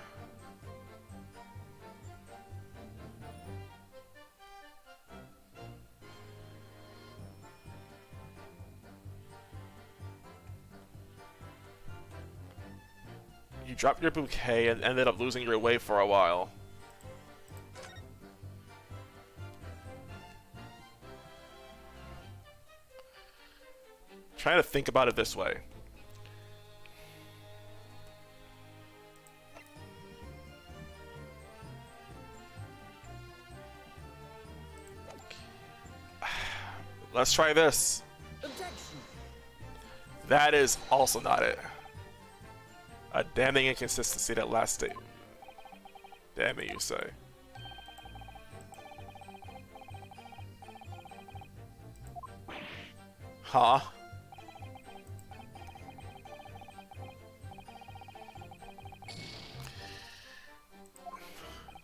S1: You dropped your bouquet and ended up losing your way for a while. Trying to think about it this way. Let's try this.
S2: Objection.
S1: That is also not it. A damning inconsistency that last state. Damning, you say. Huh?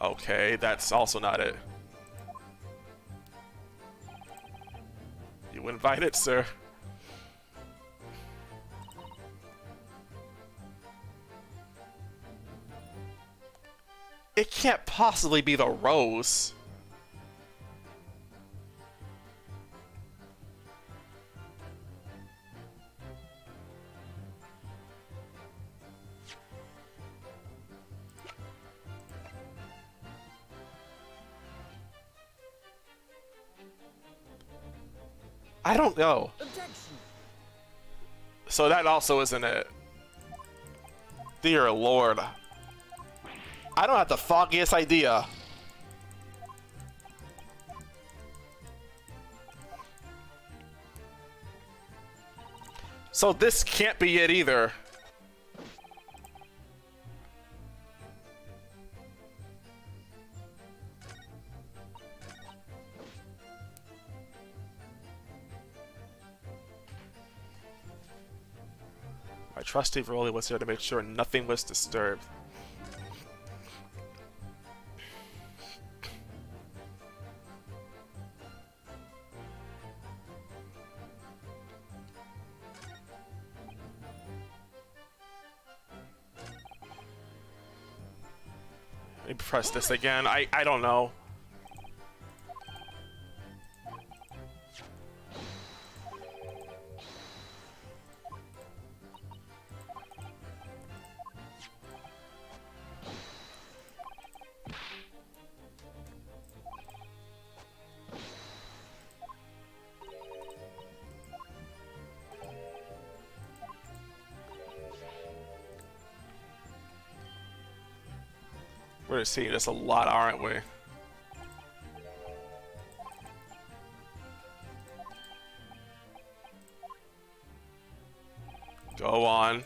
S1: Okay, that's also not it. You invited, sir. It can't possibly be the rose. I don't know.
S2: Objection.
S1: So that also isn't it. Dear Lord. I don't have the foggiest idea. So this can't be it either. My trusty Rolly was here to make sure nothing was disturbed. Maybe press this again. I don't know. We're seeing this a lot, aren't we? Go on.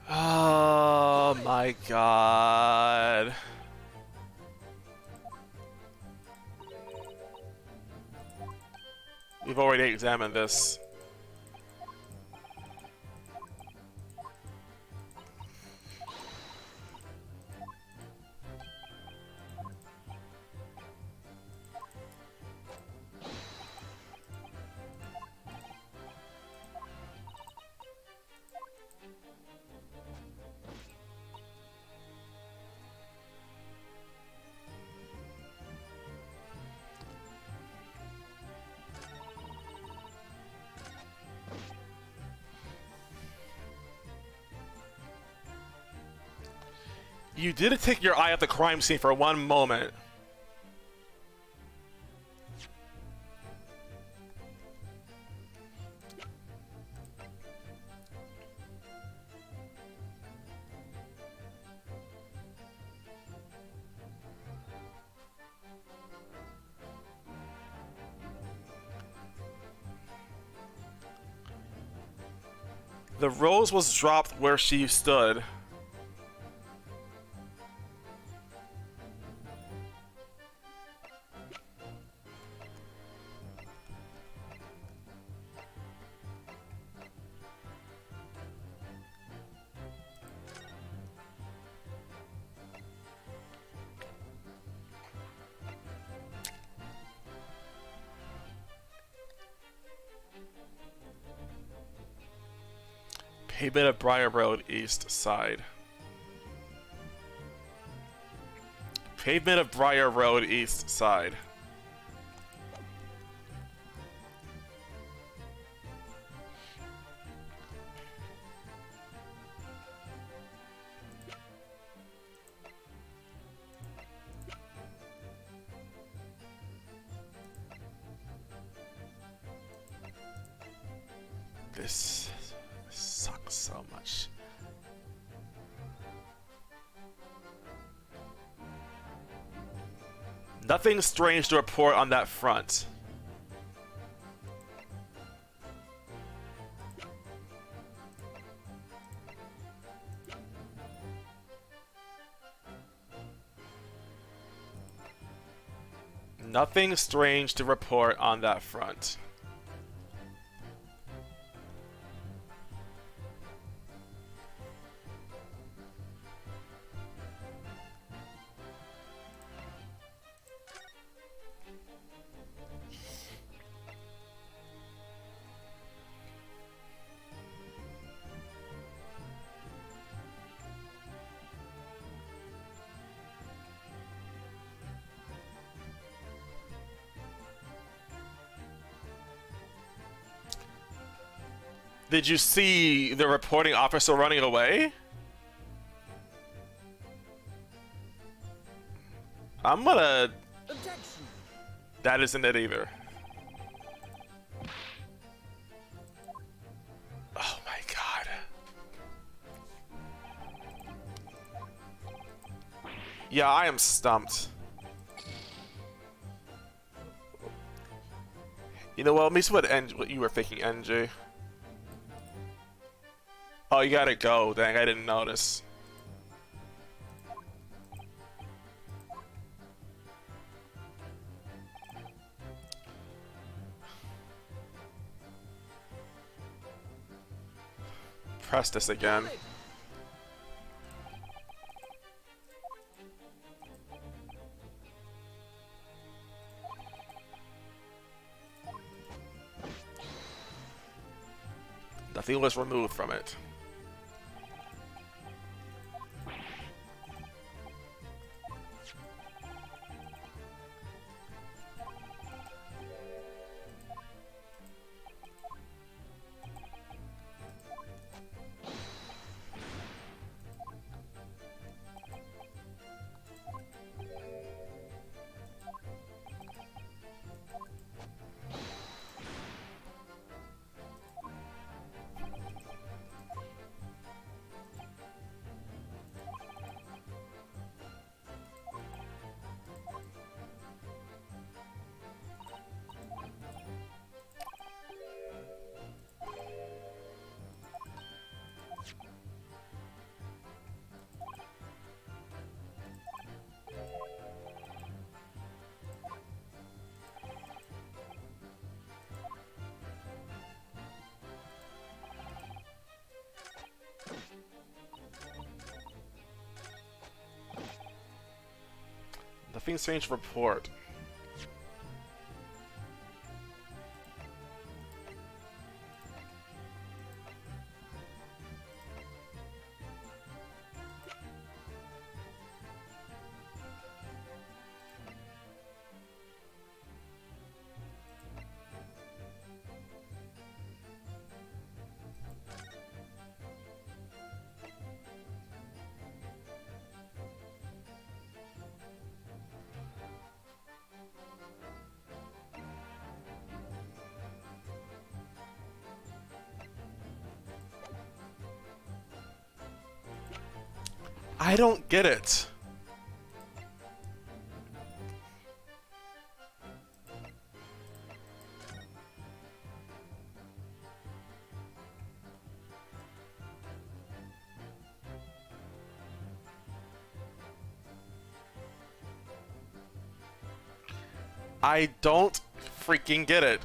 S1: Oh my god. We've already examined this. You didn't take your eye off the crime scene for one moment. The rose was dropped where she stood. Pavement of Briar Road, east side. Pavement of Briar Road, east side. This sucks so much. Nothing strange to report on that front. Nothing strange to report on that front. Did you see the reporting officer running away? I'm gonna...
S2: Objection.
S1: That isn't it either. Oh my god. Yeah, I am stumped. You know what, let me see what you were thinking, NG. Oh, you gotta go. Dang, I didn't notice. Press this again.
S2: Hold it.
S1: Nothing was removed from it. Nothing strange to report. I don't get it. I don't freaking get it.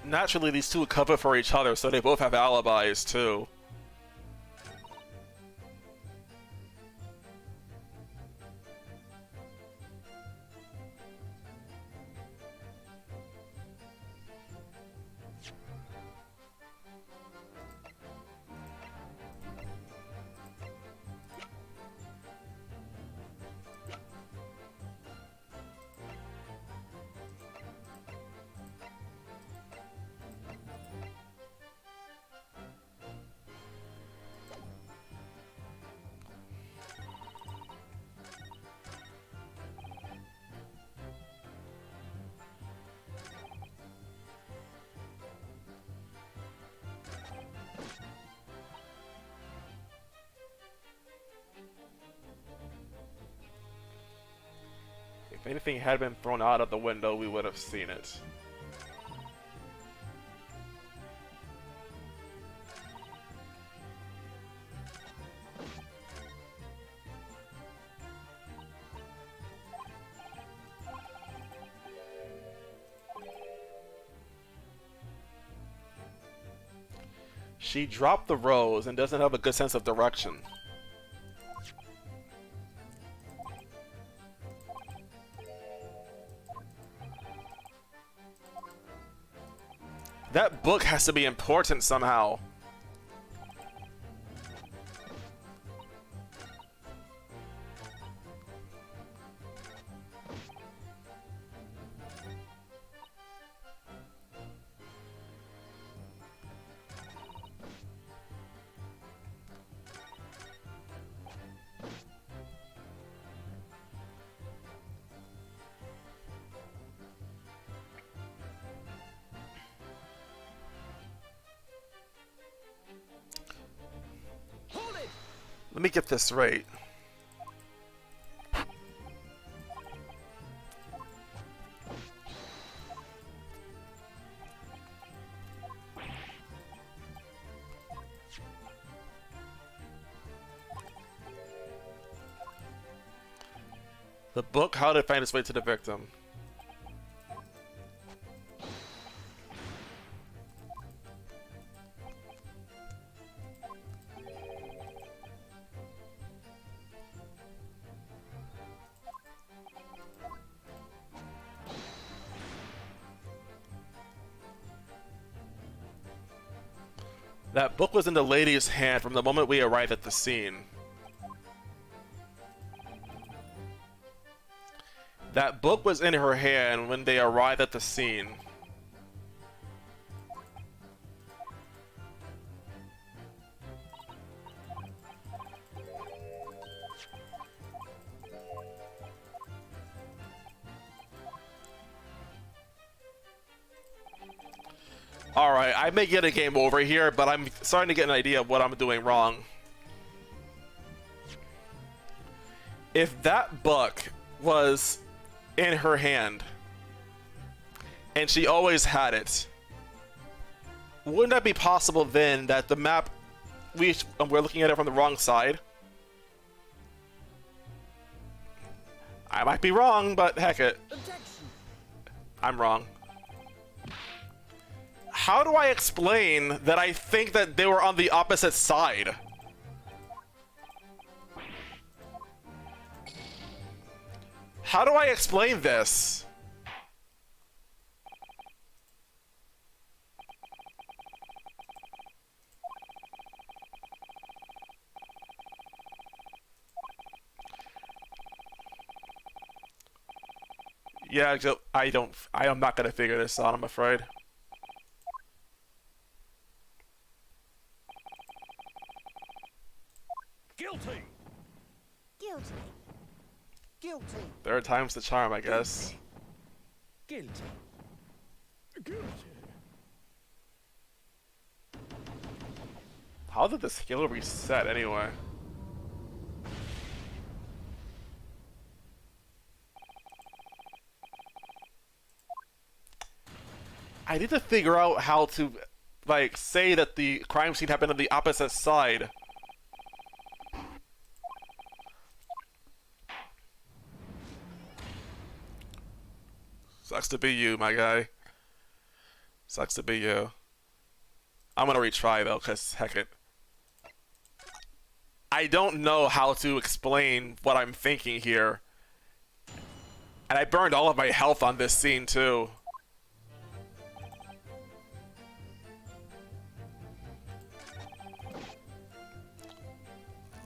S1: Naturally, these two cover for each other, so they both have alibis, too. If anything had been thrown out of the window, we would have seen it. She dropped the rose and doesn't have a good sense of direction. That book has to be important somehow. Let me get this right. The book, How to Find Its Way to the Victim. That book was in the lady's hand from the moment we arrived at the scene. That book was in her hand when they arrived at the scene. Alright, I may get a game over here, but I'm starting to get an idea of what I'm doing wrong. If that book was in her hand, and she always had it, wouldn't that be possible then that the map, we're looking at it from the wrong side? I might be wrong, but heck it.
S2: Objection.
S1: I'm wrong. How do I explain that I think that they were on the opposite side? How do I explain this? Yeah, I am not gonna figure this out, I'm afraid.
S2: Guilty.
S3: Guilty. Guilty.
S1: Third time's the charm, I guess.
S2: Guilty. Guilty.
S1: How did the skill reset anyway? I need to figure out how to, like, say that the crime scene happened on the opposite side. Sucks to be you, my guy. Sucks to be you. I'm gonna retry though, cause heck it. I don't know how to explain what I'm thinking here. And I burned all of my health on this scene too.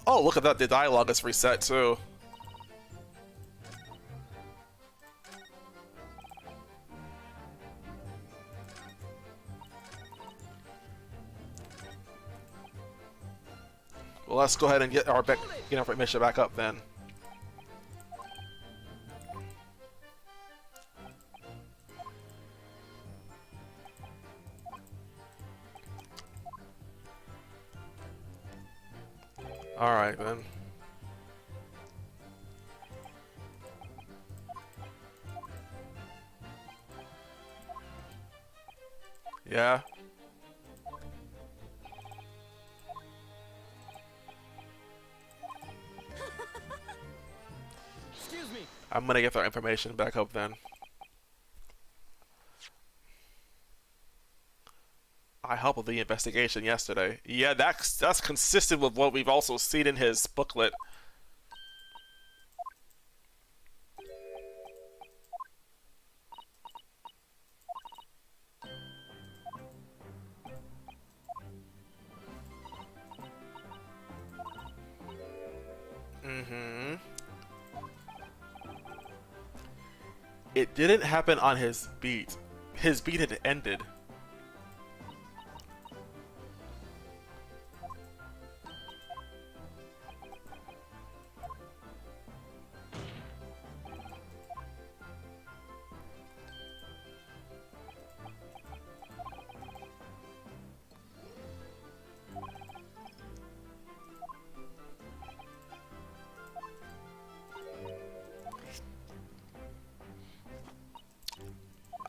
S1: Oh, look at that, the dialogue is reset too. Well, let's go ahead and get our mission back up then. All right then. Yeah.
S2: Excuse me.
S1: I'm gonna get our information back up then. I helped with the investigation yesterday. Yeah, that's consistent with what we've also seen in his booklet. Mm-hmm. It didn't happen on his beat. His beat had ended.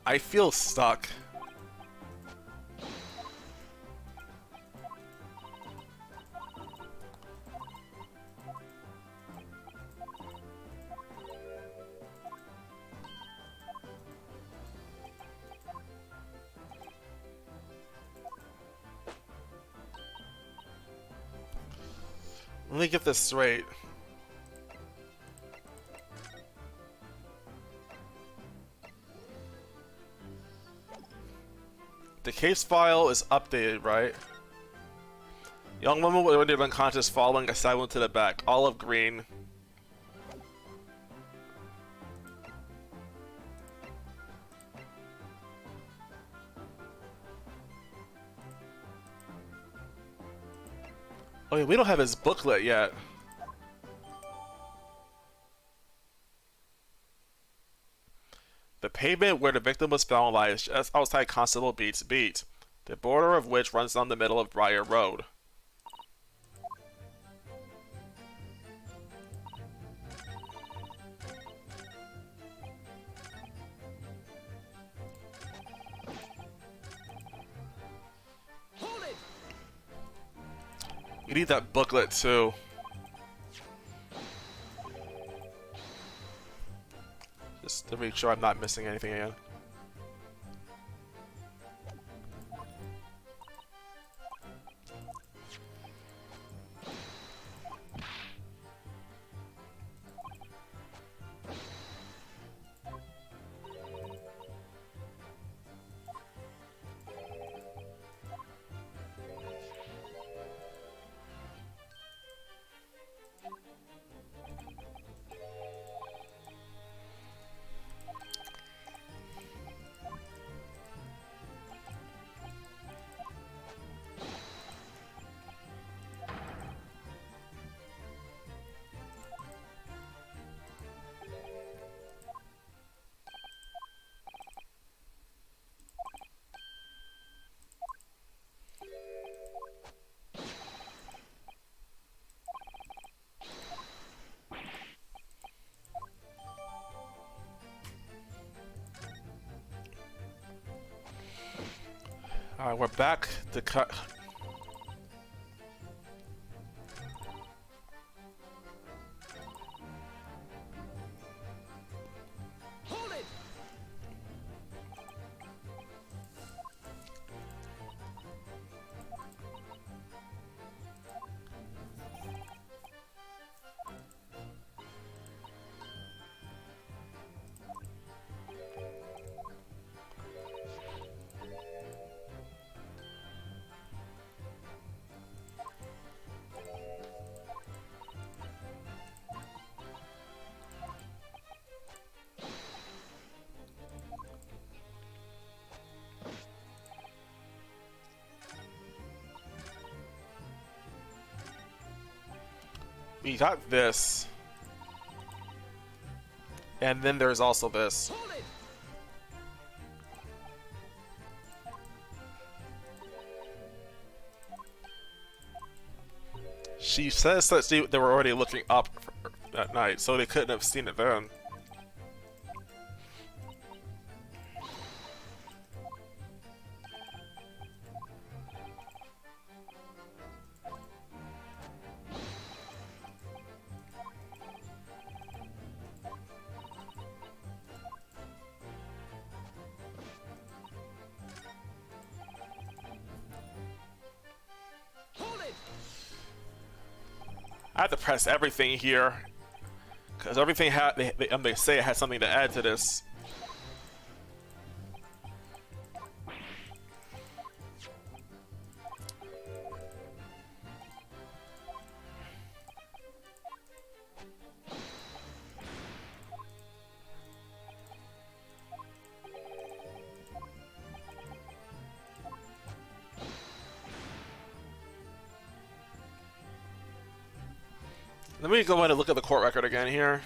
S1: I feel stuck. Let me get this straight. The case file is updated, right? Young woman was already unconscious following a side wound to the back. Olive green. Oh yeah, we don't have his booklet yet. The pavement where the victim was found lies just outside Constable Beat's beat, the border of which runs down the middle of Briar Road.
S2: Hold it!
S1: You need that booklet too. Just to make sure I'm not missing anything again. Alright, we're back to cut.
S2: Hold it!
S1: We got this. And then there's also this.
S2: Hold it!
S1: She says that they were already looking up at night, so they couldn't have seen it then.
S2: Hold it!
S1: I have to press everything here, because everything they say it has something to add to this. Let me go ahead and look at the court record again here.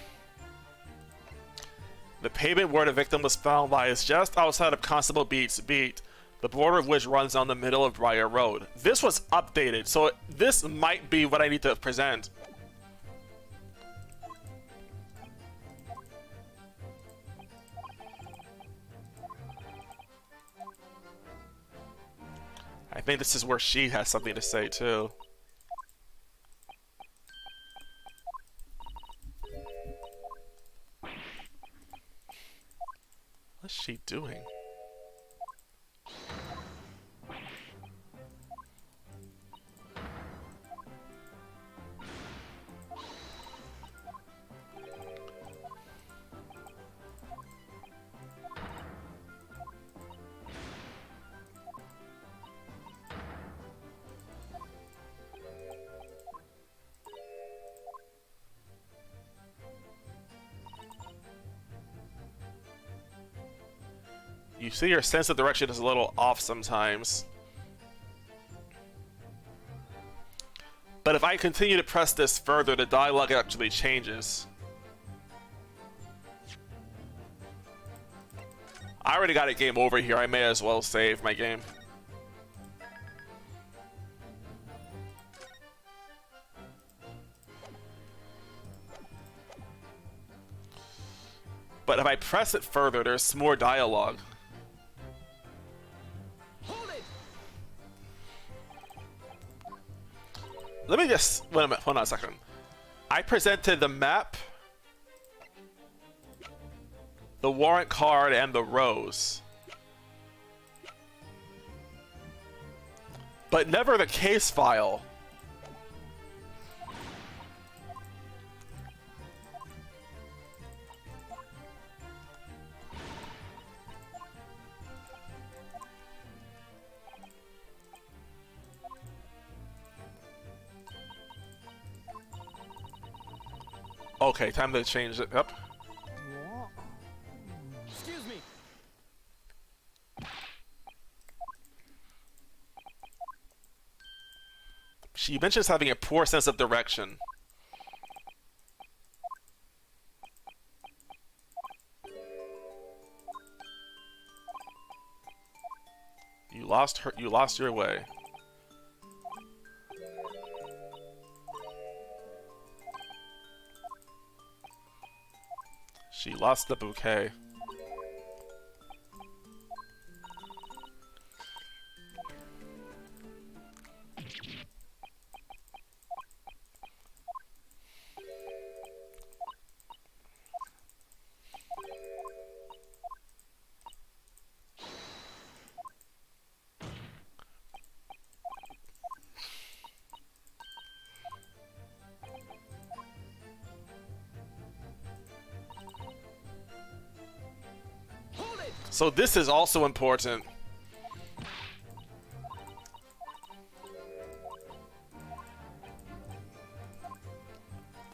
S1: The pavement where the victim was found lies just outside of Constable Beat's beat, the border of which runs down the middle of Briar Road. This was updated, so this might be what I need to present. I think this is where she has something to say too. What's she doing? You see your sense of direction is a little off sometimes. But if I continue to press this further, the dialogue actually changes. I already got a game over here. I may as well save my game. But if I press it further, there's more dialogue.
S2: Hold it.
S1: Let me just... wait a minute. Hold on a second. I presented the map, the warrant card, and the rose. But never the case file. Okay, time to change it up.
S2: Excuse me.
S1: She mentions having a poor sense of direction. You lost your way. She lost the bouquet.
S2: Hold it.
S1: So this is also important.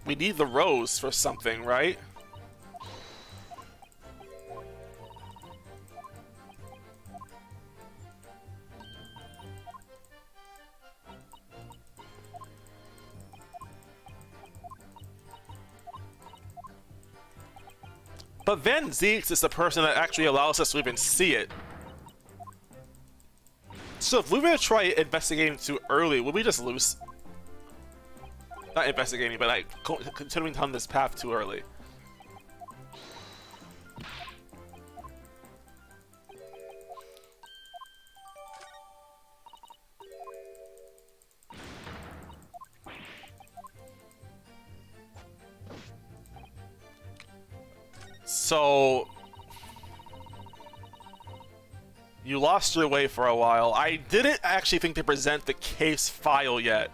S1: We need the rose for something, right? But Van Zeeks is the person that actually allows us to even see it. So if we were to try investigating too early, would we just lose? Not investigating, but like continuing down this path too early. So you lost your way for a while. I didn't actually think to present the case file yet.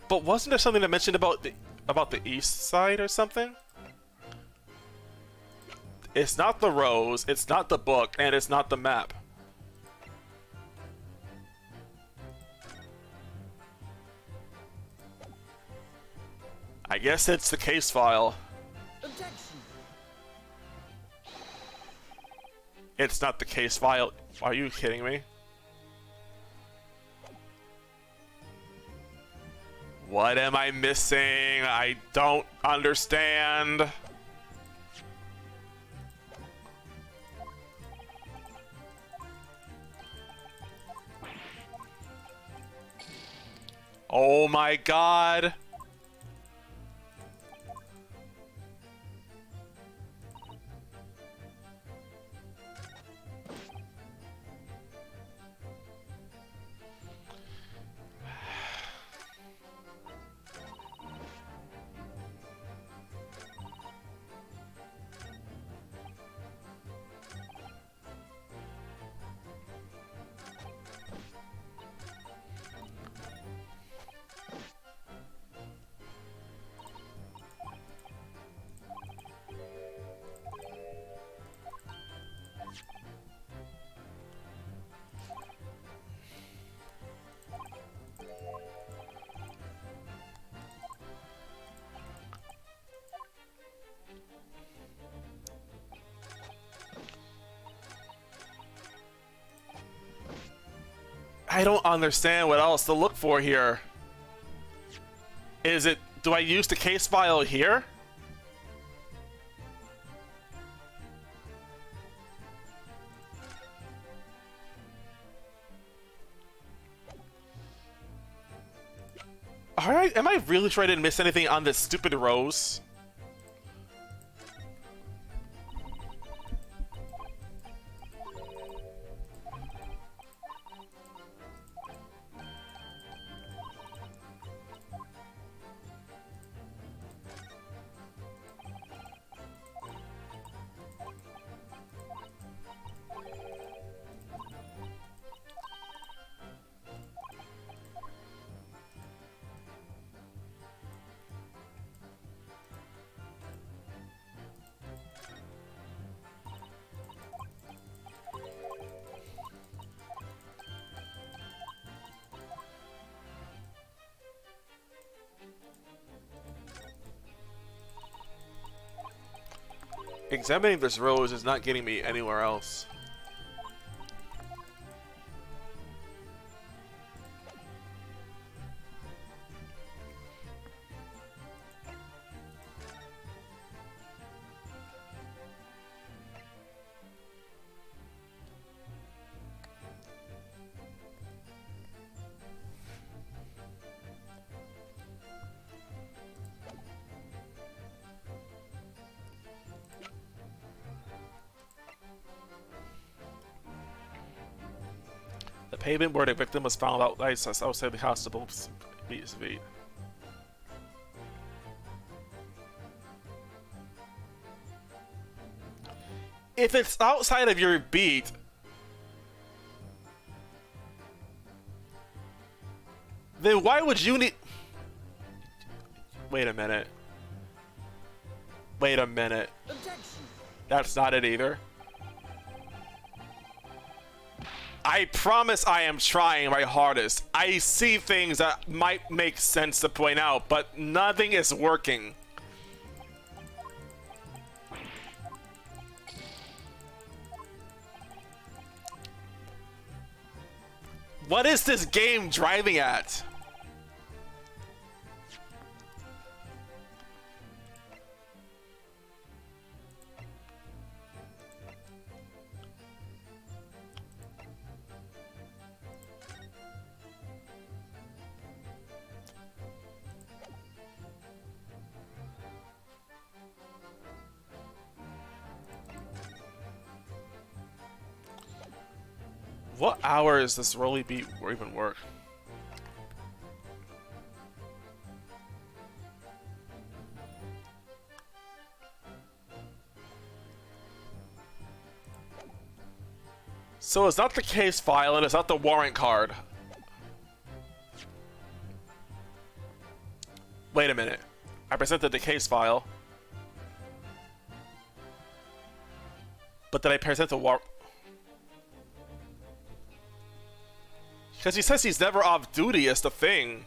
S1: But wasn't there something that mentioned about the east side or something? It's not the rose, it's not the book, and it's not the map. I guess it's the case file.
S2: Objection.
S1: It's not the case file. Are you kidding me? What am I missing? I don't understand. Oh my god. I don't understand what else to look for here. Is it... Do I use the case file here? Alright, am I really sure I didn't miss anything on this stupid rose? Examining this rose is not getting me anywhere else. The pavement where the victim was found outside the house to both beat his feet. If it's outside of your beat, then why would you need... Wait a minute. Wait a minute.
S2: Objection.
S1: That's not it either. I promise I am trying my hardest. I see things that might make sense to point out, but nothing is working. What is this game driving at? What hour is this Rolly beat even work? So it's not the case file and it's not the warrant card. Wait a minute. I presented the case file. But did I present the warrant? Because he says he's never off duty is the thing.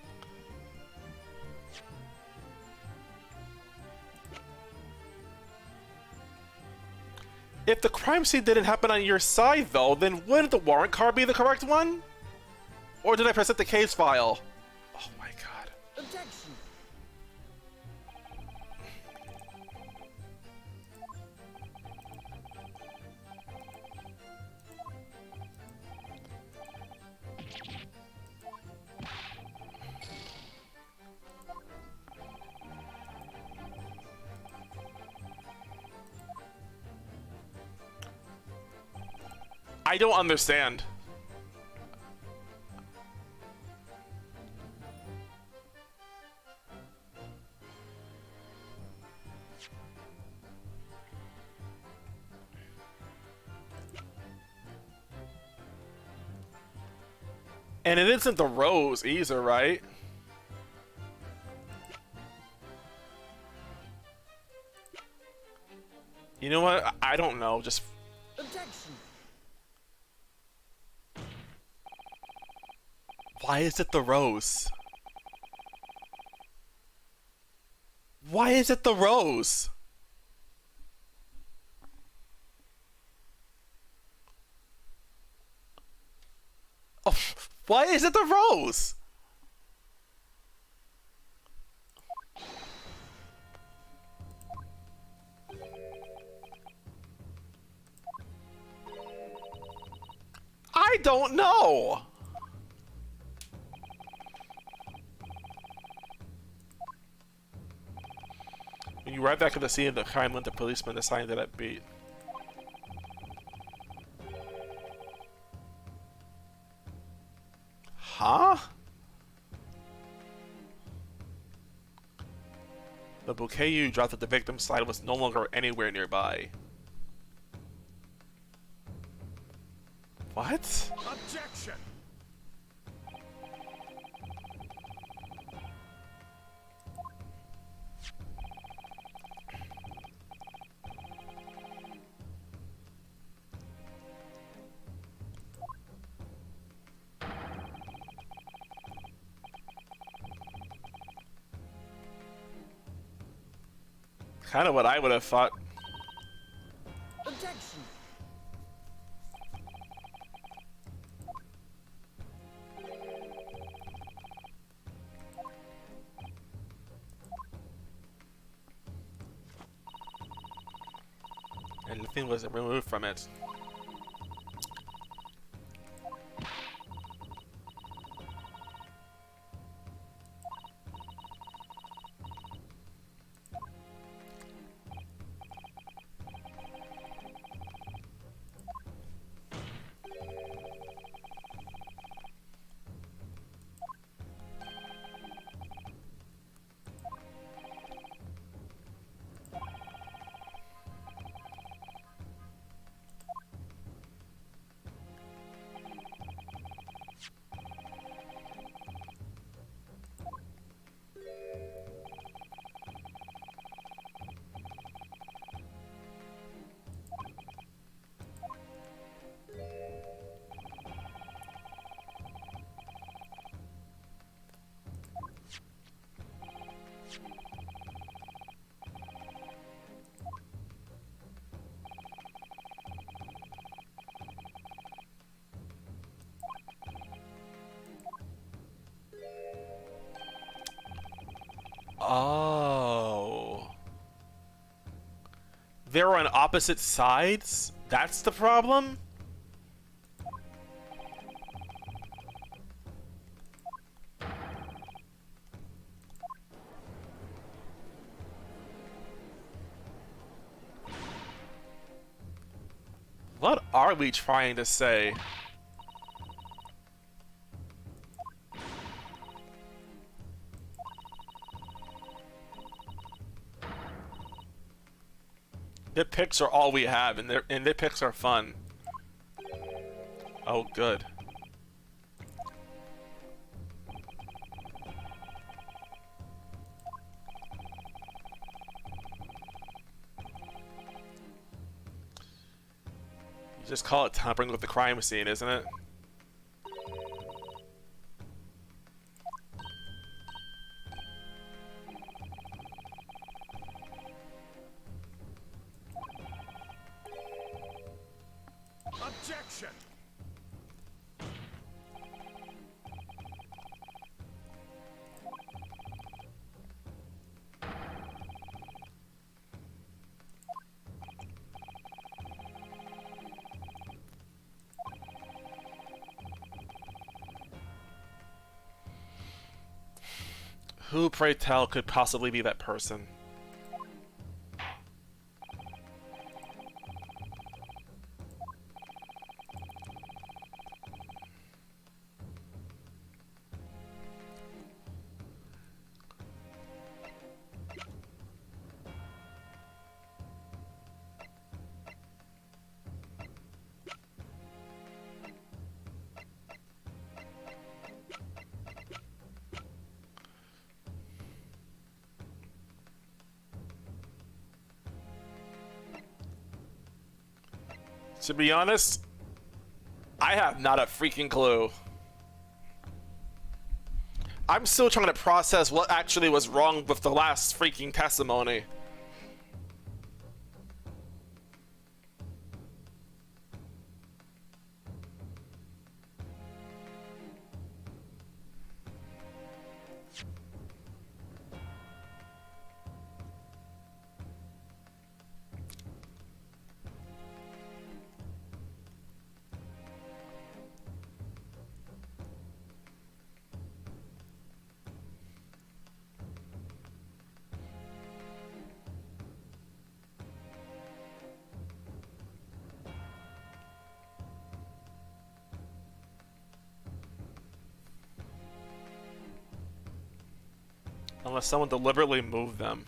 S1: If the crime scene didn't happen on your side, though, then wouldn't the warrant card be the correct one? Or did I present the case file? Oh my god.
S2: Objection.
S1: I don't understand. And it isn't the rose either, right? You know what? I don't know. Just...
S2: Objection.
S1: Why is it the rose? Why is it the rose? Oh, Why is it the rose? I don't know. When you arrive back at the scene of the crime, the policeman assigned to that beat. Huh? The bouquet you dropped at the victim's side was no longer anywhere nearby. What?
S4: Objection!
S1: Kind of what I would have thought.
S2: Objection.
S1: And nothing was removed from it. Oh. They're on opposite sides? That's the problem? What are we trying to say? Nitpicks are all we have, and nitpicks are fun. Oh, good. You just call it tampering with the crime scene, isn't it?
S4: Objection!
S1: Who, pray tell, could possibly be that person? To be honest, I have not a freaking clue. I'm still trying to process what actually was wrong with the last freaking testimony. Unless someone deliberately moved them.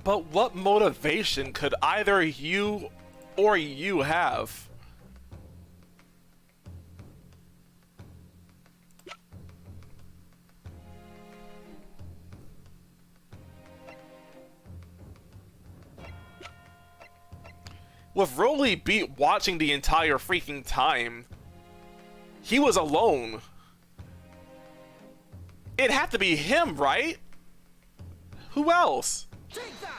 S1: But what motivation could either you or you have? With Rolly beat watching the entire freaking time, he was alone. It'd have to be him, right? Who else?
S2: Take that!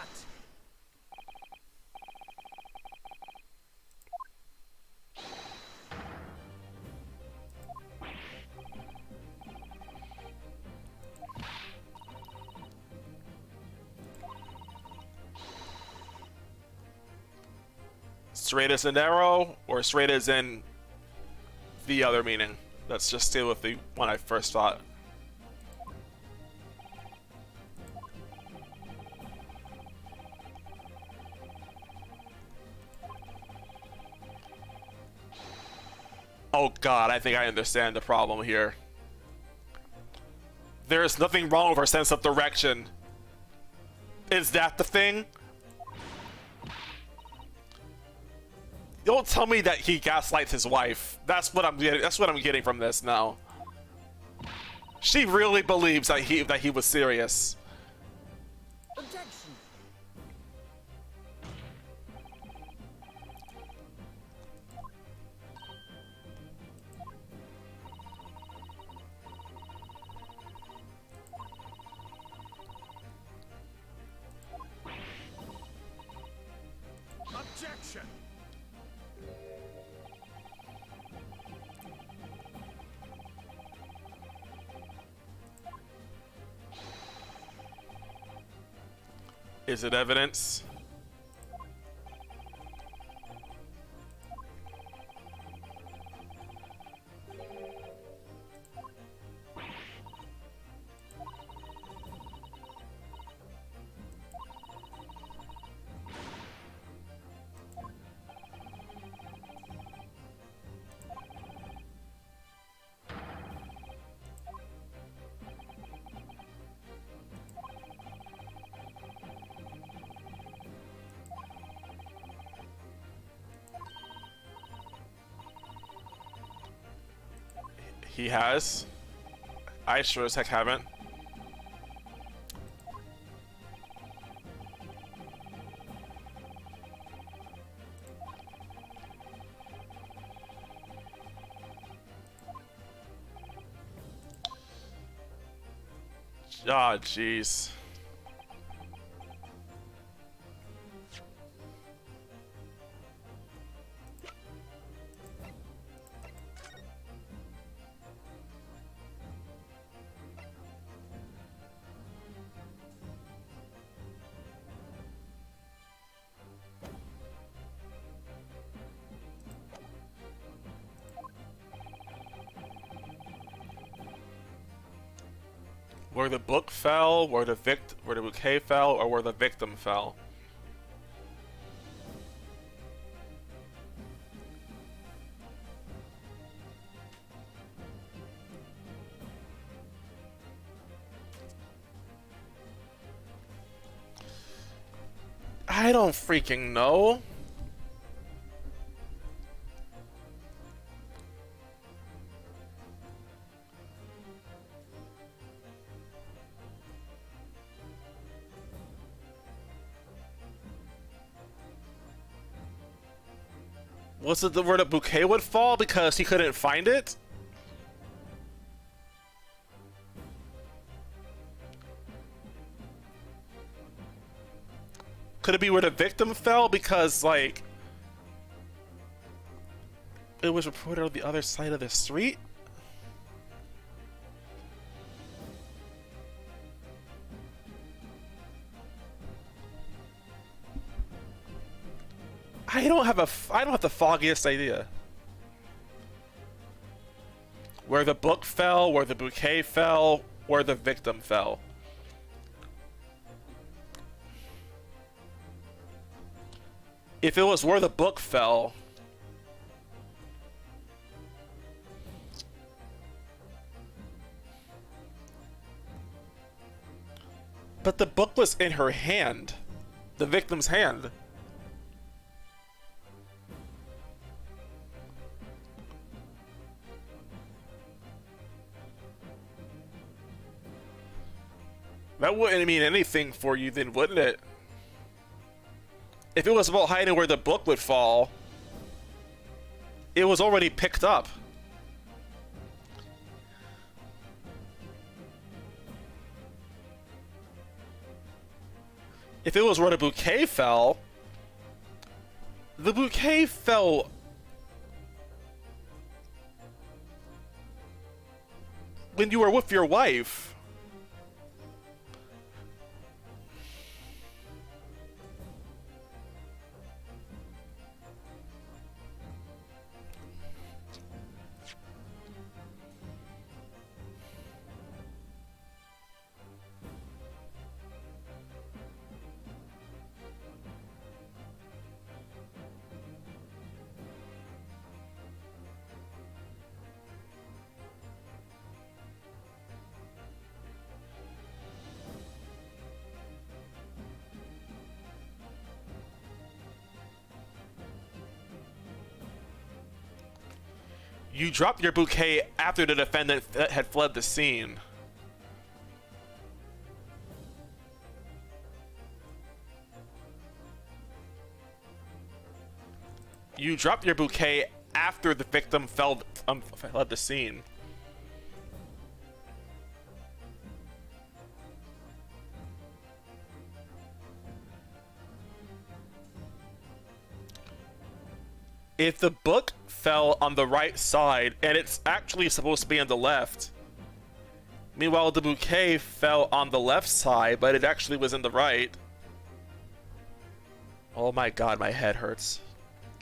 S1: Straight as an arrow, or straight as in the other meaning? Let's just stay with the one I first thought. Oh god, I think I understand the problem here. There is nothing wrong with our sense of direction. Is that the thing? Don't tell me that he gaslights his wife. That's what I'm getting. That's what I'm getting from this now. She really believes that he was serious.
S2: Objection!
S4: Objection!
S1: Is it evidence? He has. I sure as heck haven't. Ah, jeez. Where the book fell, where the bouquet fell, or where the victim fell. I don't freaking know. Was it where the bouquet would fall because he couldn't find it? Could it be where the victim fell because, like, it was reported on the other side of the street? I don't have the foggiest idea. Where the book fell, where the bouquet fell, where the victim fell. If it was where the book fell, but the book was in her hand, the victim's hand. That wouldn't mean anything for you then, wouldn't it? If it was about hiding where the book would fall, it was already picked up. If it was where the bouquet fell, the bouquet fell when you were with your wife. You dropped your bouquet after the defendant had fled the scene. You dropped your bouquet after the victim fled the scene. If the book fell on the right side, and it's actually supposed to be on the left, meanwhile the bouquet fell on the left side, but it actually was in the right. Oh my god, my head hurts.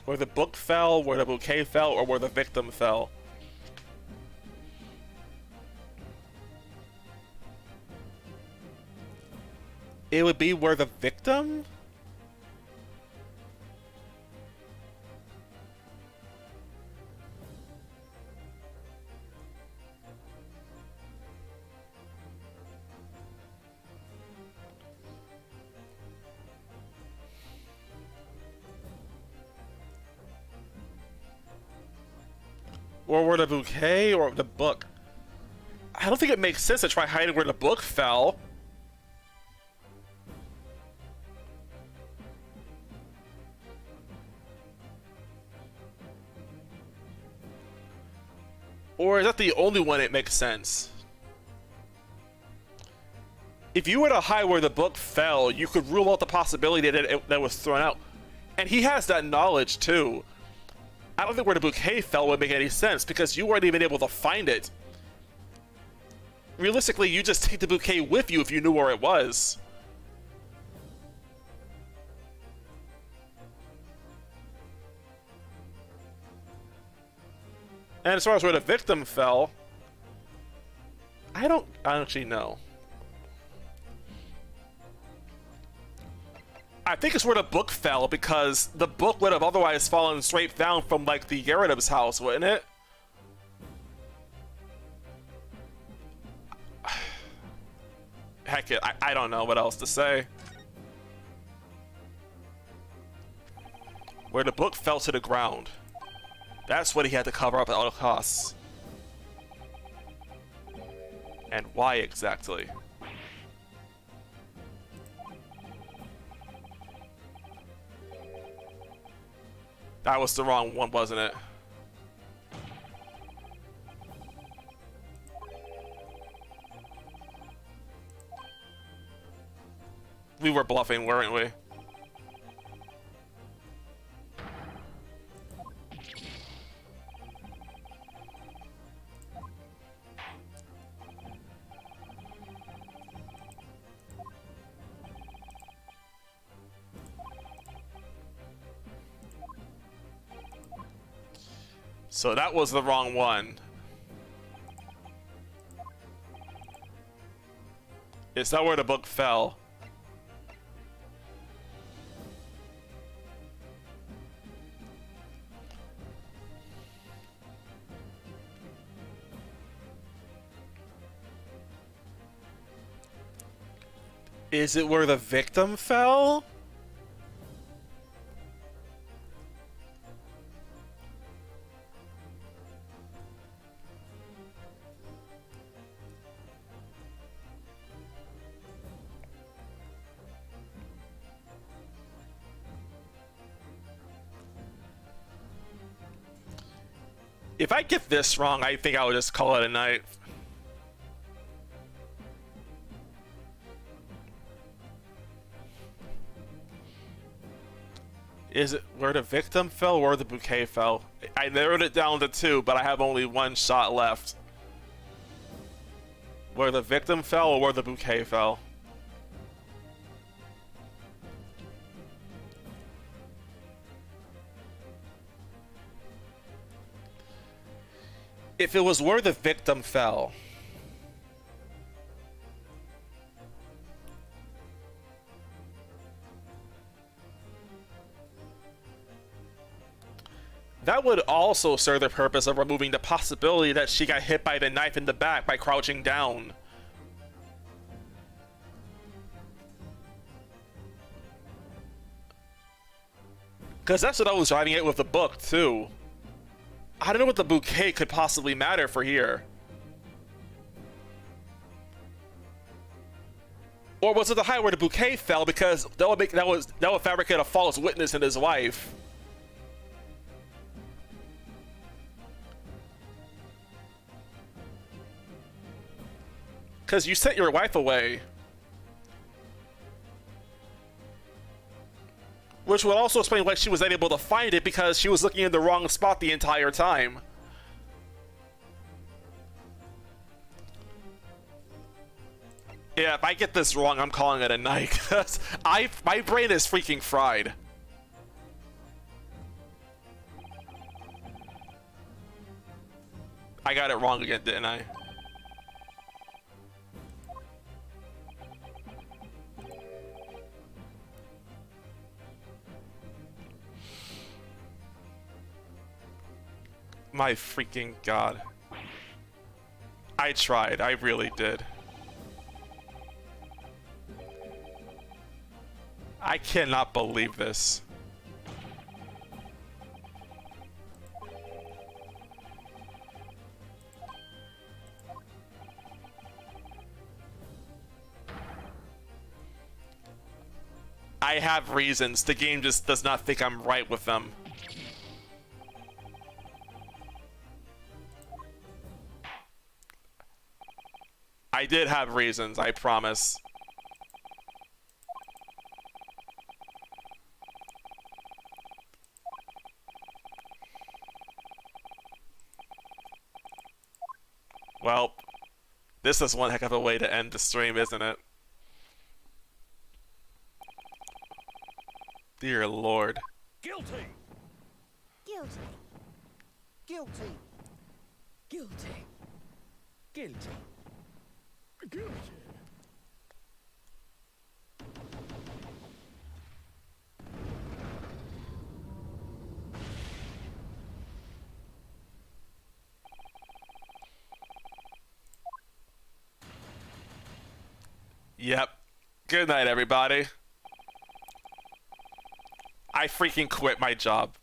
S1: Where the book fell, where the bouquet fell, or where the victim fell. It would be where the victim? Or where the bouquet, or the book. I don't think it makes sense to try hiding where the book fell. Or is that the only one it makes sense? If you were to hide where the book fell, you could rule out the possibility that it was thrown out. And he has that knowledge too. I don't think where the bouquet fell would make any sense because you weren't even able to find it. Realistically, you just take the bouquet with you if you knew where it was. And as far as where the victim fell, I don't actually know. I think it's where the book fell because the book would have otherwise fallen straight down from like the Yaredov's house, wouldn't it? Heck it, I don't know what else to say. Where the book fell to the ground. That's what he had to cover up at all costs. And why exactly? That was the wrong one, wasn't it? We were bluffing, weren't we? So that was the wrong one. Is that where the book fell? Is it where the victim fell? If I get this wrong, I think I'll just call it a night. Is it where the victim fell or where the bouquet fell? I narrowed it down to 2, but I have only 1 shot left. Where the victim fell or where the bouquet fell? If it was where the victim fell, that would also serve the purpose of removing the possibility that she got hit by the knife in the back by crouching down. Because that's what I was driving at with the book, too. I don't know what the bouquet could possibly matter for here. Or was it the height where the bouquet fell, because that would fabricate a false witness in his wife. Because you sent your wife away. Which would also explain why she was unable to find it, because she was looking in the wrong spot the entire time. Yeah, if I get this wrong, I'm calling it a night, because my brain is freaking fried. I got it wrong again, didn't I? My freaking god. I tried, I really did. I cannot believe this. I have reasons. The game just does not think I'm right with them. I did have reasons, I promise. Well, this is one heck of a way to end the stream, isn't it? Dear Lord.
S4: Guilty.
S3: Guilty. Guilty.
S2: Guilty. Guilty.
S4: Guilty.
S1: Yep. Good night, everybody. I freaking quit my job.